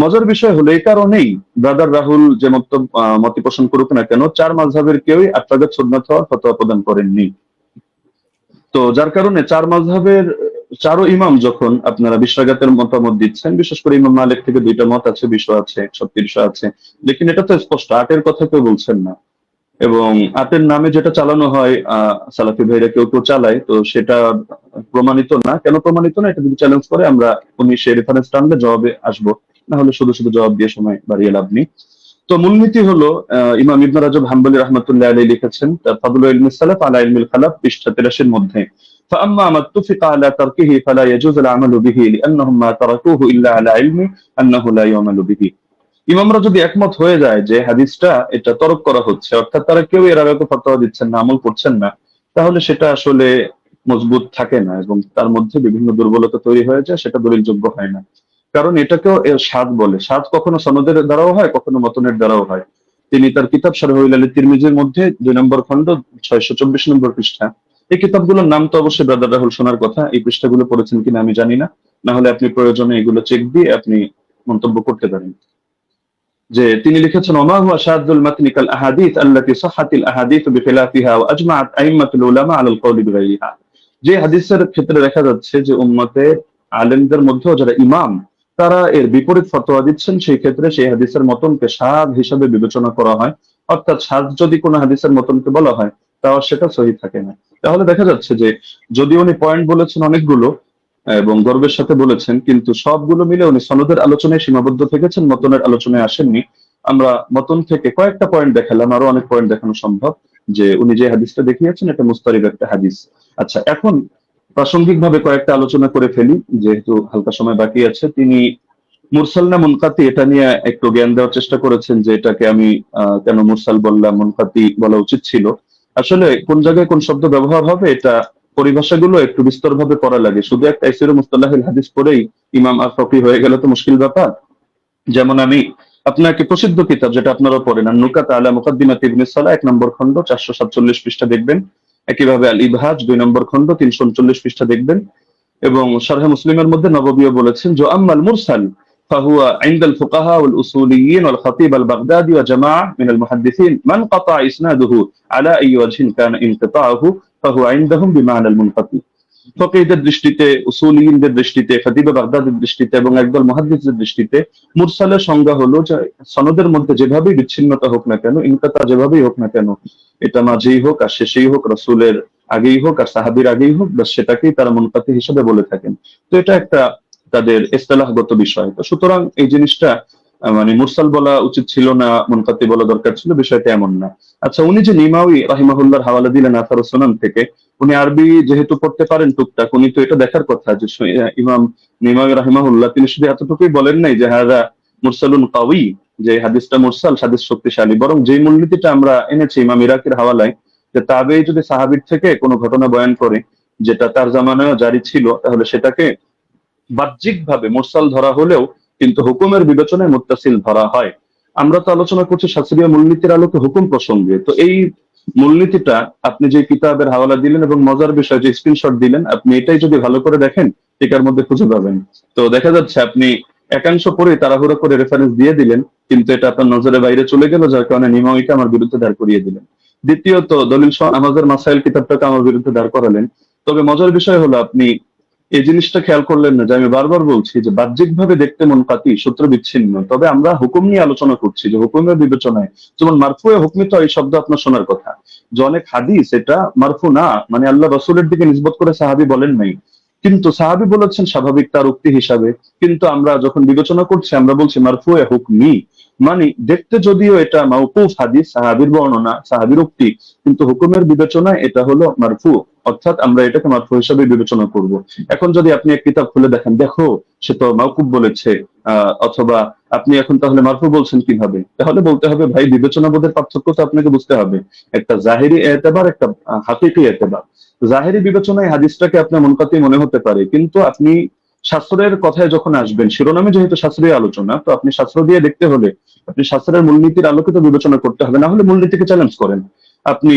মজার বিষয় হলো এই কারণেই ব্রাদার রাহুল যে মত পোষণ করুক না কেন, 4 মাযহাবের কেউই 8 রাকাত সুন্নাত হওয়ার ফতোয়া প্রদান করেননি। তো যার কারণে 4 মাযহাবের 4 ইমাম যখন আপনারা 20 রাকাতের মতামত দিচ্ছেন, বিশেষ করে ইমাম মালিক থেকে 2টা মত আছে, 20 আছে, 36 আছে, লেকিন এটা তো স্পষ্ট 8-এর কথা কেউ বলছেন না। এবং 8-এর নামে যেটা চালানো হয় সালাফি ভাইরা কেউ কেউ চালায়, তো সেটা প্রমাণিত না। কেন প্রমাণিত না এটা যদি চ্যালেঞ্জ করে আমরা উনি সেই রেফারেন্স টানলে জবাবে আসবো। না হলে শুধু শুধু জবাব দিয়ে সময় বাড়িয়ে লাভ নেই। তো মূলনীতি হলো ইমাম ইবনে রাজব হাম্বলি রাহমাতুল্লাহ আলাইহি লিখেছেন তার ফাদলুল ইলমি সালাফ আলা ইলমিল খালাফ পৃষ্ঠা 83 এর মধ্যে فأما ما اتفق على تركه فلا يجوز العمل به لأنهم ما تركوه إلا على علم أنه لا يعمل به। ইমামরা যদি একমত হয়ে যায় যে হাদিসটা এটা তরক করা হচ্ছে, অর্থাৎ তারা কেউ এর আগে ফতোয়া দিচ্ছেন না, আমল করছেন না, তাহলে সেটা আসলে মজবুত থাকে না এবং তার মধ্যে বিভিন্ন দুর্বলতা তৈরি হয়ে যায়, সেটা দলিলযোগ্য হয় না। কারণ এটাকেও সাদ বলে। সাদ কখনো সনদের দ্বারাও হয়, কখনো মতনের দ্বারাও হয়। তিনি তার কিতাব শারহুল আলী তিরমিজির মধ্যে 2 নম্বর খণ্ড 624 নম্বর পৃষ্ঠা, এই কিতাবগুলোর নাম তো অবশ্যই ব্রাদার রাহুল শোনার কথা, এই পৃষ্ঠাগুলো পড়েছেন কিনা আমি জানি না, না হলে আপনি প্রয়োজনে এগুলো চেক দিয়ে আপনি মন্তব্য করতে পারেন। যে তিনি লিখেছেন ওমা হুয়া শাযুল মাতনি কাল আহাদিস আল্লাতী সাহহাতিল আহাদিস বিখিলাফিহা ওয়া আজমাআত আইম্মাতুল উলামা আলাল কওলি বিগাইরিহা। যে হাদিসের ক্ষেত্রে দেখা যাচ্ছে যে উম্মতের আলেমদের মধ্যেও যারা ইমাম তারা এর বিপরীত ফতোয়া দিচ্ছেন, সেই ক্ষেত্রে সেই হাদিসের মতনকে শায হিসাবে বিবেচনা করা হয়। অর্থাৎ শায যদি কোনো হাদিসের মতনকে বলা হয় তাও সেটা সহিহ থাকে না। তাহলে দেখা যাচ্ছে যে যদি উনি পয়েন্ট বলেছেন অনেকগুলো এবং গর্বের সাথে বলেছেন, কিন্তু সবগুলো মিলে উনি সনদের আলোচনায় সীমাবদ্ধ থেকেছেন, মতনের আলোচনায় আসেননি। আমরা মতন থেকে কয়েকটা পয়েন্ট দেখালাম, আরো অনেক পয়েন্ট দেখানো সম্ভব, যে উনি যে হাদিসটা দেখিয়েছেন এটা মুস্তারিদ একটা হাদিস। আচ্ছা, এখন প্রাসঙ্গিক ভাবে কয়েকটা আলোচনা করে ফেলি যেহেতু হালকা সময় বাকি আছে। তিনি মুরসাল না মুনকাতি এটা নিয়ে একটু জ্ঞান দেওয়ার চেষ্টা করেছেন, যে এটাকে আমি কেন মুরসাল বললাম, মুনকাতি বলা উচিত ছিল। আসলে কোন জায়গায় কোন শব্দ ব্যবহার হবে এটা পরিভাষাগুলো একটু বিস্তরভাবে করা লাগে। শুধু একটা তাইসির মুস্তালাহিল হাদিস পড়েই ইমাম আর ফকি হয়ে গেলে তো মুশকিল ব্যাপার। যেমন আমি আপনাকে প্রসিদ্ধ কিতাব যেটা আপনারা পড়েন নুকাত আলা মুকাদ্দিমাত ইবনে সালাহ 1 নম্বর খণ্ড 447 পৃষ্ঠা দেখবেন। একইভাবে আল ইবহাজ 2 নম্বর খণ্ড 339 পৃষ্ঠা দেখবেন। এবং শারহে মুসলিমের মধ্যে নববীও বলেছেন যে আম্মাল মুরসাল فهو عند الفقهاء والأصوليين والخطيب البغدادي وجماعة من المحدثين من قطع إسناده على أي وجه كان انقطاعه فهو عندهم بمعنى المنقطع। ফকিহদের দৃষ্টিতে, উসুলিয়িনদের দৃষ্টিতে, খতিব বাগদাদের দৃষ্টিতে এবং একদল মুহাদ্দিসদের দৃষ্টিতে মুরসালের সংজ্ঞা হলো যে সনদের মধ্যে যেভাবেই বিচ্ছিন্নতা হোক না কেন, ইনকাতা যেভাবেই হোক না কেন, এটা মাঝেই হোক আর শেষেই হোক, রাসূলের আগেই হোক আর সাহাবীর আগেই হোক, বাস সেটাকেই তারা মুনকাতি হিসেবে বলে থাকেন। তো এটা একটা তাদের ইসতিলাহগত বিষয়। তো সুতরাং এই জিনিসটা মানে মুরসাল বলা উচিত ছিল না, মুনকাতি বলা দরকার ছিল, বিষয়টা এমন না। আচ্ছা, উনি যে নিমাউই রাহিমাহুল্লাহর হাওয়ালা দিলেন আথার সুনান থেকে, উনি আরবি যেহেতু পড়তে পারেন টুকটাক, উনি তো এটা দেখার কথা যে ইমাম নিমাউই রাহিমাহুল্লাহ তিনি শুধু এতটুকুই বলেন নাই যে হাযা মুরসালুন কাওয়ি, যে হাদিসটা মুরসাল, হাদিস শক্তিশালী, বরং যে মূলনীতিটা আমরা এনেছি ইমাম ইরাকির হাওয়ালায়, যে তাবেঈ যদি সাহাবীর থেকে কোনো ঘটনা বয়ান করে যেটা তার জামানায়ও জারি ছিল, তাহলে সেটাকে বাহ্যিকভাবে মুরসাল ধরা হলেও কিন্তু হুকুমের বিবেচনায় মুত্তাসিল ধরা হয়। আমরা তো আলোচনা করছি শাস্ত্রীয় মূলনীতির আলোকে হুকুম প্রসঙ্গে। তো এই মূলনীতিটা আপনি যে কিতাবের হাওয়ালা দিলেন এবং মজার বিষয় যে স্ক্রিনশট দিলেন, আপনি এটাই যদি ভালো করে দেখেন টিকার মধ্যে খুঁজে পাবেন। তো দেখা যাচ্ছে আপনি একাংশ পরে তাড়াহুড়ো করে রেফারেন্স দিয়ে দিলেন, কিন্তু এটা আপনার নজরের বাইরে চলে গেল, যার কারণে নিমাউইকে আমার বিরুদ্ধে দাঁড় করিয়ে দিলেন। দ্বিতীয়ত দলিল আমাদের মাসাইল কিতাবটাকে আমার বিরুদ্ধে দাঁড় করালেন। তবে মজার বিষয় হলো আপনি এই জিনিসটা খেয়াল করলেন না যে আমি বারবার বলছি যে বাহ্যিকভাবে দেখতে মুনকাতি, সূত্র বিচ্ছিন্ন, তবে আমরা হুকুম নিয়ে আলোচনা করছি যে হুকুমের বিবেচনায়, যেমন মারফুয়ে হুকমি তো এই শব্দ আপনার শোনার কথা, যে অনেক হাদিস এটা মারফু না, মানে আল্লাহ রাসূলের দিকে নিসবত করে সাহাবী বলেন নাই, কিন্তু সাহাবী বলেছেন স্বাভাবিক তার উক্তি হিসাবে। কিন্তু আমরা যখন বিবেচনা করছি আমরা বলছি মারফুয়ে হুকমি, মানে দেখতে যদিও এটা মাওকুফ হাদিস, সাহাবীর বর্ণনা, সাহাবীর উক্তি, কিন্তু হুকুমের বিবেচনায় এটা হলো মারফু, অর্থাৎ আমরা এটাকে মারফু হিসাবে বিবেচনা করব। এখন যদি আপনি এক কিতাব খুলে দেখেন, দেখো সে তো মাওকুফ বলেছে, অথবা আপনি এখন তাহলে মারফু বলছেন কিভাবে, তাহলে বলতে হবে ভাই বিবেচনা বোধের পার্থক্য তো আপনাকে বুঝতে হবে। একটা জাহিরি এতেবার, একটা হাকিকি এতেবার। জাহিরি বিবেচনায় হাদিসটাকে আপনার মুনকাতি মনে হতে পারে, কিন্তু আপনি শাস্ত্রের কথায় যখন আসবেন, শিরোনামে যেহেতু শাস্ত্রীয় আলোচনা, তো আপনি শাস্ত্র দিয়ে দেখতে হলে আপনি শাস্ত্রের মূলনীতির আলোকিত বিবেচনা করতে হবে, না হলে মূলনীতিকে চ্যালেঞ্জ করেন। আপনি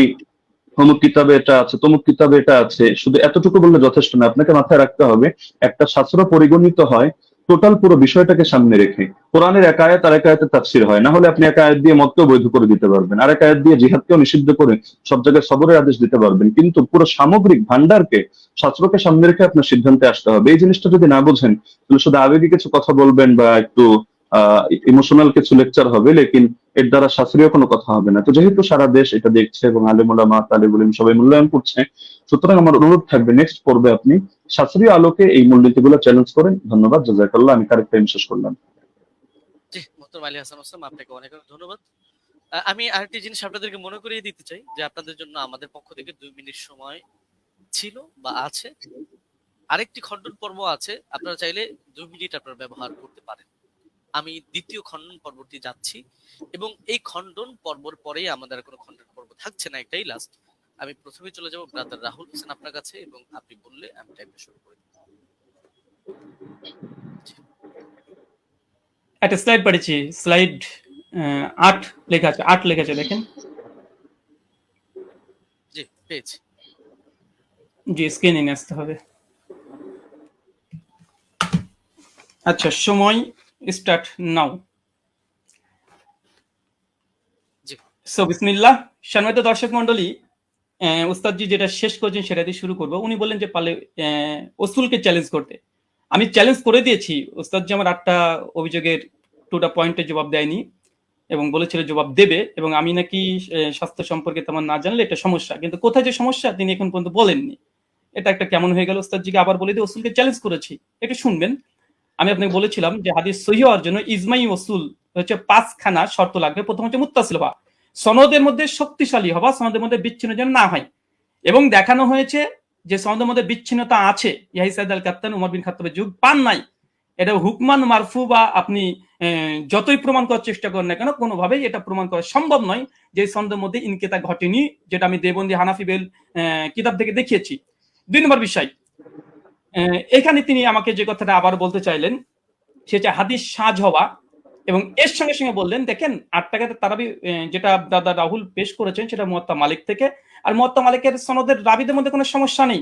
অমুক কিতাবে এটা আছে, তমুক কিতাবে এটা আছে, শুধু এতটুকু বললে যথেষ্ট না, আপনাকে মাথায় রাখতে হবে একটা শাস্ত্র পরিগণিত হয় টোটাল পুরো বিষয়টাকে সামনে রেখে। কোরআনের এক আয়াত আর এক আয়াতের তাফসীর হয়, না হলে আপনি এক আয়াত দিয়ে মতকেও বৈধ করে দিতে পারবেন, আর এক আয়াত দিয়ে জিহাদকেও নিষিদ্ধ করে সব জায়গায় সবরের আদেশ দিতে পারবেন, কিন্তু পুরো সামগ্রিক ভান্ডারকে, শাস্ত্রকে সামনে রেখে আপনার সিদ্ধান্তে আসতে হবে। এই জিনিসটা যদি না বোঝেন তাহলে শুধু আবেগী কিছু কথা বলবেন বা একটু ইমোশনাল কিছু লেকচার হবে, লেকিন এর দ্বারা শাস্ত্রীয় কোনো কথা হবে না। তো যেহেতু সারা দেশ এটা দেখছে এবং আলেম ওলামা তালিবুল ইলম সবাই মূল্যায়ন করছে, সুতরাং আমার অনুরোধ থাকবে নেক্সট পর্বে আপনি শাস্ত্রীয় আলোকে এই মূলনীতিগুলো চ্যালেঞ্জ করেন। ধন্যবাদ, জাযাকাল্লাহ। আমি কারেক্ট টাইম শেষ করলাম। মোহতরম আলী হাসান ওসাম, আপনাকে অনেক অনেক ধন্যবাদ। আমি আরেকটি জিনিস আপনাদেরকে মনে করিয়ে দিতে চাই যে আপনাদের জন্য আমাদের পক্ষ থেকে 2 মিনিট সময় ছিল বা আছে। আরেকটি খণ্ডন পর্ব আছে, আপনারা চাইলে 2 মিনিট আপনারা ব্যবহার করতে পারেন। আমি দ্বিতীয় খণ্ডন পর্বটি যাচ্ছি এবং এই খণ্ডন পর্বর পরেই আমাদের আর কোনো খণ্ডন পর্ব থাকছে না, একটাই লাস্ট। আমি প্রথমে চলে যাব ব্রাদার রাহুল হোসেন আপনার কাছে, এবং আপনি বললে আমি টাইমটা শুরু করে দেব। একটা স্লাইড পাঠিয়েছি, স্লাইড 8 লেখা আছে, 8 লেখা আছে, দেখেন। জি, পেয়েছি। জি, স্ক্রিনে নিয়ে আসতে হবে। আচ্ছা, সময় স্টার্ট নাও। জি, সো বিসমিল্লাহ। সম্মানিত দর্শক মন্ডলী, উস্তাদজি যেটা শেষ করেছেন সেটা দিয়ে শুরু করবো। উনি বললেন যে পারলে ওসুলকে চ্যালেঞ্জ করতে। আমি চ্যালেঞ্জ করে দিয়েছি। উস্তাদজি আমার 8টা অভিযোগের 2টা পয়েন্টে জবাব দেয়নি এবং বলেছিল জবাব দেবে, এবং আমি নাকি স্বাস্থ্য সম্পর্কে তেমন না জানলে এটা সমস্যা, কিন্তু কোথায় যে সমস্যা তিনি এখন পর্যন্ত বলেননি। এটা একটা কেমন হয়ে গেল। উস্তাদজিকে আবার বলে দিয়ে ওসুলকে চ্যালেঞ্জ করেছি, একটু শুনবেন। আমি আপনাকে বলেছিলাম যে হাদিস সহিহ হওয়ার জন্য ইজমাই ওসুল হচ্ছে 5খানা শর্ত লাগবে। প্রথম হচ্ছে মুত্তাসিল হওয়া, সনদের মধ্যে শক্তিশালী হওয়া, সনদের মধ্যে বিচ্ছিন্ন যেন না হয়, এবং দেখানো হয়েছে যে সনদের মধ্যে বিচ্ছিন্নতা আছে। ইয়াহি সাইদ আল কাত্তান উমর বিন খাত্তাবের যুগ পান নাই। এটা হুকমান মারফু বা আপনি যতই প্রমাণ করার চেষ্টা করেন না কেন, কোনোভাবেই এটা প্রমাণ করা সম্ভব নয় যে সনদের মধ্যে ইনকেতা ঘটেনি, যেটা আমি দেবন্দি হানাফি বেল কিতাব থেকে দেখিয়েছি। 2 নম্বর বিষয়, এখানে তিনি আমাকে যে কথাটা আবার বলতে চাইলেন সেটা হাদিস সাজ হওয়া, এবং এর সঙ্গে সঙ্গে বললেন দেখেন 8 টাকাতে তারাবি যেটা দাদা রাহুল পেশ করেছেন সেটা মুয়াত্তা মালিক থেকে, আর মুয়াত্তা মালিকের সনদের রাবিদের মধ্যে কোনো সমস্যা নেই।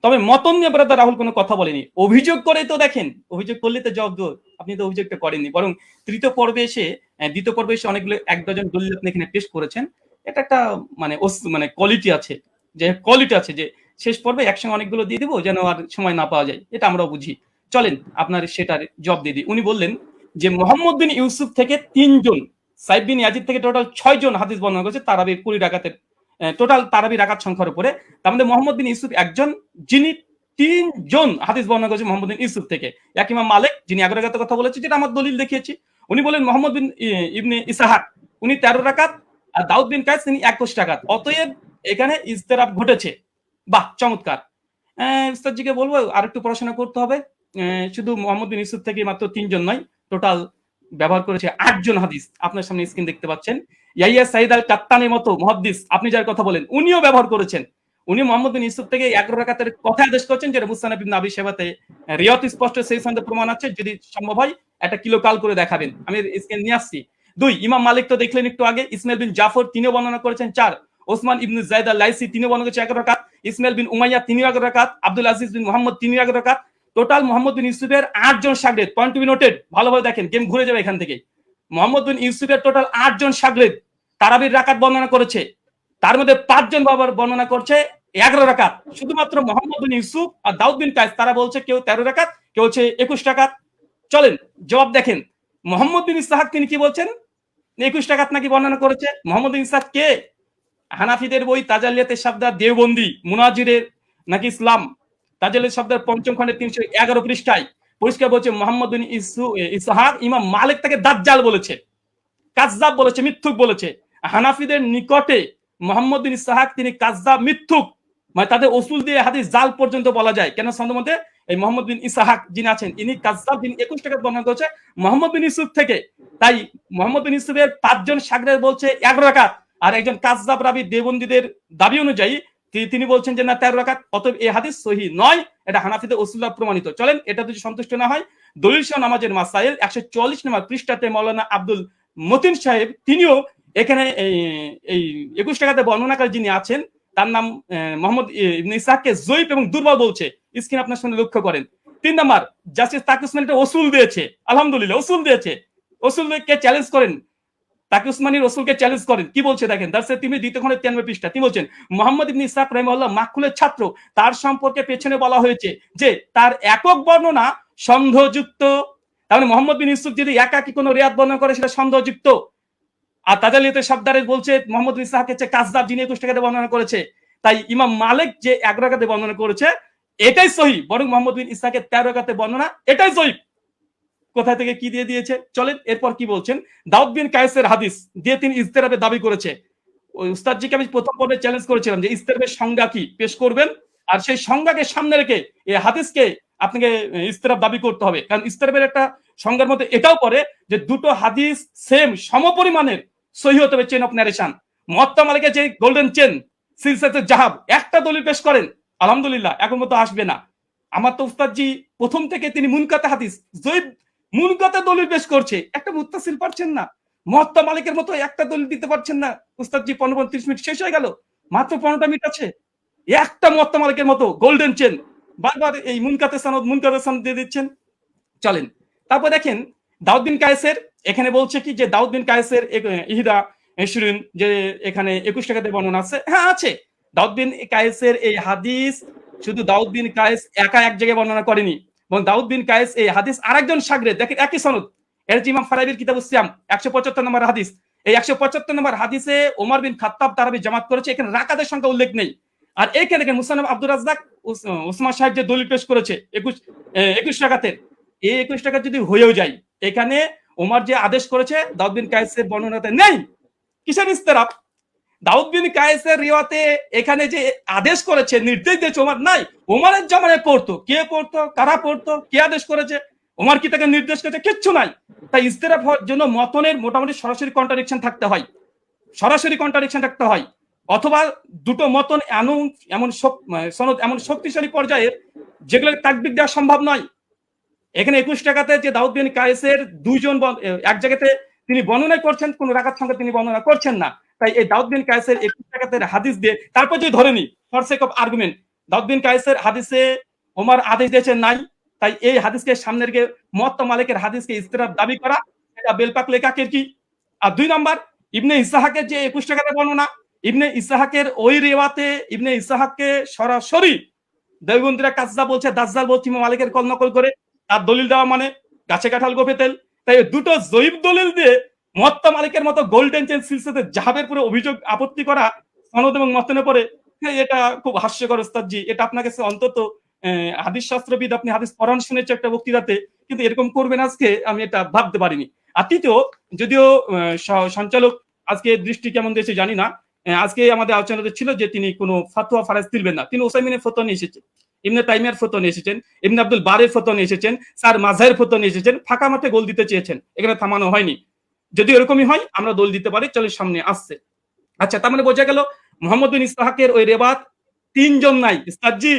তবে মতন নিয়ে ব্রাদার রাহুল কোনো কথা বলেনি। অভিযোগ করে তো দেখেন, অভিযোগ করলে তো জবাব দেব, আপনি তো অভিযোগটা করেননি, বরং দ্বিতীয় পর্বে এসে অনেকগুলো 1 ডজন দলিল আপনি এখানে পেশ করেছেন। এটা একটা মানে কোয়ালিটি আছে, যে শেষ পর্বে একসঙ্গে অনেকগুলো দিয়ে দিব যেন আর সময় না পাওয়া যায়, এটা আমরাও বুঝি। চলেন আপনার সেটার জবাব দিয়ে দিই। উনি বললেন যে মোহাম্মদ বিন ইউসুফ থেকে 3 জন, সাইদ বিন ইয়াজিদ থেকে টোটাল 6 জন হাদিস বর্ণনা করেছে তারাবি 20 রাকাতের টোটাল তারাবি রাকাত সংখ্যার উপরে। তার মধ্যে মোহাম্মদ বিন ইউসুফ একজন, যিনি 3 জন হাদিস বর্ণনা করেছে মোহাম্মদ বিন ইউসুফ থেকে। এক ইমাম মালিক যিনি 11 রাকাতের কথা বলেছে, যেটা আমার দলিল দেখিয়েছি। উনি বলেন মোহাম্মদ বিন ইবনে ইসহাক উনি 13 রাকাত, আর দাউদ বিন কায়েস তিনি 21 রাকাত। অতএব এখানে ইজতিরাব ঘটেছে। বাহ, চমৎকার। উস্তাদজিকে বলবো আর একটু পড়াশোনা করতে হবে। শুধু মোহাম্মদ বিন ইউসুফ থেকে মাত্র 3 জন নয়, টোটাল ব্যবহার করেছে 8 জন হাদিস। আপনার সামনে স্ক্রিন দেখতে পাচ্ছেন। ইয়াহিয়া সাইদ আল কাত্তানের মতো মুহাদ্দিস আপনি যার কথা বলেন উনিও ব্যবহার করেছেন। উনি মোহাম্মদ বিন ইউসুফ থেকে 11 রাকাতের কথা আদেশ করেছেন, যেটা মুসনাদ ইবনে আবি শাইবাতে রিয়াত স্পষ্ট সেই সনদে প্রমাণ আছে। যদি সম্ভব হয় একটা কিলো কাল করে দেখাবেন, আমি স্ক্রিন নিয়ে আসছি। 2 ইমাম মালিক তো দেখলেন একটু আগে, ইসমাইল বিন জাফর তিনিও বর্ণনা করেছেন 4, ওসমান ইবনে যায়েদ আল লাইসি তিনিও বর্ণনা করেছেন 11 রাকাত, ইসমাইল বিন উমাইয়া তিনিও 11 রাকাত, আব্দুল আজিজ বিন মুহাম্মদ তিনিও 11 রাকাত। টোটাল মোহাম্মদ বিন ইউসুফের 8 জন শাগরেদ। পয়েন্ট টু বি নোটেড, ভালোভাবে দেখেন, গেম ঘুরে যাবে এখান থেকে। মোহাম্মদ বিন ইউসুফের টোটাল 8 জন শাগরেদ তারাবির রাকাত বর্ণনা করেছে। তার মধ্যে 5 জন বাবার বর্ণনা করছে 11 রাকাত। শুধুমাত্র মোহাম্মদ বিন ইউসুফ আর দাউদ বিন কায়েস তারা বলছে কেউ 13 রাকাত, কেউ হচ্ছে 21 রাকাত। চলেন জবাব দেখেন। মোহাম্মদ বিন ইসহাক তিনি কি বলছেন? 21 রাকাত নাকি বর্ণনা করেছে। মোহাম্মদ বিন ইসহাক কে? হানাফিদের বই তাজালিয়াতের শাব্দা দেওবন্দি মুনাজিরের নাকি ইসলাম তাজালিয়াত শাব্দার 5ম খণ্ডের 311 পৃষ্ঠায় পরিষ্কার বলছে মোহাম্মদ বিন ইসহাক ইমাম মালিক তাকে দাজ্জাল বলেছে, কাযযাব বলেছে, মিথ্যুক বলেছে। হানাফিদের নিকটে মোহাম্মদ বিন ইসহাক তিনি কাযযাব, মিথ্যুক, মানে তাদের উসুল দিয়ে হাদিস জাল পর্যন্ত বলা যায়। কেন সনদের মধ্যে এই মোহাম্মদ বিন ইসহাক যিনি আছেন ইনি কাযযাব, যিনি 21 টাকা বর্ণনা করেছে মোহাম্মদ বিন ইউসুফ থেকে। তাই মোহাম্মদ বিন ইউসুফের 5 জন শাগরেদ বলছে 11 রাকাত, আর একজন কাযযাব রাবি দেবন্দীদের দাবি অনুযায়ী তিনি বলছেন যে না 13 রাকাত। অতএব এই হাদিস সহিহ নয়, এটা হানাফিদের উসুল্লাহ প্রমাণিত। চলেন এটা যদি সন্তুষ্ট না হয়, দলিল সহ নামাজের মাসাইল 144 নম্বর পৃষ্ঠাতে মাওলানা আব্দুল মতিন সাহেব তিনিও এখানে এই 21 টাকাতে বর্ণনাকারী যিনি আছেন তার নাম মোহাম্মদ ইবনে ইসহাককে জয়ীফ এবং দুর্বল বলছে। স্ক্রিন আপনার সামনে লক্ষ্য করেন। 3 নাম্বার, জাস্টিস তাকি উসমানী একটা উসুল দিয়েছে, আলহামদুলিল্লাহ উসুল দিয়েছে। উসুলকে চ্যালেঞ্জ করেন, তাকি উসমানী রসুলকে চ্যালেঞ্জ করেন। কি বলছে দেখেন, দার্সে তিনি 2 খণ্ডের 93 পৃষ্ঠা তিনি বলছেন মোহাম্মদ ইবনে ইসহাক রাহিমাহুল্লাহ মাকহুলের ছাত্র, তার সম্পর্কে পেছনে বলা হয়েছে যে তার একক বর্ণনা সন্দেহযুক্ত। তাহলে মোহাম্মদ বিন ইউসুফ যদি একাকি কোনো রিয়াত বর্ণনা করে সেটা সন্দেহযুক্ত। আর তাজালিয়াতের শাব্দারে বলছে মোহাম্মদ বিন ইসহাক হচ্ছে কাযযাব, যিনি 21 টাকাতে বর্ণনা করেছে। তাই ইমাম মালিক যে 11 রাকাতে বর্ণনা করেছে এটাই সহিহ, বরং মোহাম্মদ বিন ইসহাকের 13 রাকাতে বর্ণনা এটাই সহিহ। কোথা থেকে কি দিয়ে দিয়েছে। চলেন এরপর কি বলছেন। দাউদ বিন কায়েসের হাদিস দিয়ে তিনি ইজতেরাবের দাবি করেছে। ওই উস্তাদজিকে আমি প্রথম পর্বে চ্যালেঞ্জ করেছিলাম যে ইজতেরাবের সংজ্ঞা কি পেশ করবেন, আর সেই সংজ্ঞাকে সামনে রেখে এই হাদিসকে আপনাকে ইজতেরাব দাবি করতে হবে। কারণ ইজতেরাবের একটা সংজ্ঞার মধ্যে এটাও পড়ে যে দুটো হাদিস সেম সমপরিমাণের সহিহ হতে হবে চেন অফ ন্যারেশন। মুয়াত্তা মালিকের যে গোল্ডেন চেন সিলসিলাতুল জাহাব একটা দলিল পেশ করেন, আলহামদুলিল্লাহ এখন মতো আসবে না। আমার তো উস্তাদজি প্রথম থেকে তিনি মুনকাতে হাদিস জয়ীফ মুনকাতে দলিল পেশ করছে, একটা মুত্তাসিল পারছেন না। মুয়াত্তা মালিকের মতো একটা দলিল দিতে পারছেন না। উস্তাদজি 15-30 মিনিট শেষ হয়ে গেল, মাত্র 15টা মিনিট আছে। একটা মুয়াত্তা মালিকের মতো গোল্ডেন চেন বারবার এই মুনকাতে সনদ দিয়ে দিচ্ছেন। চলেন তারপর দেখেন দাউদ বিন কায়েসের এখানে বলছে কি যে দাউদ বিন কায়েসের ইহদা ইশরিন যে এখানে 21 টাকাতে বর্ণনা আছে। হ্যাঁ আছে। দাউদ বিন কায়েসের এই হাদিস শুধু দাউদ বিন কায়েস একা এক জায়গায় বর্ণনা করেনি, এবং দাউদ বিন কায়েস এই হাদিস আরেকজন শাগরেদ দেখেন একই সনদ। এর ইমাম ফারাবির কিতাবুস সিয়াম 175 নম্বর হাদিস। এই 175 নম্বর হাদিসে ওমর বিন খাত্তাব তারাবি জামাত করেছে, এখানে রাকাতের সংখ্যা উল্লেখ নেই। আর এইখানে দেখেন মুসান্নাফ আব্দুর রাজ্জাক উসমান সাহেব যে দলিল পেশ করেছে 21 রাকাতের, এই 21 টাকা যদি হয়েও যায় এখানে ওমর যে আদেশ করেছে দাউদ বিন কায়েসের বর্ণনাতে নেই। কিসের ইস্তেরাব? দাউদ বিন কায়েসের রিওয়াতে এখানে যে আদেশ করেছে নির্দেশ দিয়েছে ওমর নাই। ওমরের জামানায় পড়তো, কে পড়তো, কারা পড়তো, কে আদেশ করেছে, ওমর কি তাকে নির্দেশ করেছে, কিচ্ছু নাই। তাই ইস্তেরাব হওয়ার জন্য মতনের মোটামুটি সরাসরি কন্ট্রাডিকশন থাকতে হয়, সরাসরি কন্ট্রাডিকশন থাকতে হয়, অথবা দুটো মতন এমন সনদ এমন শক্তিশালী পর্যায়ের যেগুলো তাকবির দেওয়া সম্ভব নয়। এখানে 21 টাকাতে যে দাউদ বিন কায়েসের দুইজন এক জায়গাতে তিনি বর্ণনা করছেন, কোন রাকাত সংখ্যা তিনি বর্ণনা করছেন না। তাই এই দাউদ বিন কায়েসের 21 টাকাতে হাদিস দিয়ে তারপর যদি ধরে নি ফর সেক অফ আর্গুমেন্ট দাউদ বিন কায়েসের হাদিসে ওমর আদেশ দিয়েছেন নাই, তাই এই হাদিসকে সামনে রেখে মুয়াত্তা মালিকের হাদিসকে ইস্তেরাব দাবি করা এটা বেলপাক লেখাকের কি। আর 2 নাম্বার ইবনে ইসহাকের যে 21 টাকাতে বর্ণনা, ইবনে ইসহাকের ওই রিওয়াতে ইবনে ইসহাককে সরাসরি দেওবন্দীরা কাজদা বলছে, দাজ্জাল বলছে ইমাম মালিকের কল নকল করে তার দলিল দেওয়া মানে গাছে কাঁঠাল গোপে তেল। তাই দুটো জয়ীফ দলিল দিয়ে মুয়াত্তা মালিকের মতো গোল্ডেন চেন সিলসিলাতে জাহাবের পুরো অভিযোগ আপত্তি করা সনদ এবং মতনে পড়ে, এটা খুব হাস্যকর উস্তাদজি। এটা আপনাকে অন্তত হাদিস শাস্ত্রবিদ আপনি হাদিস পড়ান শুনেছে একটা বক্তৃতাতে, কিন্তু এরকম করবেন আজকে আমি এটা ভাবতে পারিনি। আর তৃতীয়, যদিও সঞ্চালক আজকে দৃষ্টি কেমন দিয়েছে জানি না, আজকে আমাদের আলোচনাতে ছিল যে তিনি কোনো ফাতোয়া ফারাজ দিবেন না, তিনি ওসাইমিনের ফতোয়া নিয়ে এসেছেন, ইবনে তাইমিয়ার ফতোয়া নিয়ে এসেছেন, ইবনে আব্দুল বারের ফতোয়া নিয়ে এসেছেন, স্যার মাযহারের ফতোয়া নিয়ে এসেছেন, ফাঁকা মাঠে গোল দিতে চেয়েছেন, এখানে থামানো হয়নি। যদি এরকমই হয় আমরা দোল দিতে পারি, চলে সামনে আসছে। আচ্ছা, তার মানে বোঝা গেল মুহাম্মদ বিন ইসহাকের ওই রেবাত 3 জন নাই উস্তাদজি,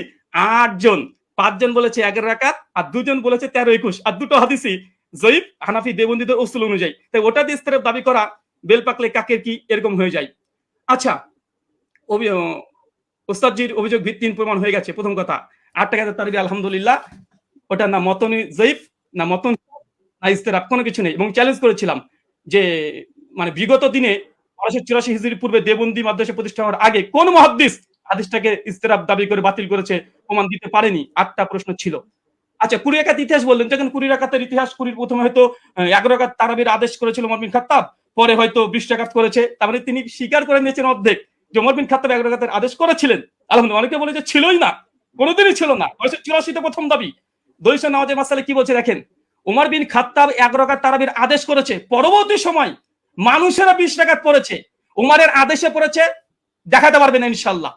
8 জন। 5 জন বলেছে 11 রাকাত, আর 2 জন বলেছে 13-21, আর দুটো হাদিসই জয়ীফ হানাফি দেওবন্দীদের উসুল অনুযায়ী। তাই ওটা দিয়ে ইস্তেরাব দাবি করা বেলপাকলে কাকের কি এরকম হয়ে যায়। আচ্ছা, উস্তাদজির অভিযোগ ভিত্তিহীন প্রমাণ হয়ে গেছে। প্রথম কথা 8 টাকাতে তারবি আলহামদুলিল্লাহ, ওটা না মতনি জয়ীফ না মতন না ইস্তেরাব, কোনো কিছু নেই। এবং চ্যালেঞ্জ করেছিলাম যে মানে বিগত দিনে 1284 হিজরির পূর্বে দেওবন্দি মাদ্রাসা প্রতিষ্ঠা হওয়ার আগে কোন মুহাদ্দিস হাদিসটাকে ইস্তেরাব দাবি করে বাতিল করেছে, প্রমাণ দিতে পারেনি। 8টা প্রশ্ন ছিল। আচ্ছা, 20 রাকাত ইতিহাস বললেন, যখন 20 রাকাতের ইতিহাস, 20 প্রথমে হয়তো 11 রাকাত তারাবির আদেশ করেছিল ওমর বিন খাত্তাব, পরে হয়তো 20 রাকাত করেছে। তার মানে তিনি স্বীকার করে নিয়েছেন অর্ধেক যে ওমর বিন খাত্তাব 11 রাকাতের আদেশ করেছিলেন। আলহামদুলিল্লাহ। অনেকে বলে যে ছিলই না, কোনোদিনই ছিল না। 1984 প্রথম দাবি। দলিল নামাজের মাসালে কি বলছে দেখেন, ওমর বিন খাত্তাব 11 রাকাত তারাবির আদেশ করেছে, পরবর্তী সময় মানুষেরা 20 রাকাত পড়েছে, ওমরের আদেশে পড়েছে, দেখাতে পারবেন না ইনশাআল্লাহ।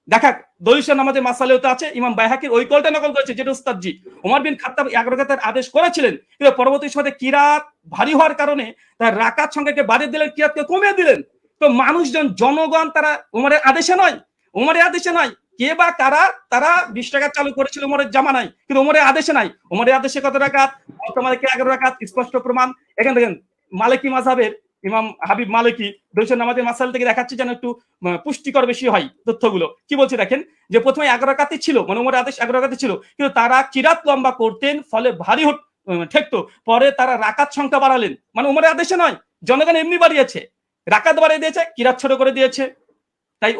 দেখা দলিল নামাজের মাসালেও তো আছে, ইমাম বাইহাকির ওই কলটা নকল করেছে যেটা উস্তাদজি ওমর বিন খাত্তাব 11 রাকাতের আদেশ করেছিলেন, কিন্তু পরবর্তী সময়ে কিরাত ভারী হওয়ার কারণে তার রাকাত সংখ্যাকে বাড়িয়ে দিলেন, কিরাতকে কমিয়ে দিলেন। তো মানুষজন জনগণ তারা ওমরের আদেশে নয়, ওমরের আদেশে নয়, কে বা কারা তারা 20 রাকাত চালু করেছিল ওমরের জামানায়, কিন্তু ওমরের আদেশে নাই। ওমরের আদেশে কত রাকাত? মালিকের 11 রাকাত, স্পষ্ট প্রমাণ। এখানে দেখেন মালিকি মাযহাবের ইমাম হাবিব মালিকি দলিল নামাজের মাসাল থেকে দেখাচ্ছে যেন একটু পুষ্টিকর বেশি হয় তথ্যগুলো। কি বলছে দেখেন, যে প্রথমে 11 রাকাতই ছিল, মানে ওমরের আদেশ 11 রাকাতই ছিল, কিন্তু তারা কিরাত লম্বা করতেন, ফলে ভারী ঠেকতো। পরে তারা রাকাত সংখ্যা বাড়ালেন, মানে ওমরের আদেশে নয়, জনগণ এমনি বাড়িয়েছে, রাকাত বাড়িয়ে দিয়েছে, কিরাত ছোট করে দিয়েছে, তাই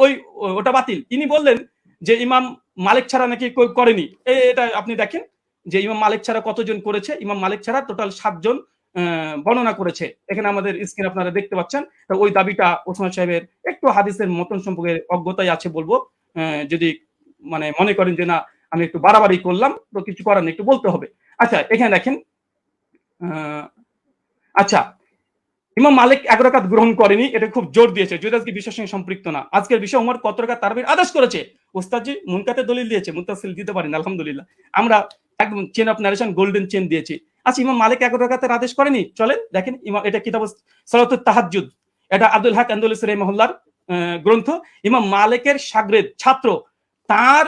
ওটা বাতিল। তিনি বললেন যে ইমাম মালিক ছাড়া নাকি করেনি। এটা আপনি দেখেন যে ইমাম মালিক ছাড়া কতজন করেছে। ইমাম মালিক ছাড়া টোটাল 7 জন বর্ণনা করেছে। এখানে আমাদের স্ক্রিন আপনারা দেখতে পাচ্ছেন। তো ওই দাবিটা ওসমান সাহেবের একটু হাদিসের মতন সম্পর্কে অজ্ঞতাই আছে বলবো। যদি মানে মনে করেন যে না আমি একটু বাড়াবাড়ি করলাম, তো কিছু করার নেই, একটু বলতে হবে। আচ্ছা, এখানে দেখেন আচ্ছা, ইমাম মালিক 1 রাকাত গ্রহণ করেনি, এটা খুব জোর দিয়েছে, যদি আজকে বিষয়ের সঙ্গে সম্পৃক্ত না। আজকের বিষয় ওমর কত রাকাত তারাবির আদেশ করেছে। ওস্তাদজি মুনকাতে দলিল দিয়েছে, মুত্তাসিল দিতে পারেন, আলহামদুলিল্লাহ। আমরা একদম chain of narration golden chain দিয়েছি। আচ্ছা, ইমাম মালিক 1 রাকাতের আদেশ করেনি, চলেন দেখেন। ইমাম, এটা কিতাব সালাতুত তাহাজ্জুদ, এটা আব্দুল হক আন্দলুসি রাহিমাহুল্লাহর গ্রন্থ। ইমাম মালিকের শাগরেদ, ছাত্র, তার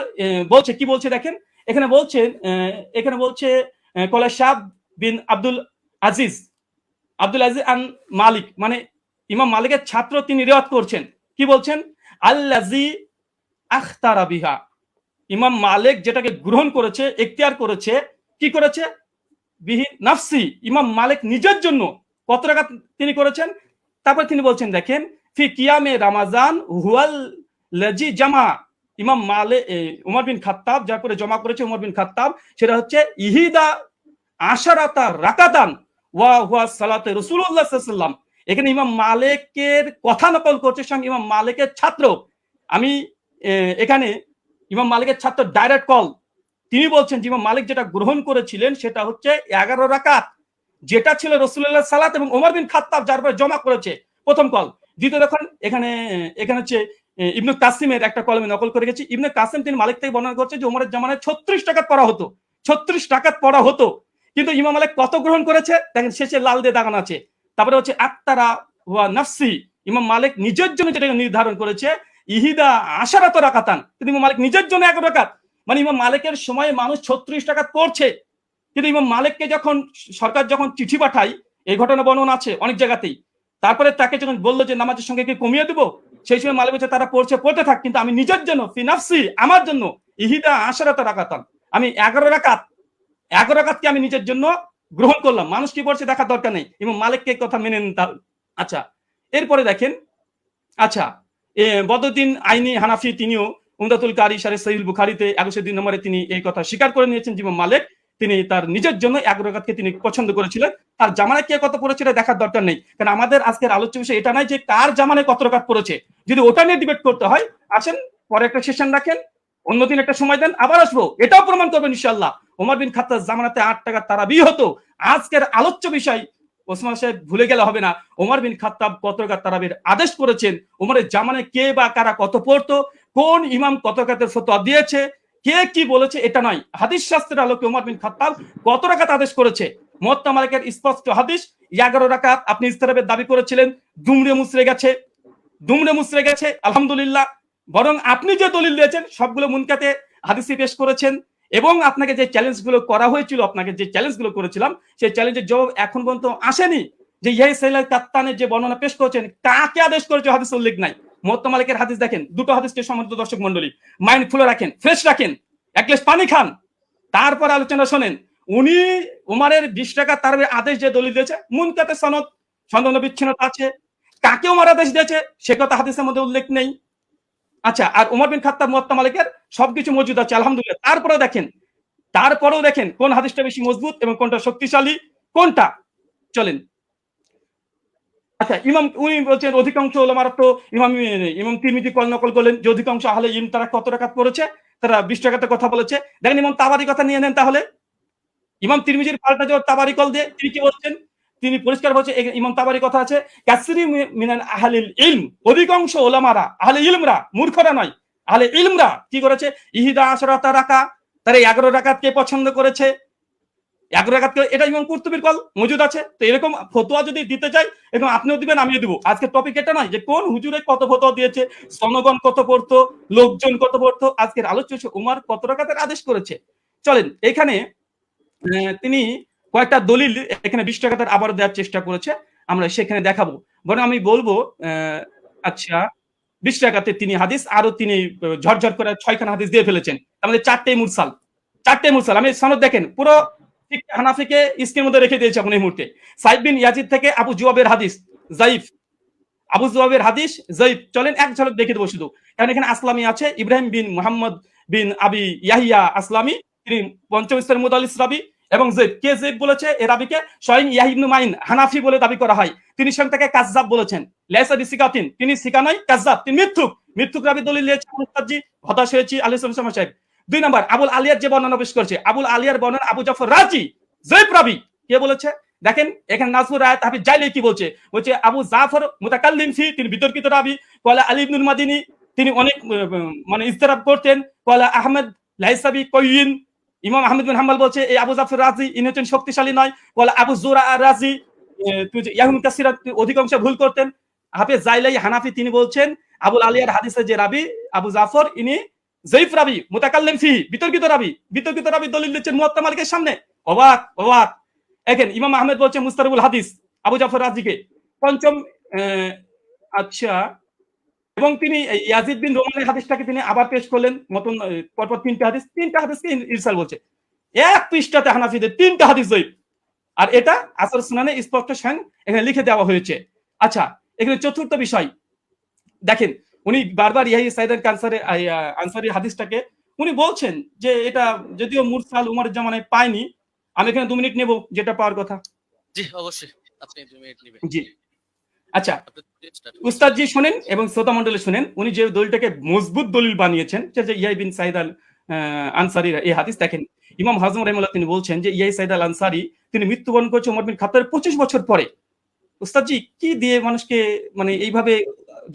বলছে, কি বলছে দেখেন। এখানে বলছে কলা শাহ বিন আব্দুল আজিজ আন মালিক, মানে ইমাম মালিকের ছাত্র, তিনি রিওয়ায়াত করছেন, কি বলছেন, আল্লাজি আখতারা বিহা, ইমাম মালিক যেটাকে গ্রহণ করেছে, এখতিয়ার করেছে, কি করেছে, বিহি নাফসি, ইমাম মালিক নিজের জন্য কত রাকাত তিনি করেছেন। তারপর তিনি বলছেন দেখেন, ফি কিয়ামে রামাজান হুয়াল লাজি জামা, ইমাম মালিক উমর বিন খাত্তাব যার পরে জমা করেছে উমর বিন খাত্তাব, সেটা হচ্ছে ইহিদা আশারাতা রাকাতান ওয়া হুয়া সালাতে রাসূলুল্লাহ সাল্লাল্লাহু আলাইহি ওয়াসাল্লাম। এখানে ইমাম মালিকের কথা নকল করছে সঙ্গে ইমাম মালিকের ছাত্র। আমি এখানে ইমাম মালিকের ছাত্র ডাইরেক্ট কল, তিনি বলছেন যে ইমাম মালিক যেটা গ্রহণ করেছিলেন সেটা হচ্ছে 11 রাকাত, যেটা ছিল রাসূলুল্লাহ সালাত এবং ওমর বিন খাত্তাব যার পরে জমা করেছে, প্রথম কল। দ্বিতীয় দেখুন, এখানে হচ্ছে ইবনে কাসিমের একটা কলমে নকল করে গেছি। ইবনে কাসিম তিনি মালিক থেকে বর্ণনা করছে যে ওমরের জামানায় 36 রাকাত পড়া হতো, 36 রাকাত পড়া হতো। কিন্তু ইমাম মালিক কত গ্রহণ করেছে দেখেন, শেষে লাল দিয়ে দাগানো আছে। তারপরে হচ্ছে আক্তারা ওয়া নাফসি, ইমাম মালিক নিজের জন্য যেটাকে নির্ধারণ করেছে ইহিদা আশারাত রাকাতান, কিন্তু ইমাম মালিক নিজের জন্য 11 রাকাত। মানে ইমাম মালিকের সময় মানুষ 36 রাকাত পড়ছে, কিন্তু ইমাম মালিককে যখন সরকার যখন চিঠি পাঠায়, এই ঘটনা বর্ণনা আছে অনেক জায়গাতেই, তারপরে তাকে যখন বললো যে নামাজের সঙ্গে কি কমিয়ে দেবো, সেই সময় মালিক বলছে তারা পড়তে থাক, কিন্তু আমি নিজের জন্য ফি নাফসি, আমার জন্য ইহিদা আশারাত রাকাতান, আমি 11 রাকাতকে আমি নিজের জন্য গ্রহণ করলাম। মানুষ কি পড়ছে দেখার দরকার নেই, ইমাম মালিককে কথা মেনে নিন। আচ্ছা, এরপরে দেখেন, আচ্ছা, বদরুদ্দিন আইনি হানাফি, তিনিও উমদাতুল কারি শারহ সহিহ বুখারীতে 102 নম্বরে তিনি এই কথা স্বীকার করে নিয়েছেন যে ইমাম মালিক তিনি তার নিজের জন্য 11 রাকাতকে তিনি পছন্দ করেছিলেন। তার জামানায় কে কত পড়েছে এটা দেখার দরকার নেই, কারণ আমাদের আজকের আলোচ্য বিষয় এটা নাই যে কার জামানায় কত রাকাত পড়েছে। যদি ওটা নিয়ে ডিবেট করতে হয়, আসেন পরে একটা সেশন রাখেন, অন্যদিন একটা সময় দেন, আবার আসবো, এটাও প্রমাণ করবেন ইনশাআল্লাহ ওমর বিন খাত্তাব জামানাতে 8 রাকাত তারাবি হতো। আজকের আলোচ্য বিষয় ওসমান সাহেব ভুলে গেলে হবে না, ওমর বিন খাত্তাব কত রাকাত তারাবির আদেশ করেছেন, ওমরের জামানায় কে বা কারা কত পড়তো, কোন ইমাম কত রাকাতের ফতোয়া দিয়েছে, কে কি বলেছে, এটা নয়। হাদিস শাস্ত্রের আলোকে ওমর বিন খাত্তাব কত রাকাত আদেশ করেছে, মুওয়াত্তা মালিকের স্পষ্ট হাদিস 11 রাকাত। আপনি ইস্তেরাবের দাবি করেছিলেন, দুমড়ে মুচড়ে গেছে, আলহামদুলিল্লাহ। বরং আপনি যে দলিল দিয়েছেন সবগুলো মুনকাতে হাদিসে পেশ করেছেন, এবং আপনাকে যে চ্যালেঞ্জগুলো করা হয়েছিল, আপনাকে যে চ্যালেঞ্জগুলো করেছিলাম, সেই চ্যালেঞ্জের জবাব এখন পর্যন্ত আসেনি। যে ইয়াহিয়া সাইলাল কাত্তানের যে বর্ণনা পেশ করেছেন, কাকে আদেশ করেছে হাদিস উল্লেখ নাই। মুওয়াত্তা মালিকের হাদিস দেখেন, দুটো হাদিসকে সম্মানিত দর্শক মণ্ডলী মাইন্ডফুল রাখেন, ফ্রেশ রাখেন, এক গ্লাস পানি খান, তারপর আলোচনা শোনেন। উনি উমারের 20 টাকা তারাবির আদেশ যে দলিল দিয়েছে, মুনকাতে সনদ বিচ্ছিন্নতা আছে, কাকে উমার আদেশ দিয়েছে সে কথা হাদিসের মধ্যে উল্লেখ নেই। আচ্ছা, আর উমর বিন খাত্তাব মুওয়াত্তা মালিকের সবকিছু মজুদ আছে, আলহামদুলিল্লাহ। তারপরেও দেখেন কোন হাদিসটা বেশি মজবুত এবং কোনটা শক্তিশালী, কোনটা, চলেন। আচ্ছা, উনি বলছেন অধিকাংশ ওলামারা তো ইমাম তিরমিজি কল নকল করলেন যে অধিকাংশ আহলে ইলম তারা কত রাকাত পড়েছে, তারা 20 রাকাতের কথা বলেছে। দেখেন ইমাম তাবারি কথা নিয়ে নেন তাহলে, ইমাম তিরমিজির পাল্টা জবাব তাবারি কল দিয়ে তিনি কি বলছেন, তিনি পরিষ্কার বলছে, ইমাম তাবারি কথা আছে, কাসরি মিনাল আহলিল ইলম, অধিকাংশ ওলামারা, আহলে ইলমরা, মূর্খরা নয়, আহলে ইলমরা কি করেছে, ইহিদা আশরাতা রাকা, তারা 11 রাকাতকে পছন্দ করেছে, 11 রাকাতকে। এটা ইমাম কুরতুবীর কল মজুদ আছে। তো এরকম ফতোয়া যদি দিতে চাই, এবং আপনিও দিবেন আমিও দিব। আজকের টপিক এটা নয় যে কোন হুজুরে কত ফতোয়া দিয়েছে, জনগণ কত পড়তো, লোকজন কত পড়তো। আজকের আলোচ্য উমার কত রাকাতের আদেশ করেছে। চলেন, এখানে তিনি কয়েকটা দলিল এখানে 20 টাকাতে আবার দেওয়ার চেষ্টা করেছে, আমরা সেখানে দেখাবো। বরং আমি বলবো, আচ্ছা, 20 টাকাতে তিনি হাদিস, আরো তিনি ঝরঝর করে 6খানা হাদিস দিয়ে ফেলেছেন, আমাদের 4টেই মুরসাল। আমি সনদ দেখেন, পুরো হানাফিকে স্ক্রিনের মধ্যে রেখে দিয়েছে এখন এই মুহূর্তে। সাইদ বিন ইয়াজিদ থেকে আবু জুয়াবের হাদিস যায়িফ, চলেন এক ঝলক দেখে দেবো শুধু, কারণ এখানে আসলামি আছে, ইব্রাহিম বিন মুহাম্মদ বিন আবি ইয়াহিয়া আসলামি, তিনি পঞ্চম স্তরের মুদাল্লিস রাবি। এবং জেদ বলেছে এ রাবিকে স্বয়ং ইয়াহিয়া ইবনে মাইন হানাফি বলে দাবি করা হয়, তিনি স্বয়ং তাকে কাযযাব বলেছেন। লাইসা বিসিকাতিন, তিনি সিকা নয়, কাযযাব, তিনি মিথ্যুক রাবি দলিল দিয়েছেন। মুস্তাজি হতাশ হয়েছি আলী সাল্লাল্লাহু সাহেব। 2 নম্বর, আবুল আলিয়ার যে বর্ণনা পেশ করেছে, আবুল আলিয়ার বর্ণনা আবু জাফর রাজি জয়ীফ রাবি, কে বলেছে দেখেন এখানে নাজমুল রায়ত হাফিজ জাইলি কি বলছে, বলছে আবু জাফর মুতাকাল্লিম ফি, তিনি বিতর্কিত রাবি। কলা আলী ইবনুল মাদিনী, তিনি অনেক মানে ইস্তেরাব করতেন। কলা আহমেদ লাইসাবি কয়িন, ইমাম আহমেদ বিন হাম্বল বলছে এই আবু জাফর রাজি ইনি হচ্ছেন শক্তিশালী নয়। কলা আবু জুরা আর রাজি ইয়াহুন কাসিরা অধিকাংশ ভুল করতেন। হাফেজ জাইলাই হানাফি, তিনি বলছেন আবুল আলিয়ার হাদিসের যে রাবি আবু জাফর ইনি জয়ীফ রাবি, মুতাকাল্লিম ফি, বিতর্কিত রাবি। বিতর্কিত রাবি দলিল দিচ্ছেন মুয়াত্তা মালিকের সামনে। অবাক অবাক। দেখেন ইমাম আহমেদ বলছে মুস্তারিবুল হাদিস আবু জাফর রাজিকে। পঞ্চম আচ্ছা, এবং তিনি ইয়াজিদ বিন রোমানের হাদিসটাকে তিনি আবার পেশ করলেন মতন পরপর তিনটা হাদিসকে ইরসাল বলছে। এক পৃষ্ঠাতে হানাফিদের তিনটা হাদিস জয়ীফ, আর এটা আসর সুনানে স্পষ্ট স্বয়ং এখানে লিখে দেওয়া হয়েছে। আচ্ছা, এখানে চতুর্থ বিষয় দেখেন, উনি বারবার ইয়াহিয়া সাইদ আনসারী হাদিসটাকে উনি বলছেন যে এটা যদিও মুরসাল উমরের জামানায় পায়নি। আমি এখানে 2 মিনিট নেব, যেটা পাওয়ার কথা। জি অবশ্যই, আপনি 2 মিনিট নেবেন। জি আচ্ছা, আপনি start করুন। উস্তাদ জি শুনেন এবং শ্রোতা মণ্ডলী শুনেন, উনি যে দলিলটাকে মজবুত দলিল বানিয়েছেন যে ইয়াই বিন সাইদ আল আনসারীর এই হাদিস। দেখেন ইমাম হাজম রাহিমাহুল্লাহ তিনি বলছেন যে ইয়াই সাইদ আল আনসারী তিনি মৃত্যুবরণ করেছে ওমর বিন খাত্তাবের 25 বছর পরে। উস্তাদ জি কি দিয়ে মানুষকে মানে এইভাবে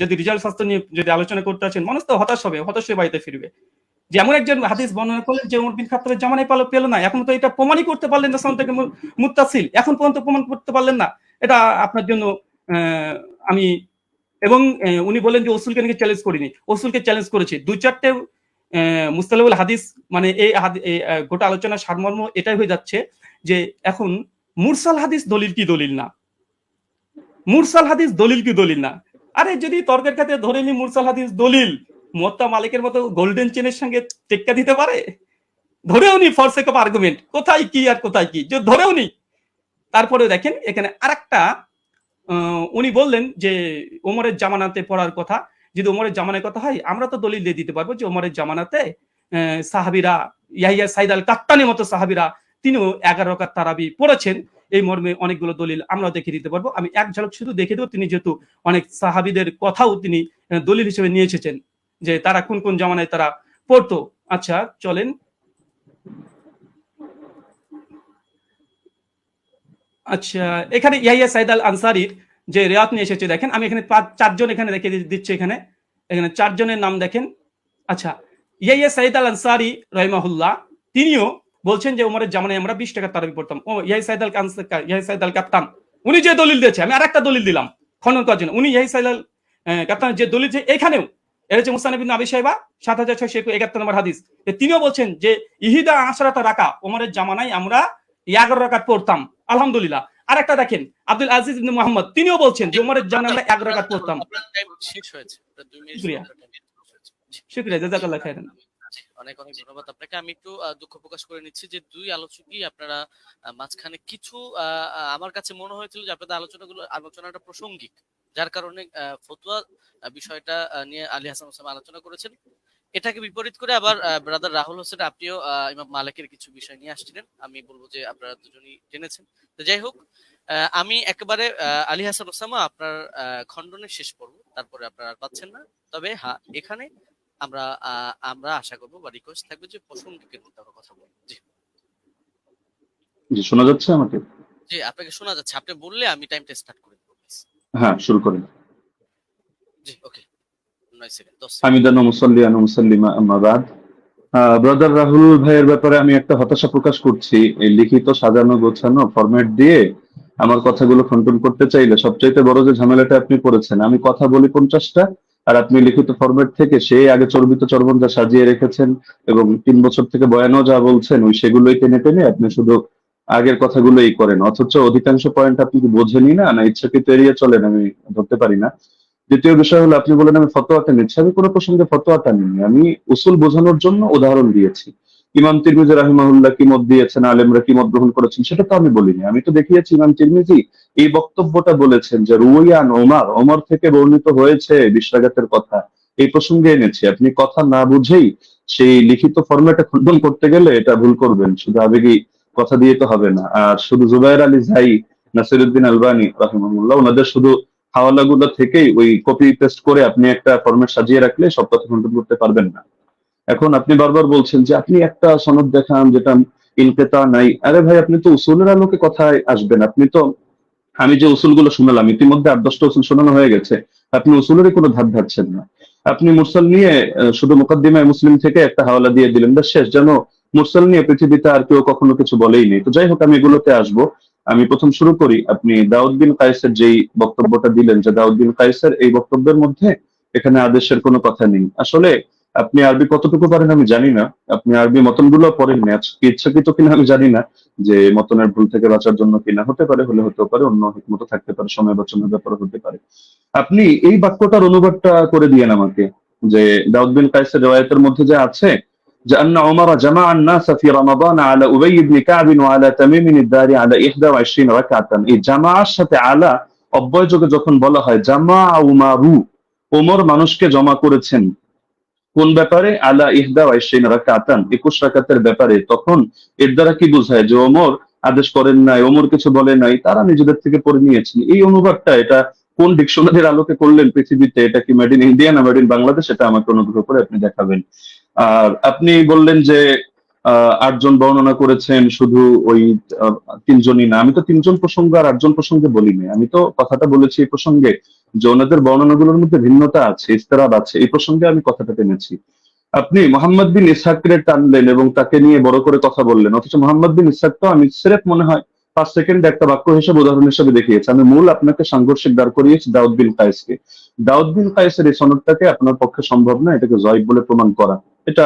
যদি রিজাল্ট শাস্ত্র নিয়ে যদি আলোচনা করতে আছেন, মানুষ তো হতাশ হবে, হতাশ হয়ে বাড়িতে ফিরবে। যে এমন একজন হাদিস বর্ণনা করলেন যে ওমর বিন খাত্তাবের জামানায় পেল না, এখন তো এটা প্রমাণই করতে পারলেন না সান থেকে মুত্তাসিল, এখন পর্যন্ত প্রমাণ করতে পারলেন না। এটা আপনার জন্য আমি এবং উনি বলেন যে ওসুলকে নাকি চ্যালেঞ্জ করিনি, ওসুলকে চ্যালেঞ্জ করেছি। 2-4টে মুস্তালাহুল হাদিস, মানে এই গোটা আলোচনার সারমর্ম এটাই হয়ে যাচ্ছে যে এখন মুরসাল হাদিস দলিল কি দলিল না, মুরসাল হাদিস দলিল কি দলিল না। আরে যদি তর্কের খাতে ধরে নি মুরসাল হাদিস দলিল, মুয়াত্তা মালিকের মতো গোল্ডেন চেনের সঙ্গে টেক্কা দিতে পারে? ধরেও নি ফর সেক অফ আর্গুমেন্ট, কোথায় কি আর কোথায় কি, যে ধরেও নি। তারপরে দেখেন এখানে আরেকটা উনি বললেন যে ওমরের জামানাতে পড়ার কথা। যদি ওমরের জামানার কথা হয়, আমরা তো দলিল দিয়ে দিতে পারবো যে ওমরের জামানাতে সাহাবীরা ইয়াহিয়া সাইদ আল কাত্তানির মতো সাহাবীরা তিনিও 11 রাকাত তারাবি পড়েছেন। এই মর্মে অনেকগুলো দলিল আমরা দেখিয়ে দিতে পারবো। আমি এক ঝলক শুধু দেখে দেবো, তিনি যেহেতু অনেক সাহাবীদের কথাও তিনি দলিল হিসেবে নিয়ে এসেছেন যে তারা কোন কোন জামানায় তারা পড়তো। আচ্ছা চলেন, আচ্ছা এখানে ইয়াহিয়া সাইদ আল আনসারীর যে রিওয়ায়াত নিয়ে এসেছে দেখেন, আমি এখানে 4 জন এখানে রেখে দিচ্ছি। এখানে 4 জনের নাম দেখেন। আচ্ছা, ইয়াহিয়া সাইদ আল আনসারী রাহিমাহুল্লাহ তিনিও বলছেন যে ওমরের জামানায় আমরা 20 টাকা তারাবি পড়তাম। ও ইয়াহিয়া সাইদ আল কাত্তান উনি যে দলিল দিয়েছে, আমি আরেকটা দলিল দিলাম খনন করার জন্য। উনি ইয়াহিয়া সাইদ আল কাত্তান যে দলিল যে এখানেও এর হচ্ছে মুসনাদ ইবনে আবি শাইবা 7671 নম্বর হাদিস, তিনিও বলছেন যে ইহিদা আশরাতা রাকা, ওমরের জামানায় আমরা 11 রাকাত পড়তাম। আলহামদুলিল্লাহ। আরেকটা দেখেন আব্দুল আজিজ ইবনে মুহাম্মদ, তিনিও বলছেন যে ওমরের জামানায় আমরা 11 রাকাত পড়তাম। আপনার টাইম শেষ হয়েছে, আপনার 2 মিনিট শুকরিয়া, আপনার টাইম শেষ হয়েছে। জি। শুকরিয়া, জাযাকাল্লাহ খাইরান। অনেক অনেক ধন্যবাদ আপনাকে। আমি একটু দুঃখ প্রকাশ করে নিচ্ছি যে 2 আলোচকই আপনারা মাঝখানে কিছু আমার কাছে মনে হয়েছিল যে আপনাদের আলোচনাটা প্রাসঙ্গিক, যার কারণে ফতোয়া বিষয়টা নিয়ে আলী হাসান ওসামা আলোচনা করেছেন। এটাকে বিপরীত করে আবার ব্রাদার রাহুল হোসেন আপনিও ইমাম মালিকের কিছু বিষয় নিয়ে আসছিলেন। আমি বলবো যে আপনারা দুজনই জেনেছেন। তো যাই হোক, আমি একেবারে আলী হাসান ওসামা আপনার খণ্ডনের শেষ পর্ব, তারপরে আপনারা আর পাচ্ছেন না। তবে হ্যাঁ, এখানে আমরা আশা করবো বা রিকোয়েস্ট থাকবে যে প্রসঙ্গিকের মধ্যে আমরা কথা বলবো। জি জি, শোনা যাচ্ছে আমাকে? জি, আপনাকে শোনা যাচ্ছে। আপনি বললে আমি টাইমটা স্টার্ট করে দেবো। হ্যাঁ, শুরু করেন। জি ওকে, 9 সেকেন্ড 10 সেকেন্ড। হামিদান ওয়া মুসাল্লিয়ান ওয়া মুসাল্লিমা আম্মা বাদ। ব্রাদার রাহুল ভাইয়ের ব্যাপারে আমি একটা হতাশা প্রকাশ করছি। এই লিখিত সাজানো গোছানো ফরম্যাট দিয়ে আমার কথাগুলো খণ্ডন করতে চাইলে সবচাইতে বড় যে ঝামেলাটা আপনি করেছেন, আমি কথা বলি 50টা আর আপনি লিখিত ফরম্যাট থেকে সেই আগে চর্বিত চর্বণ যা সাজিয়ে রেখেছেন এবং 3 বছর থেকে বয়ানও যা বলছেন ওই সেগুলোই টেনে টেনে আপনি শুধু আগের কথাগুলোই করেন, অথচ অধিকাংশ পয়েন্ট আপনি কি বোঝেনই না না ইচ্ছাকৃত এড়িয়ে চলেন, আমি ধরতে পারি না। দ্বিতীয় বিষয় হলো আপনি বলেন আমি ফতোয়াটা নিচ্ছি, আমি কোনো প্রসঙ্গে ফতোয়াটা নিইনি, আমি উসুল বোঝানোর জন্য উদাহরণ দিয়েছি। ইমাম তিরমিজি রাহিমাহুল্লাহ কি মত দিয়েছেন, আলেমরা কি মত গ্রহণ করেছেন সেটা তো আমি বলিনি। আমি তো দেখিয়েছি ইমাম তিরমিজি এই বক্তব্যটা বলেছেন যে রুয়ান ওমর থেকে বর্ণিত হয়েছে 20 রাকাতের কথা, এই প্রসঙ্গে এনেছি। আপনি কথা না বুঝেই সেই লিখিত ফরম্যাটে খণ্ডন করতে গেলে এটা ভুল করবেন, শুধু আবেগী কথা দিয়ে তো হবে না। আর শুধু জুবায়ের আলী জাই, নাসিরউদ্দিন আলবানী রাহিমাহুল্লাহ ওনাদের শুধু হাওয়ালাগুলো থেকেই ওই কপি পেস্ট করে আপনি একটা ফরম্যাট সাজিয়ে রাখলে সব কথা খণ্ডন করতে পারবেন না। এখন আপনি বারবার বলছেন যে আপনি একটা সনদ দেখান যেটা ইনকিতা নাই। আরে ভাই, আপনি তো উসুলের আলোকে কথায় আসবেন। আপনি তো, আমি যে উসুলগুলো শুনালাম ইতিমধ্যে 8-10টা উসুল শোনানো হয়ে গেছে, আপনি উসুলেরই কোনো ধার ধারছেন না। আপনি মুরসাল নিয়ে শুধু মুকাদ্দিমায়ে মুসলিম থেকে একটা হাওয়ালা দিয়ে দিলেন, ব্যাস শেষ। যেন মুরসাল নিয়ে পৃথিবীতে আর কেউ কখনো কিছু বলেই নেই। তো যাই হোক, আমি এগুলোতে আসবো। আমি প্রথম শুরু করি, আপনি দাউদ বিন কায়েসের যেই বক্তব্যটা দিলেন, যে দাউদ বিন কায়েসের এই বক্তব্যের মধ্যে এখানে আদেশের কোনো কথা নেই। আসলে আপনি আরবি কতটুকু পারেন আমি জানি না, আপনি আরবি মতনগুলো পড়েন না, আজকে ইচ্ছাকৃত কিনা আমি জানি না, যে মতনের ভুল থেকে বাঁচার জন্য কিনা, হতে পারে, হলে হতে পারে, অন্য হিকমত থাকতে পারে, সময় বাঁচানোর ব্যাপার হতে পারে। আপনি এই বাক্যটার অনুবাদটা করে দিয়েন আমাকে, যে দাউদ বিন কায়েসের রিওয়ায়াতের মধ্যে যে আছে যে আন্না উমর জামা আন-নাস ফি রমাদান আলা উবাই ইবনে কাব ওয়া আলা তামিম আদ-দারি আলা 21 রাকাতান। এই জামাআর সাথে আলা অব্যয়যোগে যখন বলা হয়, জামা উমারু, ওমর মানুষকে জমা করেছেন কোন ব্যাপারে? আলা 21 রাকাতান, 21 রাকাতের ব্যাপারে। তখন এর দ্বারা কি বোঝায়? যে ওমর আদেশ করেন নাই, ওমর কিছু বলে নাই, তারা নিজেদের থেকে পড়ে নিয়েছেন। এই অনুবাদটা এটা কোন ডিকশনারির আলোকে করলেন পৃথিবীতে? এটা কি মেড ইন ইন্ডিয়া না মেড ইন বাংলাদেশ? এটা আমাকে অনুগ্রহ করে আপনি দেখাবেন। আর আপনি বললেন যে 8 জন বর্ণনা করেছেন, শুধু ওই 3 জনই না। আমি তো 3 জন প্রসঙ্গ আর 8 জন প্রসঙ্গে বলিনি। আমি তো কথাটা বলেছি এই প্রসঙ্গে যে ওনাদের বর্ণনাগুলোর মধ্যে ভিন্নতা আছে, ইস্তেরাব আছে, এই প্রসঙ্গে আমি কথাটা টেনেছি। আপনি মোহাম্মদ বিন ইসহাককে টানলেন এবং তাকে নিয়ে বড় করে কথা বললেন, অথচ মোহাম্মদ বিন ইসহাক তো আমি স্রেফ মনে হয় 5 সেকেন্ড একটা বাক্য হিসেবে, উদাহরণ হিসেবে দেখিয়েছি। আমি মূল আপনাকে সাংঘর্ষিক দাঁড় করিয়েছি দাউদ বিন কায়েসকে। দাউদ বিন কায়েসের এই সনদটাকে আপনার পক্ষে সম্ভব না এটাকে জয়ীফ বলে প্রমাণ করা, এটা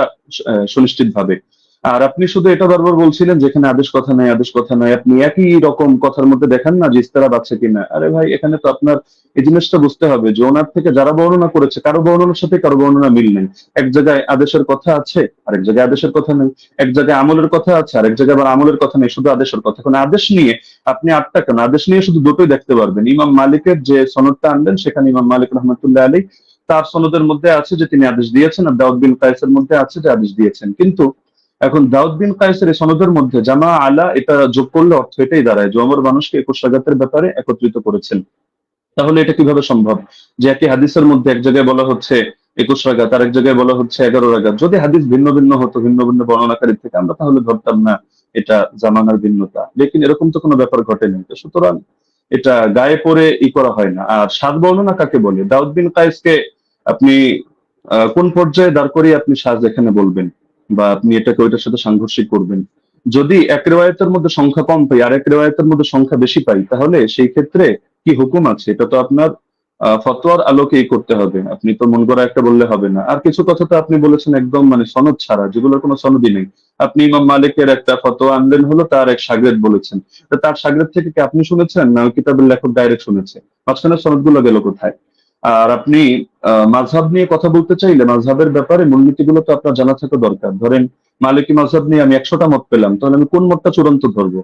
সুনিশ্চিত ভাবে। আর আপনি শুধু এটা বারবার বলছিলেন যেখানে আদেশ কথা নাই, আদেশ কথা নাই। আপনি একই রকম কথার মধ্যে দেখান না যে ইস্তেরাব আছে কিনা। আরে ভাই, এখানে তো আপনার এই জিনিসটা বুঝতে হবে যে ওনার থেকে যারা বর্ণনা করেছে, কারো বর্ণনার সাথে কারো বর্ণনা মিল নেই। এক জায়গায় আদেশের কথা আছে, আরেক জায়গায় আদেশের কথা নেই। এক জায়গায় আমলের কথা আছে, আরেক জায়গায় আবার আমলের কথা নেই, শুধু আদেশের কথা। এখন আদেশ নিয়ে আপনি 8টা কেন, আদেশ নিয়ে শুধু দুটোই দেখতে পারবেন। ইমাম মালিকের যে সনদটা আনলেন, সেখানে ইমাম মালিক রহমতুল্লাহ আলী তার সনদের মধ্যে আছে যে তিনি আদেশ দিয়েছেন, আর দাউদ বিন কায়েসের মধ্যে আছে যে আদেশ দিয়েছেন। কিন্তু এখন দাউদ বিন কায়েসের এই সনদের মধ্যে জামা আলা এটা যোগ করলে অর্থ এটাই দাঁড়ায় যে ওমর মানুষকে 21 রাকাতের ব্যাপারে একত্রিত করেছেন। তাহলে এটা কিভাবে সম্ভব যে একই হাদিসের মধ্যে এক জায়গায় বলা হচ্ছে 21 রাকাত, আরেক জায়গায় বলা হচ্ছে 11 রাকাত? যদি হাদিস ভিন্ন ভিন্ন হতো, ভিন্ন ভিন্ন বর্ণনাকারী থেকে, আমরা তাহলে ধরতাম না এটা জামানার ভিন্নতা। লেকিন এরকম তো কোনো ব্যাপার ঘটেনি। তো সুতরাং এটা গায়ে পড়ে করা হয় না। আর সাত বর্ণনা কাকে বলে? দাউদ বিন কায়েসকে আপনি কোন পর্যায়ে দাঁড় করিয়ে আপনি সাজ এখানে বলবেন, বা আপনি এটাকে ওইটার সাথে সাংঘর্ষিক করবেন? যদি এক রেওয়ায়তের মধ্যে সংখ্যা কম পাই আর এক রেওয়ায়তের মধ্যে সংখ্যা বেশি পাই, তাহলে সেই ক্ষেত্রে কি হুকুম আছে? এটা তো আপনার ফতোয়ার আলোকেই করতে হবে। আপনি তো মন গড়া একটা বললে হবে না। আর কিছু কথা তো আপনি বলেছেন একদম মানে সনদ ছাড়া, যেগুলোর কোনো সনদই নেই। আপনি ইমাম মালিকের একটা ফতোয়া আনলেন, হলো তার এক শাগরেদ বলেছেন। তো তার শাগরেদ থেকে কি আপনি শুনেছেন, না ওই কিতাবের লেখক ডাইরেক্ট শুনেছে? মাঝখানে সনদগুলো গেল কোথায়? আর আপনি মাযহাব নিয়ে কথা বলতে চাইলে মাযহাবের ব্যাপারে মূলনীতিগুলো তো আপনার জানা থাকা দরকার। ধরেন মালিকি মাযহাব নিয়ে আমি 100টা মত পেলাম, তাহলে আমি কোন মতটা চূড়ান্ত ধরবো?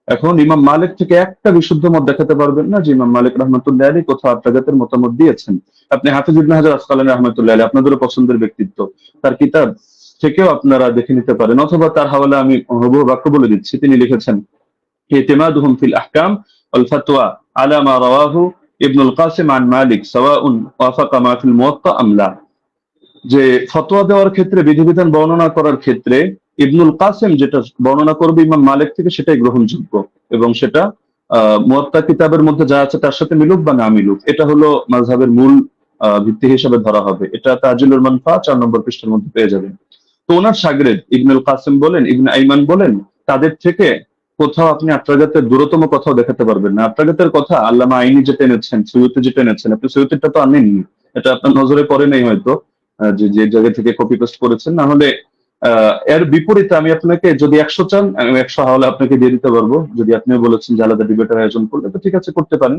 এখন ইমাম মালিক থেকে একটা বিশুদ্ধ মত দেখাতে পারবেন না যে ইমাম মালিক রহমতুল্লাহ আলী কোথাও আত্রাজাতের মতামত দিয়েছেন। আপনি হাফিজ ইবনে হাজার আসকালানী রহমতুল্লাহ আলী, আপনাদেরও পছন্দের ব্যক্তিত্ব, তার কিতাব থেকেও আপনারা দেখে নিতে পারেন, অথবা তার হাওয়ালা আমি হুবহু বাক্য বলে দিচ্ছি। তিনি লিখেছেন ইতিমাদুহুম ফিল আহকাম ওয়াল ফাতওয়া আলা মা রাওয়াহু ইবনুল কাসিম আন মালিক সাওয়াউন ওয়াফাকা মা ফিল মুওয়াত্তা আম লা। যে ফতোয়া দেওয়ার ক্ষেত্রে, বিধিবিধান বর্ণনা করার ক্ষেত্রে ইবনুল কাসিম যেটা বর্ণনা করবে ইমাম মালিক থেকে, সেটাই গ্রহণযোগ্য, এবং সেটা মুয়াত্তা কিতাবের মধ্যে যা আছে তার সাথে মিলুক বা না মিলুক, এটা হলো মাযহাবের মূল ভিত্তি হিসেবে ধরা হবে। এটা তাজিলুল মানফা 4 নম্বর পৃষ্ঠার মধ্যে পেয়ে যাবেন। তো ওনার শাগরেদ ইবনুল কাসিম বলেন, ইবনে আইমান বলেন, তাদের থেকে কোথাও আপনি আত্রাগাতের দূরতম কথাও দেখাতে পারবেন না। আত্রাগাতের কথা আল্লামা আইনি যেটা এনেছেন, সৈয়দী যেটা এনেছেন, আপনি সৈয়দীটা তো আনেননি, এটা আপনার নজরে পড়ে নাই হয়তো, যে যে জায়গা থেকে কপি পেস্ট করেছেন। না হলে এর বিপরীতে আমি আপনাকে, যদি 100 চান আমি 100 হাওলা আপনাকে দিয়ে দিতে পারবো। যদি আপনিও বলেছেন যে আলাদা ডিবেটের আয়োজন করলে, তো ঠিক আছে, করতে পারেন।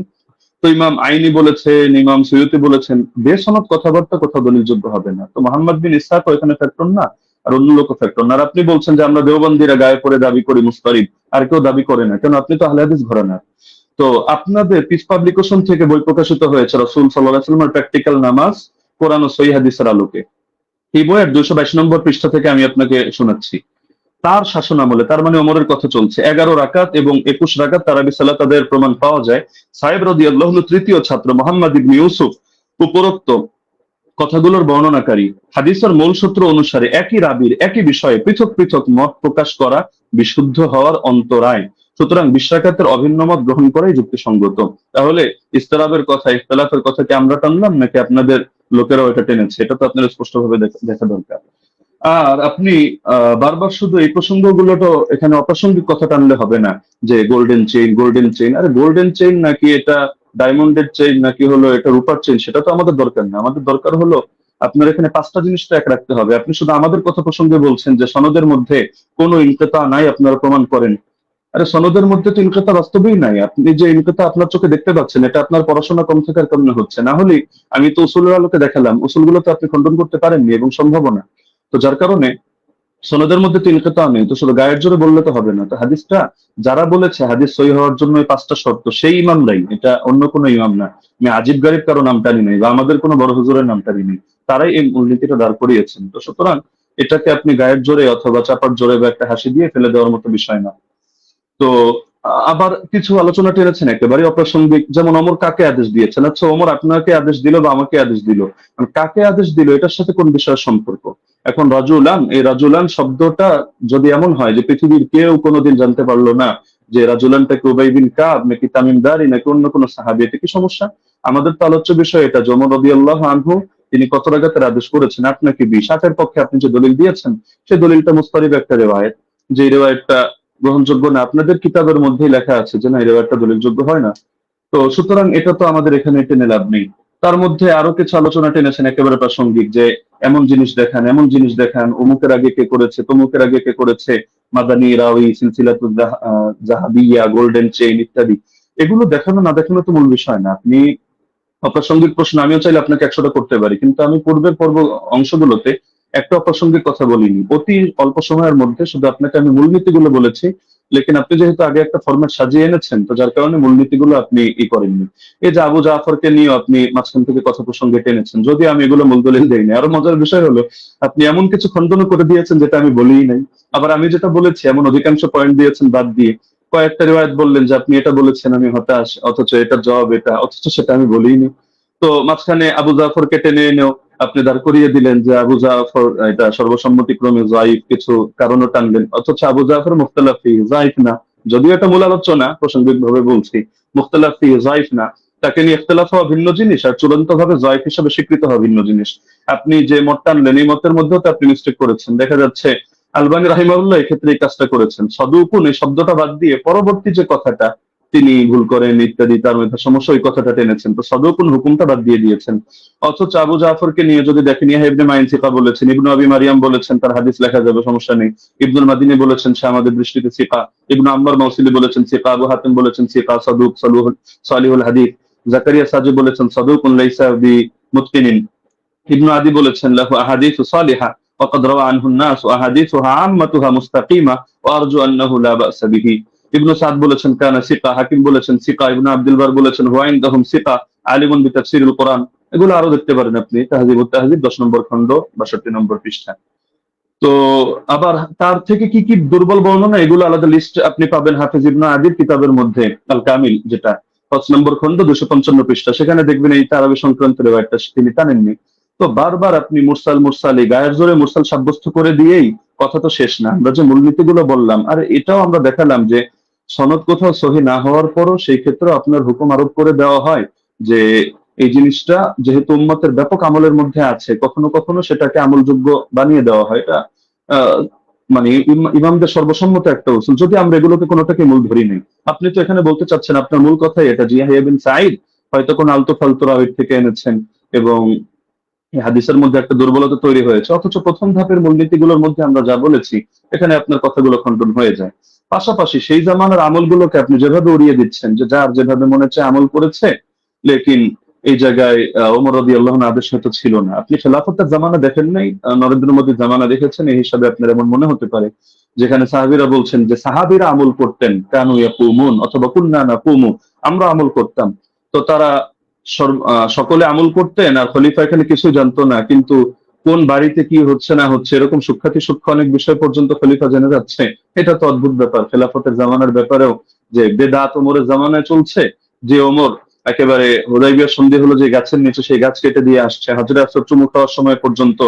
তো ইমাম আইনি বলেছেন, ইমাম সৈয়দী বলেছেন, বেসনদ কথাবার্তা কোথাও দলিলযোগ্য হবে না। তো মোহাম্মদ বিন ইসহাক এখানে ফ্যাক্টর না, আর অন্য লোক ফ্যাক্টর না। আর আপনি বলছেন যে আমরা দেওবন্দিরা গায়ে পড়ে দাবি করি মুস্তারিদ, আর কেউ দাবি করে না কেন? আপনি তো আহলে হাদিস ঘরানার। তো আপনাদের পিস পাবলিকেশন থেকে বই প্রকাশিত হয়েছে রাসূল সাল্লাল্লাহু আলাইহি ওয়াসাল্লামের প্র্যাকটিক্যাল নামাজ কোরআন ও সহিহ হাদিসের আলোকে। এই বইয়ের 222 নম্বর পৃষ্ঠা থেকে আমি আপনাকে শোনাচ্ছি। তার শাসন আমলে, তার মানে ওমরের কথা চলছে, 11 রাকাত এবং 21 রাকাত তারাবি সালাত আদায়ের প্রমাণ পাওয়া যায়। সাহেব রাদিয়াল্লাহু আনহু তৃতীয় ছাত্র মুহাম্মদ ইবনে ইউসুফ উপরোক্ত কথাগুলোর বর্ণনাকারী হাদিসের মূল সূত্র অনুসারে একই রাবির একই বিষয়ে পৃথক পৃথক মত প্রকাশ করা বিশুদ্ধ হওয়ার অন্তরায়। সুতরাং 20 রাকাতের অভিন্ন মত গ্রহণ করাই যুক্তিসঙ্গত। তাহলে ইস্তেলাবের কথা, ইখতিলাফের কথা কি আমরা টানলাম নাকি আপনাদের লোকেরাও এটা টেনেছে? এটা তো আপনাদের স্পষ্টভাবে দেখা দরকার। আর আপনি বারবার শুধু এই প্রসঙ্গগুলো তো এখানে অপ্রাসঙ্গিক কথা টানলে হবে না, যে গোল্ডেন চেইন, আরে গোল্ডেন চেইন নাকি এটা ডায়মন্ডের চেইন নাকি হলো এটা রূপার চেইন, সেটা তো আমাদের দরকার না। আমাদের দরকার হলো আপনার এখানে 5টা জিনিস তো এক রাখতে হবে। আপনি শুধু আমাদের কথা প্রসঙ্গে বলছেন যে সনদের মধ্যে কোনো ইনকিতা নাই, আপনারা প্রমাণ করেন। আরে সনদের মধ্যে তো ইনকিতা বাস্তবেই নাই। আপনি যে ইনকিতা আপনার চোখে দেখতে পাচ্ছেন, এটা আপনার পড়াশোনা কম থাকার কারণে হচ্ছে। না হলে আমি তো উসুলের আলোকে দেখালাম, উসুলগুলো তো আপনি খণ্ডন করতে পারেননি এবং সম্ভব না। তো যার কারণে সনদের মধ্যে তো ইনকিতা নেই, তো শুধু গায়ের জোরে বললে তো হবে না। তো হাদিসটা যারা বলেছে হাদিস সহি হওয়ার জন্য এই 5টা শর্ত, সেই ইমামরাই, এটা অন্য কোনো ইমাম না। আমি আজিব গারিব কারো নাম টানি নাই বা আমাদের কোনো বড় হুজুরের নাম টানি নাই, তারাই এই মূলনীতিটা দাঁড় করিয়েছেন। তো সুতরাং এটাকে আপনি গায়ের জোরে অথবা চাপার জোরে বা একটা হাসি দিয়ে ফেলে দেওয়ার মতো বিষয় না। তো আবার কিছু আলোচনা টেনেছেন একেবারে অপ্রাসঙ্গিক, যেমন ওমর কাকে আদেশ দিয়েছেন। আচ্ছা, ওমর আপনাকে আদেশ দিল বা আমাকে আদেশ দিল, কাকে আদেশ দিল এটার সাথে কোন বিষয়ের সম্পর্ক? এখন রাজুলান, এই রাজুলান শব্দটা যদি এমন হয় যে পৃথিবীর কেউ কোনোদিন জানতে পারলো না যে রাজুলানটাকে উবাই বিন কাব নাকি তামিম দারি নাকি অন্য কোনো সাহাবী, এটা কি সমস্যা? আমাদের তো আলোচ্য বিষয় এটা যে ওমর রাদিয়াল্লাহু আনহু তিনি কত রাকাতের আদেশ করেছেন, আপনাকে 20। 8-এর পক্ষে আপনি যে দলিল দিয়েছেন সেই দলিলটা মুস্তারিব একটা রিওয়ায়াত, যে রিওয়ায়াতটা গ্রহণযোগ্য না। আপনাদের কিতাবের মধ্যেই লেখা আছে যে না, এই রিওয়ায়াতটা দলিলযোগ্য হয় না। তো সুতরাং এটা তো আমাদের এখানে টেনে লাভ নেই। তার মধ্যে আরো কিছু আলোচনা টেনেছেন একেবারে প্রাসঙ্গিক, যে এমন জিনিস দেখান, এমন জিনিস দেখান, অমুকের আগে কে করেছে, তমুকের আগে কে করেছে, মাদানী রাওয়ি, সিলসিলাতুল জাহাবিয়া, গোল্ডেন চেইন ইত্যাদি। এগুলো দেখানো না দেখানো তো মূল বিষয় না। আপনি অপ্রাসঙ্গিক প্রশ্ন আমিও চাইলে আপনাকে 100টা করতে পারি, কিন্তু আমি পূর্বের অংশগুলোতে একটা অপ্রাসঙ্গিক কথা বলিনি। অতি অল্প সময়ের মধ্যে শুধু আপনাকে আমি মূলনীতিগুলো বলেছি, লেকিন আপনি যেহেতু আগে একটা ফরম্যাট সাজিয়ে এনেছেন, তো যার কারণে মূলনীতিগুলো আপনি করেননি। এই যে আবু জাফরকে নিয়ে আপনি মাঝখান থেকে কথা প্রসঙ্গে টেনেছেন, যদি আমি এগুলো মূল দলিল দেইনি। আরো মজার বিষয় হলো আপনি এমন কিছু খণ্ডন করে দিয়েছেন যেটা আমি বলিই নাই। আবার আমি যেটা বলেছি এমন অধিকাংশ পয়েন্ট দিয়েছেন বাদ দিয়ে কয়েকটা রিওয়ায়াত বললেন যে আপনি এটা বলেছেন, আমি হতাশ, অথচ এটার জবাব এটা, অথচ সেটা আমি বলিনি। তো মাঝখানে আবু জাফরকে টেনে এনেও আপনি দাঁড় করিয়ে দিলেন যে আবু জাফর এটা সর্বসম্মতিক্রমে যায়িফ, কিছু কারণও টানলেন, অথচ আবু জাফর মুখতালাফি যায়িফ না। যদিও এটা মূল আলোচনা, প্রাসঙ্গিক ভাবে বলছি, মুখতালাফি যায়িফ না। তাকে নিয়ে ইখতিলাফ হওয়া ভিন্ন জিনিস, আর চূড়ান্ত ভাবে যায়িফ হিসেবে স্বীকৃত হওয়া ভিন্ন জিনিস। আপনি যে মত টানলেন এই মতের মধ্যেও তো আপনি মিস্টেক করেছেন। দেখা যাচ্ছে আলবানী রাহিমাহুল্লাহ এক্ষেত্রে এই কাজটা করেছেন, সদুকুন এই শব্দটা বাদ দিয়ে পরবর্তী যে কথাটা তিনি ভুল করেন ইত্যাদি, তার মধ্যে সমস্যা, ওই কথাটা টেনেছেন। তো সদুকুন হুকুমটা বাদ দিয়ে দিয়েছেন। অথচ আবু জাফরকে নিয়ে যদি দেখেন, ইয়াহয়া ইবনে মাইন সিকা বলেছেন, ইবনু আবি মারিয়াম বলেছেন তার হাদিস লেখা যাবে, সমস্যা নেই। ইবনুল মাদিনী বলেছেন সে আমাদের দৃষ্টিতে সিকা। ইবনু আম্মার মাউসিলি বলেছেন সিকা। আবু হাতিম বলেছেন সিকা, সাদুক, সালিহুল হাদিস। জাকারিয়া সাজি বলেছেন সাদুকুন লাইসা বি মুতকিনিন। ইবনু আদি বলেছেন লাহু আহাদিসু সালিহা وقد روى عنه الناس واحاديثها عامتها مستقيمه وارجو انه لا باس به। ইবনু সাদ বলেছেন কানা সিকা। হাকিম বলেছেন সিকা। ইবনু আব্দুল বার বলেছেন হুয়া ইনদাহুম সিকা আলিমুন বিতাফসিরিল কোরআন। এগুলো আরো দেখতে পারেন আপনি তাহযিবুত তাহযিব 10 নম্বর খণ্ড 62 নম্বর পৃষ্ঠা। তো আবার তার থেকে কি কি দুর্বল বর্ণনা, এগুলো আলাদা লিস্ট আপনি পাবেন হাফেজ ইবনে আদির কিতাবের মধ্যে, আল কামিল, যেটা 5 নম্বর খণ্ড 255 পৃষ্ঠা। সেখানে দেখবেন এই তারাবি সংক্রান্ত রিওয়ায়াতটা তিনি টানেননি। তো বারবার আপনি মুরসাল মুরসাল এই গায়ের জোরে মুরসাল সাব্যস্ত করে দিয়েই কথা তো শেষ না। আমরা যে মূলনীতিগুলো বললাম, আর এটাও আমরা দেখালাম যে সনদ কোথাও সহি না হওয়ার পরও সেই ক্ষেত্রে আপনার হুকুম আরোপ করে দেওয়া হয় যে এই জিনিসটা যেহেতু উম্মতের ব্যাপক আমলের মধ্যে আছে, কখনো কখনো সেটাকে আমলযোগ্য বানিয়ে দেওয়া হয়। এটা মানে ইমামদের সর্বসম্মত একটা উসুল, যদি আমরা এগুলোকে কোনোটাকে মূল ধরি নেই। আপনি তো এখানে বলতে চাচ্ছেন, আপনার মূল কথাই এটা যে ইয়াহইয়া বিন সাঈদ হয়তো কোন আলতু ফালতু রাওয়ী থেকে এনেছেন এবং এই হাদিসের মধ্যে একটা দুর্বলতা তৈরি হয়েছে। অথচ প্রথম ধাপের মূলনীতিগুলোর মধ্যে আমরা যা বলেছি এখানে আপনার কথাগুলো খণ্ডন হয়ে যায়। পাশাপাশি সেই জামানার আমলগুলোকে আপনি যেভাবে উড়িয়ে দিচ্ছেন, যে যার যেভাবে মনে চায় আমল করেছে, লেকিন এই জায়গায় ওমর রাদিয়াল্লাহু আনহু আদেশ হয়তো ছিল না। আপনি খেলাফতের জামানা দেখেন নাই, নরেন্দ্র মোদীর জামানা দেখেছেন, এই হিসাবে আপনার এমন মনে হতে পারে যেখানে সাহাবীরা বলছেন যে সাহাবীরা আমল করতেন, কানু ইয়াকুমুন অথবা কুননা নাকুমু, আমরা আমল করতাম। তো তারা সকলে আমল করতেন আর খলিফা এখানে কিছু জানতো না, কিন্তু কোন বাড়িতে কি হচ্ছে না হচ্ছে এরকম সূক্ষ্মাতি সূক্ষ্ম অনেক বিষয় পর্যন্ত খলিফা জেনে যাচ্ছে। এটা তো অদ্ভুত ব্যাপার। খেলাফতের জামানার ব্যাপারেও যে বেদাত ওমরের জামানায় চলছে, যে ওমর একেবারে হুদাইবিয়ার সন্ধি হলো যে গাছের নিচে সেই গাছ কেটে দিয়ে আসছে, হাজরে আসওয়াদ চুমু খাওয়ার সময় পর্যন্ত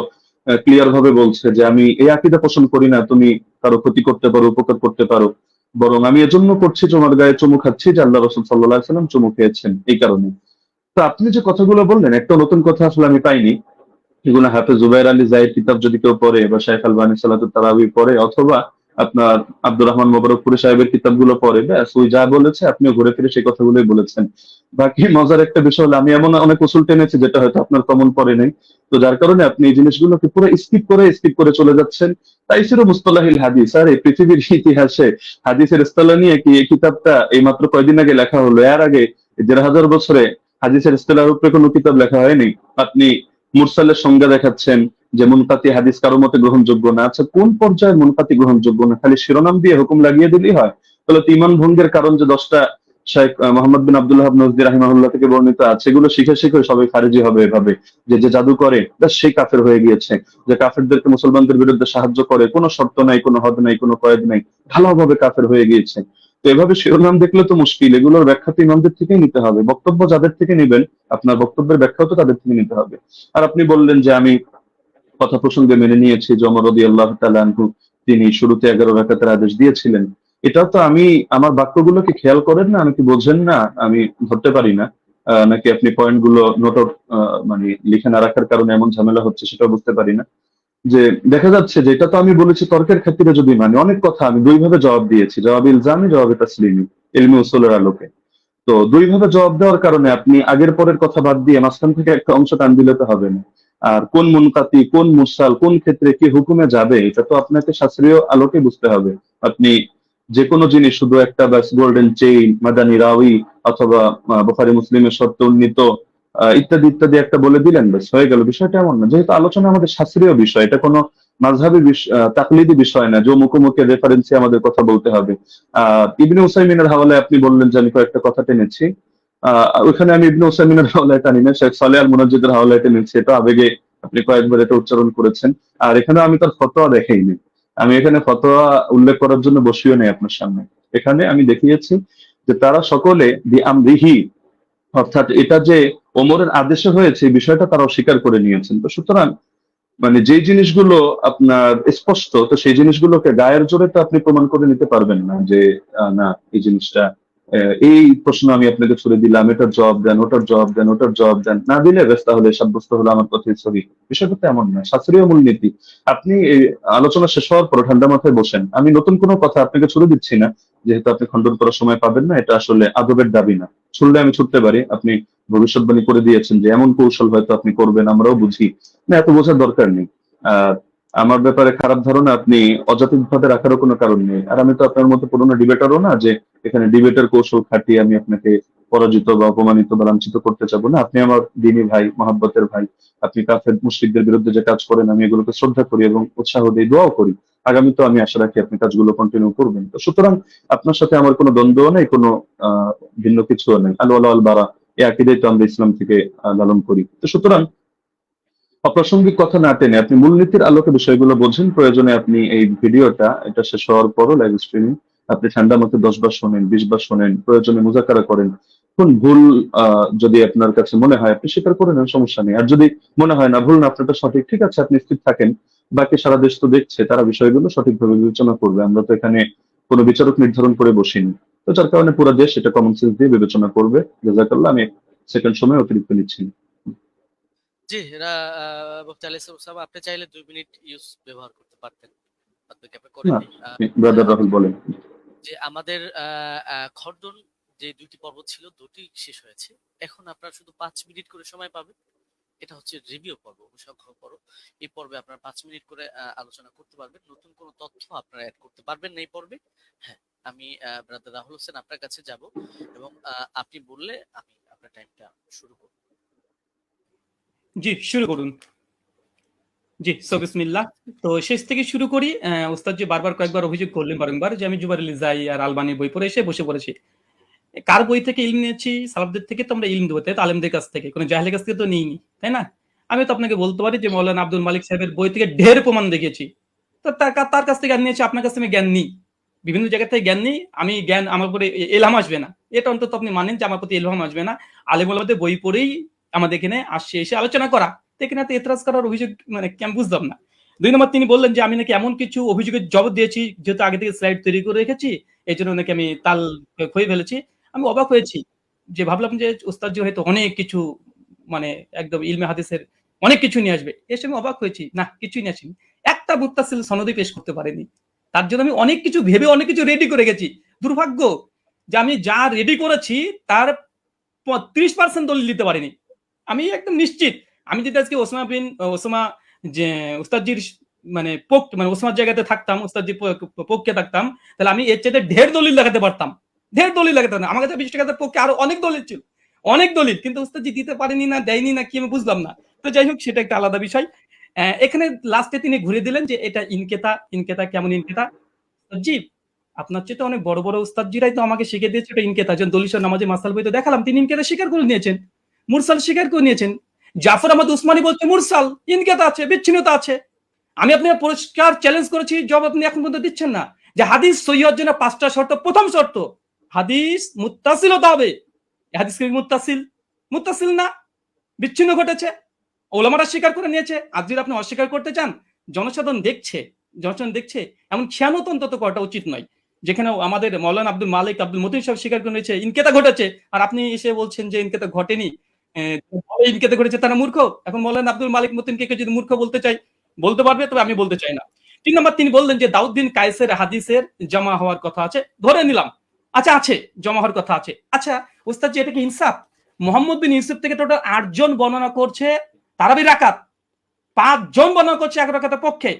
ক্লিয়ার ভাবে বলছে যে আমি এই আকীদা পোষণ করি না তুমি কারো ক্ষতি করতে পারো, উপকার করতে পারো, বরং আমি এজন্য করছি তোমার গায়ে চুমু খাচ্ছি যে আল্লাহ রাসূল সাল্লাল্লাহু আলাইহি সাল্লাম চুমু খেয়েছেন এই কারণে। তো আপনি যে কথাগুলো বললেন একটা নতুন কথা আসলে আমি পাইনি। এগুলো হাফেজ জুবাইর আলী জাহির কিতাব যদি কেউ পড়ে বা শাইখ আলবানী সালাতুত তারাবি পড়ে অথবা আপনার আব্দুর রহমান মোবারকপুরি সাহেবের কিতাবগুলো পড়ে, ব্যাস ওই যা বলেছে আপনিও ঘুরে ফিরে সেই কথাগুলোই বলেছেন। বাকি মজার একটা বিষয় হলো আমি এমন অনেক উসুল টেনেছি যেটা হয়তো আপনার কমন পড়ে নাই, তো যার কারণে আপনি এই জিনিসগুলোকে পুরো স্কিপ করে চলে যাচ্ছেন। তাইসির মুস্তালাহিল হাদিস, আর এই পৃথিবীর ইতিহাসে হাদিসের ইস্তালা নিয়ে কি এই কিতাবটা এই মাত্র কয়দিন আগে লেখা হলো? এর আগে ১,৫০০ বছরে হাদিসের ইস্তালার উপরে কোনো কিতাব লেখা হয়নি। আপনি মুরসালের সংজ্ঞা দেখাচ্ছেন যে মুনকাতি হাদিস কারো মতে গ্রহণযোগ্য না। আচ্ছা কোন পর্যায়ে মুনকাতি গ্রহণযোগ্য না? খালি শিরোনাম দিয়ে হুকুম লাগিয়ে দিলেই হয়? তাহলে তো ঈমান ভঙ্গের কারণ যে 10টা শেখ মোহাম্মদ বিন আব্দুল্লাহ নজদি রাহিমাহুল্লাহ থেকে বর্ণিত আছে, এগুলো শিখে শিখে সবাই খারিজি হবে এভাবে, যে যে জাদু করে ব্যাস সেই কাফের হয়ে গিয়েছে, যে কাফেরদেরকে মুসলমানদের বিরুদ্ধে সাহায্য করে, কোনো শর্ত নাই, কোনো হদ নাই, কোনো কয়েদ নাই, ভালোভাবে কাফের হয়ে গিয়েছে। তো এভাবে শিরোনাম দেখলে তো মুশকিল, এগুলোর ব্যাখ্যা তো ইমামদের থেকেই নিতে হবে, বক্তব্য যাদের থেকে নিবেন আপনার বক্তব্যের ব্যাখ্যাও তো তাদের থেকে নিতে হবে। আর আপনি বললেন যে আমি কথা প্রসঙ্গে মেনে নিয়েছি যে ওমর রাদিয়াল্লাহু তাআলা আনহু তিনি শুরুতে 11 রাকাতের আদেশ দিয়েছিলেন। এটাও তো আমি আমার বাক্যগুলোকে খেয়াল করেন না, আমি কি বোঝেন না, আমি ধরতে পারি না? নাকি আপনি পয়েন্টগুলো নোট আউট মানে লিখে না রাখার কারণে এমন ঝামেলা হচ্ছে সেটাও বুঝতে পারি না। যে দেখা যাচ্ছে যে এটা তো আমি বলেছি তর্কের ক্ষেত্রে যদি মানে অনেক কথা আমি দুই ভাবে জবাব দিয়েছি, জবাব ইলজামি, জবাব তাসলিমি, ইলমি উসুলের আলোকে। তো দুই ভাবে জবাব দেওয়ার কারণে আপনি আগের পরের কথা বাদ দিয়ে মাঝখান থেকে একটা অংশ টান দিলে তো হবে না। আর কোন মুনকাতি, কোন মুরসাল, কোন ক্ষেত্রে কি হুকুমে যাবে এটা তো আপনাকে শাস্ত্রীয় আলোকে বুঝতে হবে। আপনি যে কোনো জিনিস শুধু একটা বাস গোল্ডেন চেইন, মাদানী রাউই অথবা বুখারী মুসলিমের শর্তে উন্নীত ইত্যাদি ইত্যাদি একটা বলে দিলেন, ব্যাস হয়ে গেল। বিষয়টা এমন না, যেহেতু আলোচনা আমাদের শাস্ত্রীয় বিষয়, এটা কোনো মাযহাবী তাকলিদি বিষয় না যে অমুক অমুকের রেফারেন্সে আমাদের কথা বলতে হবে। ইবনে উসাইমিনের হাওয়ালায় আপনি বললেন যে আমি কয়েকটা কথা টেনেছি, ওইখানে আমি ইবনে উসাইমিনের হাওলায় টানি না, শেখ সালেহ আল মুনাজ্জিদের হাওলায় টেনেছি, এটা আবেগে আপনি কয়েকবার এটা উচ্চারণ করেছেন। আর এখানে আমি তার ফতোয়া দেখাইনি, আমি এখানে ফতোয়া উল্লেখ করার জন্য বসিও নেই আপনার সামনে। এখানে আমি দেখিয়েছি যে তারা সকলে বিআমরিহি, অর্থাৎ এটা যে ওমরের আদেশে হয়েছে এই বিষয়টা তারা অস্বীকার করে নিয়েছেন। তো সুতরাং মানে যে জিনিসগুলো আপনার স্পষ্ট, তো সেই জিনিসগুলোকে গায়ের জোরে তো আপনি প্রমাণ করে নিতে পারবেন না যে না এই জিনিসটা এই প্রশ্ন আমি আপনাকে ছুড়ে দিলাম, এটার জবাব দেন, ওটার জবাব দেন, ওটার জবাব দেন, না দিলে ব্যস্ত হলে সাব্যস্ত হলো আমার কথাই সহি। বিষয়টা তো এমন না, শাস্ত্রীয় মূলনীতি। আপনি এই আলোচনা শেষ হওয়ার পর ঠান্ডা মাথায় বসেন, আমি নতুন কোনো কথা আপনাকে ছুড়ে দিচ্ছি না, যেহেতু আপনি খণ্ডন করার সময় পাবেন না, এটা আসলে আদবের দাবি না। ছুড়লে আমি ছুটতে পারি, আপনি ভবিষ্যৎবাণী করে দিয়েছেন যে এমন কৌশল হয়তো আপনি করবেন, আমরাও বুঝি না, এত বোঝার দরকার নেই। আহ আমার ব্যাপারে খারাপ ধারণা আপনি অযৌক্তিকভাবে রাখারও কোনো কারণ নেই। আর আমি তো আপনার মতো পুরোনো ডিবেটারও না যে এখানে ডিবেটের কৌশল খাটিয়ে আমি আপনাকে পরাজিত বা অপমানিত বা লাঞ্ছিত করতে চাবো না। আপনি আমার দিনী ভাই, মহাব্বতের ভাই। আপনি কাফের মুশরিকদের বিরুদ্ধে যে কাজ করেন আমি এগুলোকে শ্রদ্ধা করি এবং উৎসাহ দিই, দোয়াও করি। আগামীতেও আমি আশা রাখি আপনি কাজগুলো কন্টিনিউ করবেন। তো সুতরাং আপনার সাথে আমার কোনো দ্বন্দ্ব নেই, কোনো ভিন্ন কিছুও নেই। আল ওয়ালা আল বারা, এই আকীদাই তো আমরা ইসলাম থেকে লালন করি। তো সুতরাং অপ্রাসঙ্গিক কথা না টেনে আপনি মূলনীতির আলোকে বিষয়গুলো বোঝেন। প্রয়োজনে আপনি এই ভিডিওটা এটা শেষ হওয়ার পরও লাইভ স্ট্রিমিং আপনি ঠান্ডা মাথায় 10 বার শোনেন, 20 বার শোনেন, প্রয়োজনে মুযাকারা করেন। কোন ভুল যদি আপনার কাছে মনে হয় আপনি স্বীকার করে নেন, সমস্যা নেই। আর যদি মনে হয় না ভুল না আপনারটা সঠিক, ঠিক আছে আপনি স্থির থাকেন। বাকি সারা দেশ তো দেখছে, তারা বিষয়গুলো সঠিকভাবে বিবেচনা করবে। আমরা তো এখানে কোনো বিচারক নির্ধারণ করে বসিনি। তো যার কারণে পুরো দেশ এটা কমন সেন্স দিয়ে বিবেচনা করবে। জাযাকাল্লাহ, আমি সেকেন্ড সময় অতিরিক্ত নিচ্ছি না। জি, মুফতি আলী ওসামা, আপনি চাইলে 2 মিনিট ইউজ ব্যবহার করতে পারতেন, বাদবাকি আপনি না, করেননি। ব্রাদার রাহুল বলেন। যে আমাদের খণ্ডন যে 2টি পর্ব ছিল, 2টি শেষ হয়েছে। এখন আপনারা শুধু 5 মিনিট করে সময় পাবেন। এটা হচ্ছে রিভিউ পর্ব, অনুসংখ্যক পর্ব। এই পর্বে আপনারা 5 মিনিট করে আলোচনা করতে পারবেন, নতুন কোনো তথ্য আপনারা অ্যাড করতে পারবেন না এই পর্বে। হ্যাঁ, আমি ব্রাদার রাহুল হোসেন আপনার কাছে যাব এবং আপনি বললে আমি আপনার টাইমটা শুরু করব। জি, শুরু করুন। জি, সো বিসমিল্লাহ। তো শেষ থেকে শুরু করি। ওস্তাদ জি বারবার কয়েকবার অভিযোগ করলেন বারংবার যে আমি জুবাইর আলী যাই আর আলবানির বই পড়ে এসে বসে পড়েছি। কার বই থেকে ইলম নিয়েছি? সালাফদের থেকে তো আমরা ইলম দেবো, তাই তো? আলেমদের কাছ থেকে, কোনো জাহেলের কাছ থেকে তো নিইনি, তাই না? আমি তো আপনাকে বলতে পারি যে মাওলানা আব্দুল মালিক সাহেবের বই থেকে ঢের প্রমাণ দেখিয়েছি। তো তার কাছ থেকে জ্ঞান নিয়েছি, আপনার কাছ থেকে জ্ঞান নিই। বিভিন্ন জায়গা থেকে জ্ঞান নিই, আমি জ্ঞান আমার উপরে এলহাম আসবে না, এটা অন্তত আপনি মানেন যে আমার প্রতি এলহাম আসবে না। আলেম ওলামাদের বই পড়েই আমাদের এখানে আসছে, এসে আলোচনা করা, তো এখানে তো এতরাজ করার অভিযোগ মানে কি আমি বুঝলাম না। 2 নম্বর তিনি বললেন যে আমি নাকি এমন কিছু অভিযোগের জবাব দিয়েছি যেহেতু আগে থেকে স্লাইড তৈরি করে রেখেছি, এই জন্য নাকি আমি তাল খুঁয়ে ফেলেছি। আমি অবাক হয়েছি, যে ভাবলাম যে ওস্তাদজি হয়তো অনেক কিছু মানে একদম ইলমে হাদিসের অনেক কিছু নিয়ে আসবে, এসে আমি অবাক হয়েছি, না কিছুই নিয়ে আসেনি, একটা মুত্তাসিল সনদই পেশ করতে পারেনি। তার জন্য আমি অনেক কিছু ভেবে অনেক কিছু রেডি করে গেছি, দুর্ভাগ্য যে আমি যা রেডি করেছি তার 30% দলিল দিতে পারিনি। আমি একদম নিশ্চিত আমি যদি আজকে ওসামা যে উস্তাদজির মানে মানে ওসমার জায়গাতে থাকতাম, উস্তাদজির পক্ষে থাকতাম, তাহলে আমি এর চাইতে ঢের দলিল লাগাতে পারতাম, ঢের দলিল লাগাতে পারতাম। আমার কাছে 20 টাকার পক্ষে আরো অনেক দলিল ছিল, অনেক দলিল, কিন্তু উস্তাদজি দিতে পারেনি না দেয়নি না কি আমি বুঝলাম না। তো যাই হোক, সেটা একটা আলাদা বিষয়। এখানে লাস্টে তিনি ঘুরে দিলেন যে এটা ইনকেতা, ইনকেতা কেমন ইনকেতা? জি, আপনার চেয়ে তো অনেক বড় বড় উস্তাদজিরাই তো আমাকে শিখিয়ে দিয়েছে এটা ইনকেতা। যেমন দলিল নামাজে মাসাল বই তো দেখালাম, তিনি ইনকেতা স্বীকার করে নিয়েছেন, মুরসাল স্বীকার করে নিয়েছেন। জাফর আহমদ উসমানী বলছে মুরসাল ইনকেতা আছে, বিচ্ছিন্নতা আছে। আমি আপনাকে পরিষ্কার চ্যালেঞ্জ করেছি, জবাব আপনি এখন পর্যন্ত দিচ্ছেন না। যে হাদিস সহিহ হওয়ার জন্য 5টা শর্ত, প্রথম শর্ত হাদিস মুত্তাসিল হতে হবে। হাদিস কি মুত্তাসিল? মুত্তাসিল না, বিচ্ছিন্ন ঘটেছে, ওলামারা স্বীকার করে নিয়েছে। আজ যদি আপনি অস্বীকার করতে চান, জনসাধারণ দেখছে, জনসাধারণ দেখছে, এমন খেয়ানত অন্তত করাটা উচিত নয়। যেখানে আমাদের মৌলানা আব্দুল মালিক আব্দুল মতিন সাহেব স্বীকার করে নিয়েছে ইনকেতা ঘটেছে, আর আপনি এসে বলছেন যে ইনকেতা ঘটেনি, ইনকেতা ঘটেছে, তারা মূর্খ। এখন মৌলানা আব্দুল মালিক মতিনকে কেউ যদি মূর্খ বলতে চাই বলতে পারবে, তবে আমি বলতে চাই না। 3 নম্বর তিনি বললেন যে দাউদ বিন কায়েসের হাদিসের জমা হওয়ার কথা আছে, ধরে নিলাম, আচ্ছা আছে, জমা হওয়ার কথা আছে। আচ্ছা ওস্তাদ জি, এটা কি ইনসাফ? মোহাম্মদ বিন ইউসুফ থেকে টোটাল 8 জন বর্ণনা করছে তারাবি রাকাত, 5 জন বর্ণনা করছে 11 রাকাতের পক্ষে,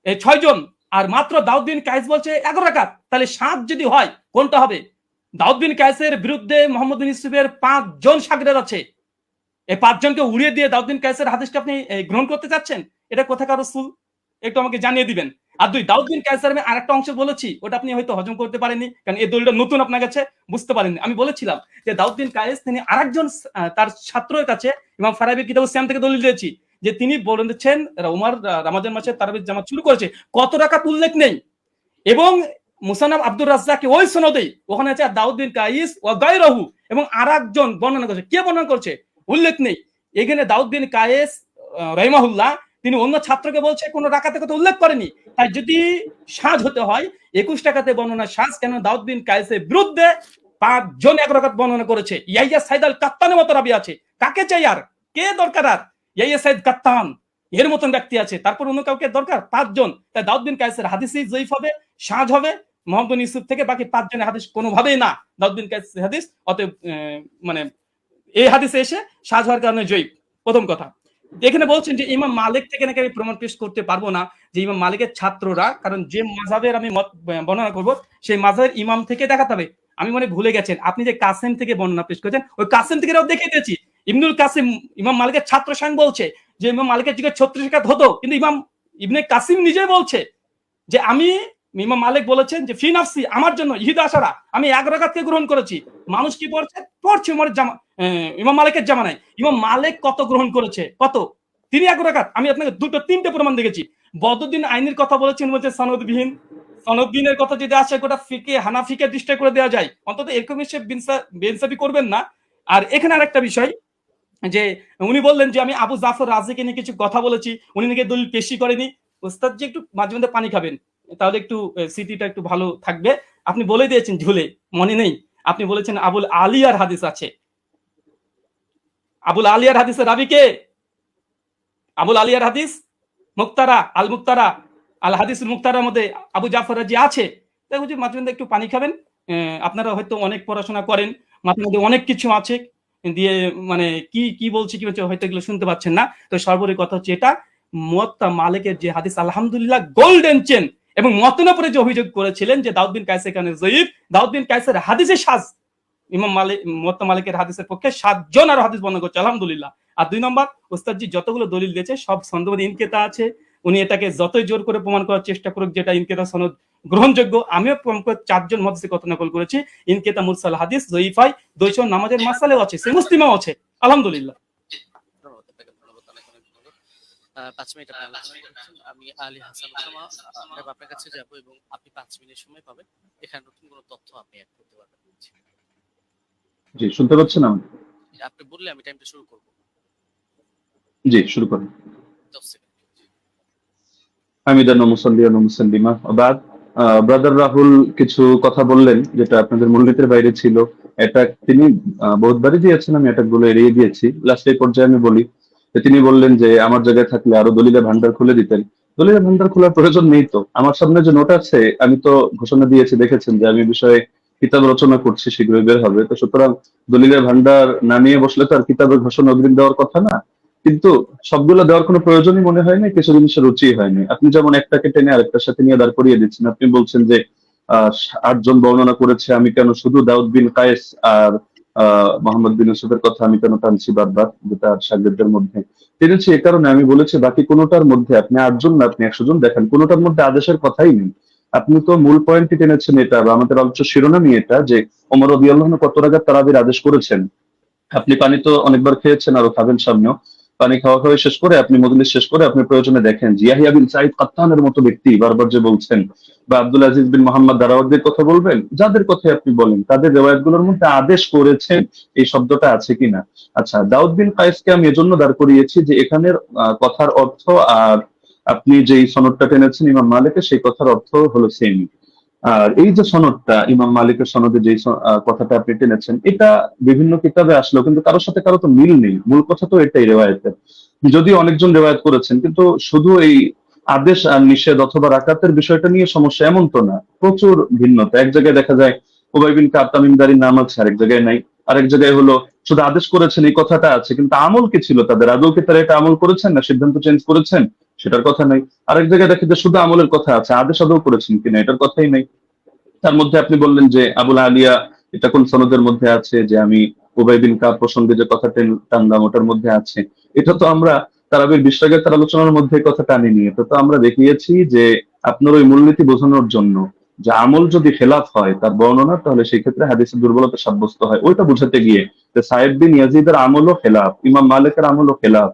এই 6 জন, আর মাত্র দাউদ বিন কায়েস বলছে 11 রাকাত, তাহলে 7 যদি হয় কোনটা হবে? দাউদ বিন কায়েসের বিরুদ্ধে মোহাম্মদ বিন ইউসুফের 5 জন শাগরেদ আছে, এই 5 জনকে উড়িয়ে দিয়ে দাউদ বিন কায়েসের হাদিসটা আপনি গ্রহণ করতে চাচ্ছেন? এটা কোথাকার রাসূল, একটু আমাকে জানিয়ে দিবেন। আর 2, দাউদ বিন কায়েসের আমি আরেকটা অংশ বলেছি, ওটা আপনি হয়তো হজম করতে পারেননি, কারণ এই দলিলটা নতুন আপনার কাছে, বুঝতে পারেননি। আমি বলেছিলাম যে দাউদ বিন কায়েস তিনি আরেকজন তার ছাত্রের কাছে ইমাম ফারাবির কিতাবুস সিয়াম থেকে দলিল দিয়েছি, যে তিনি বলেছেন ওমর রমজান মাসে তারাবির জামাত শুরু করেছে, কত রাকাত উল্লেখ নেই, এবং মুসান্নাফ আব্দুর রাজ্জাক ওই সনদেই ওখানে আছে দাউদ বিন কায়েস ওয়া গায়রহু, এবং আরেকজন বর্ণনা করছে, কে বর্ণনা করছে উল্লেখ নেই। এখানে দাউদ বিন কায়েস রাহিমাহুল্লাহ তিনি অন্য ছাত্রকে বলছে কোন রাকাতের কথা উল্লেখ করেনি। তাই যদি সাজ হতে হয় 21 টাকাতে বর্ণনা সাজ, কেন দাউদ বিন কায়েসের বিরুদ্ধে 5 জন 1 রাকাত বর্ণনা করেছে। ইয়াইয়া সাইদ আল কাত্তানের মতো রাবি আছে, কাকে চাই আর, কে দরকার আর? ইয়াইয়া সাইদ কাত্তান এর মতন ব্যক্তি আছে, তারপর অন্য কাউকে দরকার? 5 জন। তাই দাউদ বিন কায়েসের হাদিসই জয়ীফ হবে, সাজ হবে মোহাম্মদ বিন ইউসুফ থেকে, বাকি 5 জনের হাদিস কোনোভাবেই না দাউদ বিন কায়েসের হাদিস। অতএব মানে এই হাদিসে এসে সাজ হওয়ার কারণে জয়ীফ, প্রথম কথা। এখানে বলছেন যে ইমাম মালিক থেকে নাকি আমি প্রমাণ পেশ করতে পারবো না, যে ইমাম মালিকের ছাত্ররা, কারণ যে মাযহাবের আমি মত বর্ণনা করব সেই মাযহাবের ইমাম থেকে দেখাতে হবে। আমি মনে ভুলে গেছেন, আপনি যে কাসেম থেকে বর্ণনা পেশ করেছেন, ওই কাসেম থেকে দেখে দিয়েছি। ইবনুল কাসিম ইমাম মালিকের ছাত্র স্বয়ং বলছে যে ইমাম মালিকের যুগে 36 রাকাত হতো, কিন্তু ইমাম ইবনে কাসিম নিজেই বলছে যে আমি, ইমাম মালিক বলেছেন যে ফি নাফসি, আমার জন্য ইহিদ আশারা, আমি 1 রাকাতকে গ্রহণ করেছি। মানুষ কি পড়ছে উমরের ইমাম মালিকের জামানায়। ইমাম মালিক কত গ্রহণ করেছে? কত? তিনি 1 রাকাত। আমি আপনাকে 2-3টে প্রমাণ দেখেছি। বদউদ্দিন আইনের কথা বলেছেন, বলছে সনদবিহীন। সনদবিহীনের কথা যদি আসে গোটা ফিকে হানাফিকে ডিস্ট্রাই করে দেওয়া যায়, অন্তত এরকম সে বেনসাবি করবেন না। আর এখানে আরেকটা বিষয়, যে উনি বললেন যে আমি আবু জাফর রাজিকে নিয়ে কিছু কথা বলেছি, উনি নাকি দলিল পেশি করেনি। ওস্তাদ জি একটু মাঝে মধ্যে পানি খাবেন, তাহলে একটু স্মৃতিটা একটু ভালো থাকবে। আপনি বলে দিয়েছেন ঝুলে, মনে নেই, আপনি বলেছেন আবুল আলিয়ার হাদিস আছে। আবুল আলিয়ার হাদিসের রাবি কে? আবুল আলিয়ার হাদিস মুক্তারা আল মুক্তারা আল হাদিস মুক্তারার মধ্যে আবু জাফর রাজি আছে। তাই বুঝি মাঝে মধ্যে একটু পানি খাবেন। আপনারা হয়তো অনেক পড়াশোনা করেন, মাঝে মধ্যে অনেক কিছু আছে দিয়ে মানে কি বলছি কি হচ্ছে হয়তো এগুলো শুনতে পাচ্ছেন না। তো সর্বোপরি কথা হচ্ছে এটা, মুয়াত্তা মালিকের যে হাদিস আলহামদুলিল্লাহ গোল্ডেন চেন, এবং মতনের উপরে যে অভিযোগ করেছিলেন যে দাউদ বিন কায়েসের কারণে জয়ীফ, দাউদ বিন কায়েসের হাদিসে সাজ, ইমাম মালিক মুয়াত্তা মালিকের হাদিসের পক্ষে 7 জন আর হাদিস বর্ণনা করছে আলহামদুলিল্লাহ। আর 2 নম্বর, ওস্তাদজি যতগুলো দলিল দিয়েছে সব সনদে ইনকেতা আছে। উনি এটাকে যতই জোর করে প্রমাণ করার চেষ্টা করুক যেটা ইনকেতা সনদ গ্রহণযোগ্য, আমিও 4 জন মুহাদ্দিসের কথা নকল করেছি। ইনকেতা মুরসাল হাদিস জয়ীফ হয়, 200 নামাজের মাসালেও আছে, সে মুসলিমাও আছে আলহামদুলিল্লাহ। 5 মিনিট আপনি আলোচনা করছেন। আমি আলী হাসান ওসামা সাহেব আপনার কাছে যাব এবং আপনি 5 মিনিট সময় পাবেন। এখানে নতুন কোনো তথ্য আপনি অ্যাড করতে পারবেন। জি, শুনতে পাচ্ছেন আমাকে? আপনি বললে আমি টাইমটা শুরু করব। জি, শুরু করুন। 10 সেকেন্ড। হামিদান ওয়া মুসাল্লিয়ান ওয়া মুসাল্লিমা ওয়া বাদ। ব্রাদার রাহুল কিছু কথা বললেন যেটা আপনাদের মূলনীতির বাইরে ছিল। এটা তিনি বহুতবারই দিয়েছেন, আমি অ্যাটাকগুলো এড়িয়ে গিয়েছি। লাস্ট এই পর্যায়ে আমি বলি যে তিনি বললেন যে আমার জায়গায় থাকলে আরো দলিলের ভান্ডার খুলে দিতেন। দলিলের ভান্ডার খোলার প্রয়োজন নেই তো। আমার সামনে যে নোট আছে আমি তো ঘোষণা দিয়েছি, দেখেছেন যে আমি এই বিষয়ে কিতাব রচনা করছি, শীঘ্রই বের হবে। তো সুতরাং দলিলের ভান্ডার না নিয়ে বসলে তো আর কিতাবের ঘোষণা অগ্রিম দেওয়ার কথা না। কিন্তু সবগুলো দেওয়ার কোনো প্রয়োজনই মনে হয় না, কিছু জিনিসের রুচি হয়নি। আপনি যেমন একটাকে টেনে আরেকটার সাথে নিয়ে দাঁড় করিয়ে দিচ্ছেন। আপনি বলছেন যে 8 জন বর্ণনা করেছে, আমি কেন শুধু দাউদ বিন কায়েস আর মোহাম্মদ বিন ইউসুফের কথা আমি কেন টানছি বারবার, যেটা শাগিরদের মধ্যে টেনেছি এ কারণে আমি বলেছি বাকি কোনোটার মধ্যে আপনি 8 জন না আপনি 100 জন দেখান, কোনোটার মধ্যে আদেশের কথাই নেই। আপনি তো মূল পয়েন্টটি টেনেছেন এটা, বা আমাদের আলোচ্য শিরোনামই এটা যে ওমর রাদিয়াল্লাহু আনহু কত রাকাত তারাবির আদেশ করেছেন। আপনি পানি তো অনেকবার খেয়েছেন, আরো খাবেন সামনেও। পানি খাওয়া খাওয়া শেষ করে আপনি মজলিস শেষ করে আপনি প্রয়োজনে দেখেন যে ইয়াহিয়া বিন সাঈদ কাত্তানের মতো ব্যক্তি বারবার যে বলছেন, বা আব্দুল আজিজ বিন মোহাম্মদ দারাওয়ারদের কথা বলবেন, যাদের কথা আপনি বলেন তাদের রেওয়ায়াতগুলোর মধ্যে আদেশ করেছেন এই শব্দটা আছে কিনা। আচ্ছা, দাউদ বিন কায়েসকে আমি এজন্য দাঁড় করিয়েছি যে এখানের কথার অর্থ আর আপনি যেই সনদটা টেনেছেন ইমাম মালিকের, সেই কথার অর্থ হলো সেম। আর এই যে সনদটা ইমাম মালিকের সনদে যে কথাটা আপনি টেনেছেন, এটা বিভিন্ন কিতাবে আসলেও কিন্তু কারোর সাথে কারো তো মিল নেই। মূল কথা তো এটাই রেওয়ায়েতের, যদিও অনেকজন রেওয়ায়েত করেছেন, কিন্তু শুধু এই আদেশ আর নিষেধ অথবা রাকাতের বিষয়টা নিয়ে সমস্যা এমন তো না, প্রচুর ভিন্নতা। এক জায়গায় দেখা যায় উবাই বিন কাব তামিমদারির নাম আছে, আরেক জায়গায় নাই। আরেক জায়গায় হলো শুধু আদেশ করেছেন এই কথাটা আছে, কিন্তু আমল কি ছিল তাদের, আদৌ কি তারা এটা আমল করেছেন না সিদ্ধান্ত চেঞ্জ করেছেন সেটার কথা নাই। আরেক জায়গায় দেখে যে শুধু আমলের কথা আছে, আদেশ আদৌ করেছেন কিনা এটার কথাই নাই। তার মধ্যে আপনি বললেন যে আবুল আলিয়া এটা কোন সনদের মধ্যে আছে, যে আমি উবাই বিন কাব প্রসঙ্গে যে কথা টানলাম ওটার মধ্যে আছে। এটা তো আমরা তারাবির 20 রাকাতের আলোচনার মধ্যে এই কথা টানিনি। এটা তো আমরা দেখিয়েছি যে আপনার ওই মূলনীতি বোঝানোর জন্য যে আমল যদি খেলাফ হয় তার বর্ণনা, তাহলে সেই ক্ষেত্রে হাদিসের দুর্বলতা সাব্যস্ত হয়, ওইটা বোঝাতে গিয়ে যে সাহেব বিন ইয়াজিদের আমলও খেলাফ, ইমাম মালিকের আমলও খেলাফ,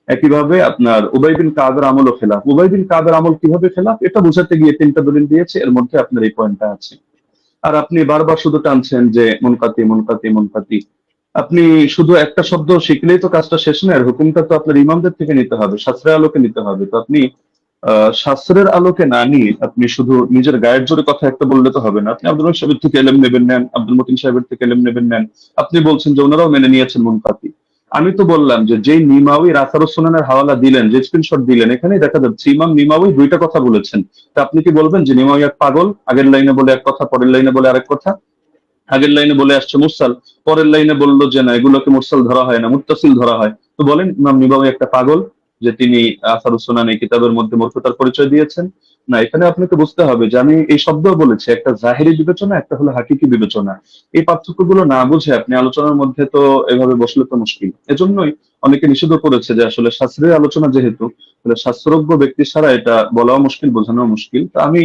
একইভাবে আপনার উবাই বিন কাবের আমলও খেলাফ। উবাই বিন কাবের আমল কিভাবে খেলাফ এটা বোঝাতে গিয়ে 3টা দলিল দিয়েছে, এর মধ্যে আপনার এই পয়েন্টটা আছে। আর আপনি বারবার শুধু টানছেন যে মুনকাতি মুনকাতি মুনকাতি। আপনি শুধু একটা শব্দ শিখলেই তো কাজটা শেষ না, আর হুকুমটা তো আপনার ইমামদের থেকে নিতে হবে, শাস্ত্রের আলোকে নিতে হবে। তো আপনি শাস্ত্রের আলোকে না নিয়ে আপনি শুধু নিজের গায়ের জোরে কথা একটা বললে তো হবে না। আপনি আব্দুল রহমান সাহেবের থেকে এলেম নেবেন নেন, আব্দুল মতিন সাহেবের থেকে এলেম নেবেন নেন। আপনি বলছেন যে ওনারাও মেনে নিয়েছেন মুনকাতি। আমি তো বললাম যে যেই নিমাউই রাসারুস সুনানের হাওয়ালা দিলেন, যে স্ক্রিনশট দিলেন, এখানেই দেখা যাচ্ছে ইমাম নিমাউই 2টা কথা বলেছেন। তা আপনি কি বলবেন যে নিমাউই এক পাগল, আগের লাইনে বলে এক কথা পরের লাইনে বলে আরেক কথা? আগের লাইনে বলে আসছে মুরসাল, পরের লাইনে বললো যে না এগুলোকে মুরসাল ধরা হয় না, মুত্তাসিল ধরা হয়। তো বলেন ইমাম নিবাবী একটা পাগল যে তিনি আসারুস সুনান এই কিতাবের মধ্যে মূর্খতার পরিচয় দিয়েছেন? না, এখানে আপনাকে বুঝতে হবে যে আমি এই শব্দ বলেছি, একটা জাহেরি বিবেচনা, একটা হলো হাকিকি বিবেচনা। এই পার্থক্যগুলো না বুঝে আপনি আলোচনার মধ্যে তো এভাবে বসলে তো মুশকিল। এজন্যই অনেকে নিষেধ করেছে যে আসলে শাস্ত্রের আলোচনা যেহেতু, তাহলে শাস্ত্রজ্ঞ ব্যক্তি ছাড়া এটা বলাও মুশকিল, বোঝানো মুশকিল। তো আমি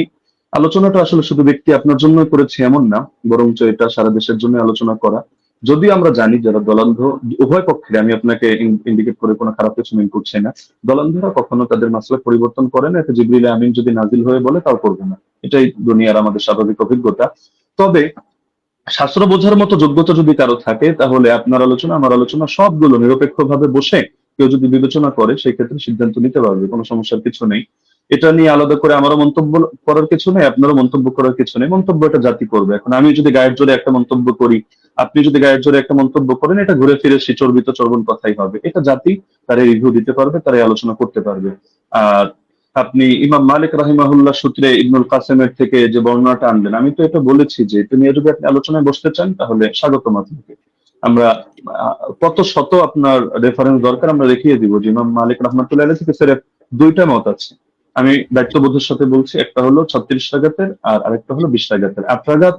আলোচনাটা আসলে শুধু ব্যক্তি আপনার জন্য করেছি এমন না, বরঞ্চ এটা সারা দেশের জন্য আলোচনা করা। যদিও আমরা জানি যারা দলান্ধ, উভয় পক্ষে, আমি আপনাকে ইন্ডিকেট করে কোনো খারাপ কিছু মিন করছি না, দলান্ধরা কখনো তাদের মাসলা পরিবর্তন করে না। এটা জিবরিল আমিন যদি নাজিল হয়ে বলে তাও করবে না, এটাই দুনিয়ার আমাদের স্বাভাবিক অভিজ্ঞতা। তবে শাস্ত্র বোঝার মতো যোগ্যতা যদি কারো থাকে, তাহলে আপনার আলোচনা আমার আলোচনা সবগুলো নিরপেক্ষভাবে বসে কেউ যদি বিবেচনা করে সেই ক্ষেত্রে সিদ্ধান্ত নিতে পারবে, কোনো সমস্যার কিছু নেই। এটা নিয়ে আলাদা করে আমারও মন্তব্য করার কিছু নেই, আপনারও মন্তব্য করার কিছু নেই। মন্তব্য এটা জাতি করবে। এখন আমি যদি গায়ের জোরে একটা মন্তব্য করি, আপনি যদি গায়ের জোরে একটা মন্তব্য করেন, এটা ঘুরে ফিরে সেই চর্বিত চর্বণ কথাই হবে। এটা জাতি তারা রিভিউ দিতে পারবে, তারাই আলোচনা করতে পারবে। আর আপনি ইমাম মালিক রাহিমাহুল্লাহ সূত্রে ইবনুল কাসেমের থেকে যে বর্ণনাটা আনলেন, আমি তো এটা বলেছি যে এটা নিয়ে যদি আপনি আলোচনায় বসতে চান তাহলে স্বাগতম আপনাকে। আমরা কত শত আপনার রেফারেন্স দরকার আমরা দেখিয়ে দিব যে ইমাম মালিক রহমাতুল্লাহ আলাইহি থেকে সির্ফ 2টা মত আছে। আমি দায়িত্ববোধের সাথে বলছি, একটা হলো 36 রাকাতের আর আরেকটা হলো 20 রাকাতের। 8 রাকাত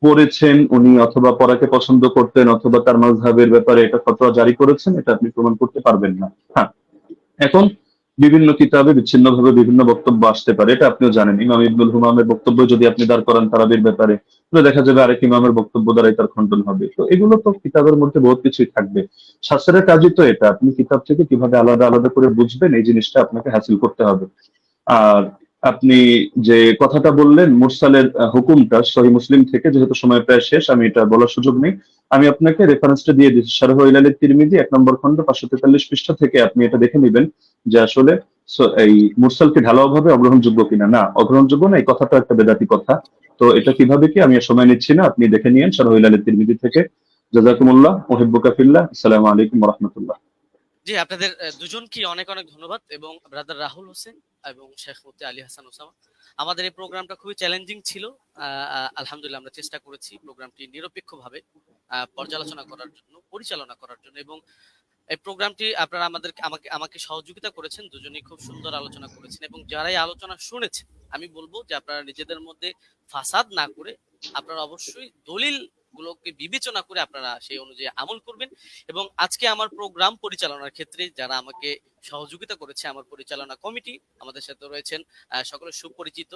পড়েছেন উনি, অথবা পড়াকে পছন্দ করতেন, অথবা তার মাযহাবের ব্যাপারে এটা ফতোয়া জারি করেছেন, এটা আপনি প্রমাণ করতে পারবেন না। হ্যাঁ, এখন বিভিন্ন কিতাবে বিচ্ছিন্নভাবে বিভিন্ন বক্তব্য আসতে পারে, এটা আপনিও জানেন। ইমাম ইবনুল হুমামের বক্তব্য যদি আপনি দাঁড় করান তারাবির ব্যাপারে, তাহলে দেখা যাবে আরেক ইমামের বক্তব্য দ্বারাই তার খণ্ডন হবে। তো এগুলো তো কিতাবের মধ্যে বহুত কিছুই থাকবে। শাস্ত্রের কাজই তো এটা, আপনি কিতাব থেকে কিভাবে আলাদা আলাদা করে বুঝবেন এই জিনিসটা আপনাকে হাসিল করতে হবে। আর আপনি যে কথাটা বললেন মুরসালের হুকুমটা সহিহ মুসলিম থেকে, যেহেতু সময় প্রায় শেষ আমি এটা বলার সুযোগ নেই, আমি আপনাকে রেফারেন্সটা দিয়ে দিচ্ছি। শারহ ইলাল তিরমিজি 1 নম্বর খণ্ড 543 পৃষ্ঠা থেকে আপনি এটা দেখে নেবেন যে আসলে এই মুরসালকে ঢালাওভাবে অগ্রহণযোগ্য কিনা। না, অগ্রহণযোগ্য না, এই কথাটা একটা বেদাতি কথা। তো এটা কিভাবে কি, আমি আর সময় নিচ্ছি না, আপনি দেখে নিয়েন শারহ ইলাল তিরমিজি থেকে। জাযাকুমুল্লাহ, উহিব্বুকা ফিল্লাহ। আসসালামু আলাইকুম ওয়া রাহমাতুল্লাহ। জি, আপনাদের দুজনকে অনেক অনেক ধন্যবাদ, এবং ব্রাদার রাহুল হোসেন এবং শেখ মুফতি আলী হাসান ওসামা। আমাদের এই প্রোগ্রামটা খুবই চ্যালেঞ্জিং ছিল। আলহামদুলিল্লাহ আমরা চেষ্টা করেছি প্রোগ্রামটি নিরপেক্ষভাবে পর্যালোচনা করার জন্য, পরিচালনা করার জন্য, এবং এই প্রোগ্রামটি আপনারা আমাকে আমাকে সহযোগিতা করেছেন। দুজনেই খুব সুন্দর আলোচনা করেছেন, এবং যারাই আলোচনা শুনেছেন আমি বলবো যে আপনারা নিজেদের মধ্যে ফাসাদ না করে আপনারা অবশ্যই দলিল গুলোকে বিবেচনা করে আপনারা সেই অনুযায়ী আমল করবেন। এবং আজকে আমার প্রোগ্রাম পরিচালনার ক্ষেত্রে যারা আমাকে সহযোগিতা করেছে, আমার পরিচালনা কমিটি, আমাদের সাথে রয়েছেন সকলের সুপরিচিত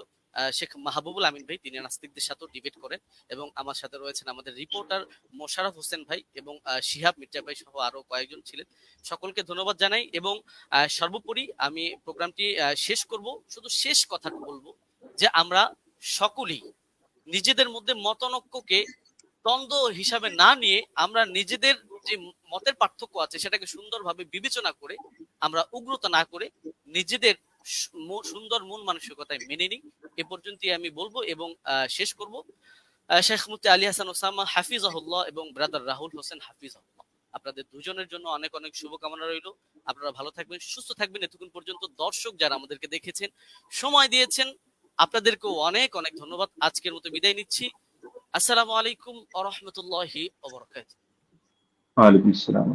শেখ মাহবুবুল আমিন ভাই, তিনি নাস্তিকদের সাথেও ডিবেট করেন, এবং আমার সাথে রয়েছেন আমাদের রিপোর্টার মোশাররফ হোসেন ভাই এবং শিহাব মির্জা ভাই সহ আরো কয়েকজন ছিলেন। সকলকে ধন্যবাদ জানাই, এবং সর্বোপরি আমি প্রোগ্রামটি শেষ করব, শুধু শেষ কথাটা বলবো যে আমরা সকলেই নিজেদের মধ্যে মতানৈক্যকে দ্বন্দ্ব হিসাবে না নিয়ে আমরা নিজেদের যে মতের পার্থক্য আছে সেটাকে সুন্দরভাবে বিবেচনা করে আমরা উগ্রতা না করে নিজেদের সুন্দর মন মানসিকতায় মেনে নিই। এ পর্যন্তই আমি বলবো, এবং শেষ করব। শেখ মুফতি আলী হাসান ওসামা হাফিজাহুল্লাহ এবং ব্রাদার রাহুল হোসেন হাফিজাহুল্লাহ, আপনাদের দুজনের জন্য অনেক অনেক শুভকামনা রইল। আপনারা ভালো থাকবেন, সুস্থ থাকবেন। এতক্ষণ পর্যন্ত দর্শক যারা আমাদেরকে দেখেছেন, সময় দিয়েছেন, আপনাদেরকেও অনেক অনেক ধন্যবাদ। আজকের মতো বিদায় নিচ্ছি। আসসালামু আলাইকুম ওয়া রাহমাতুল্লাহি ওয়া বারাকাতুহু। ওয়ালাইকুম আসসালাম।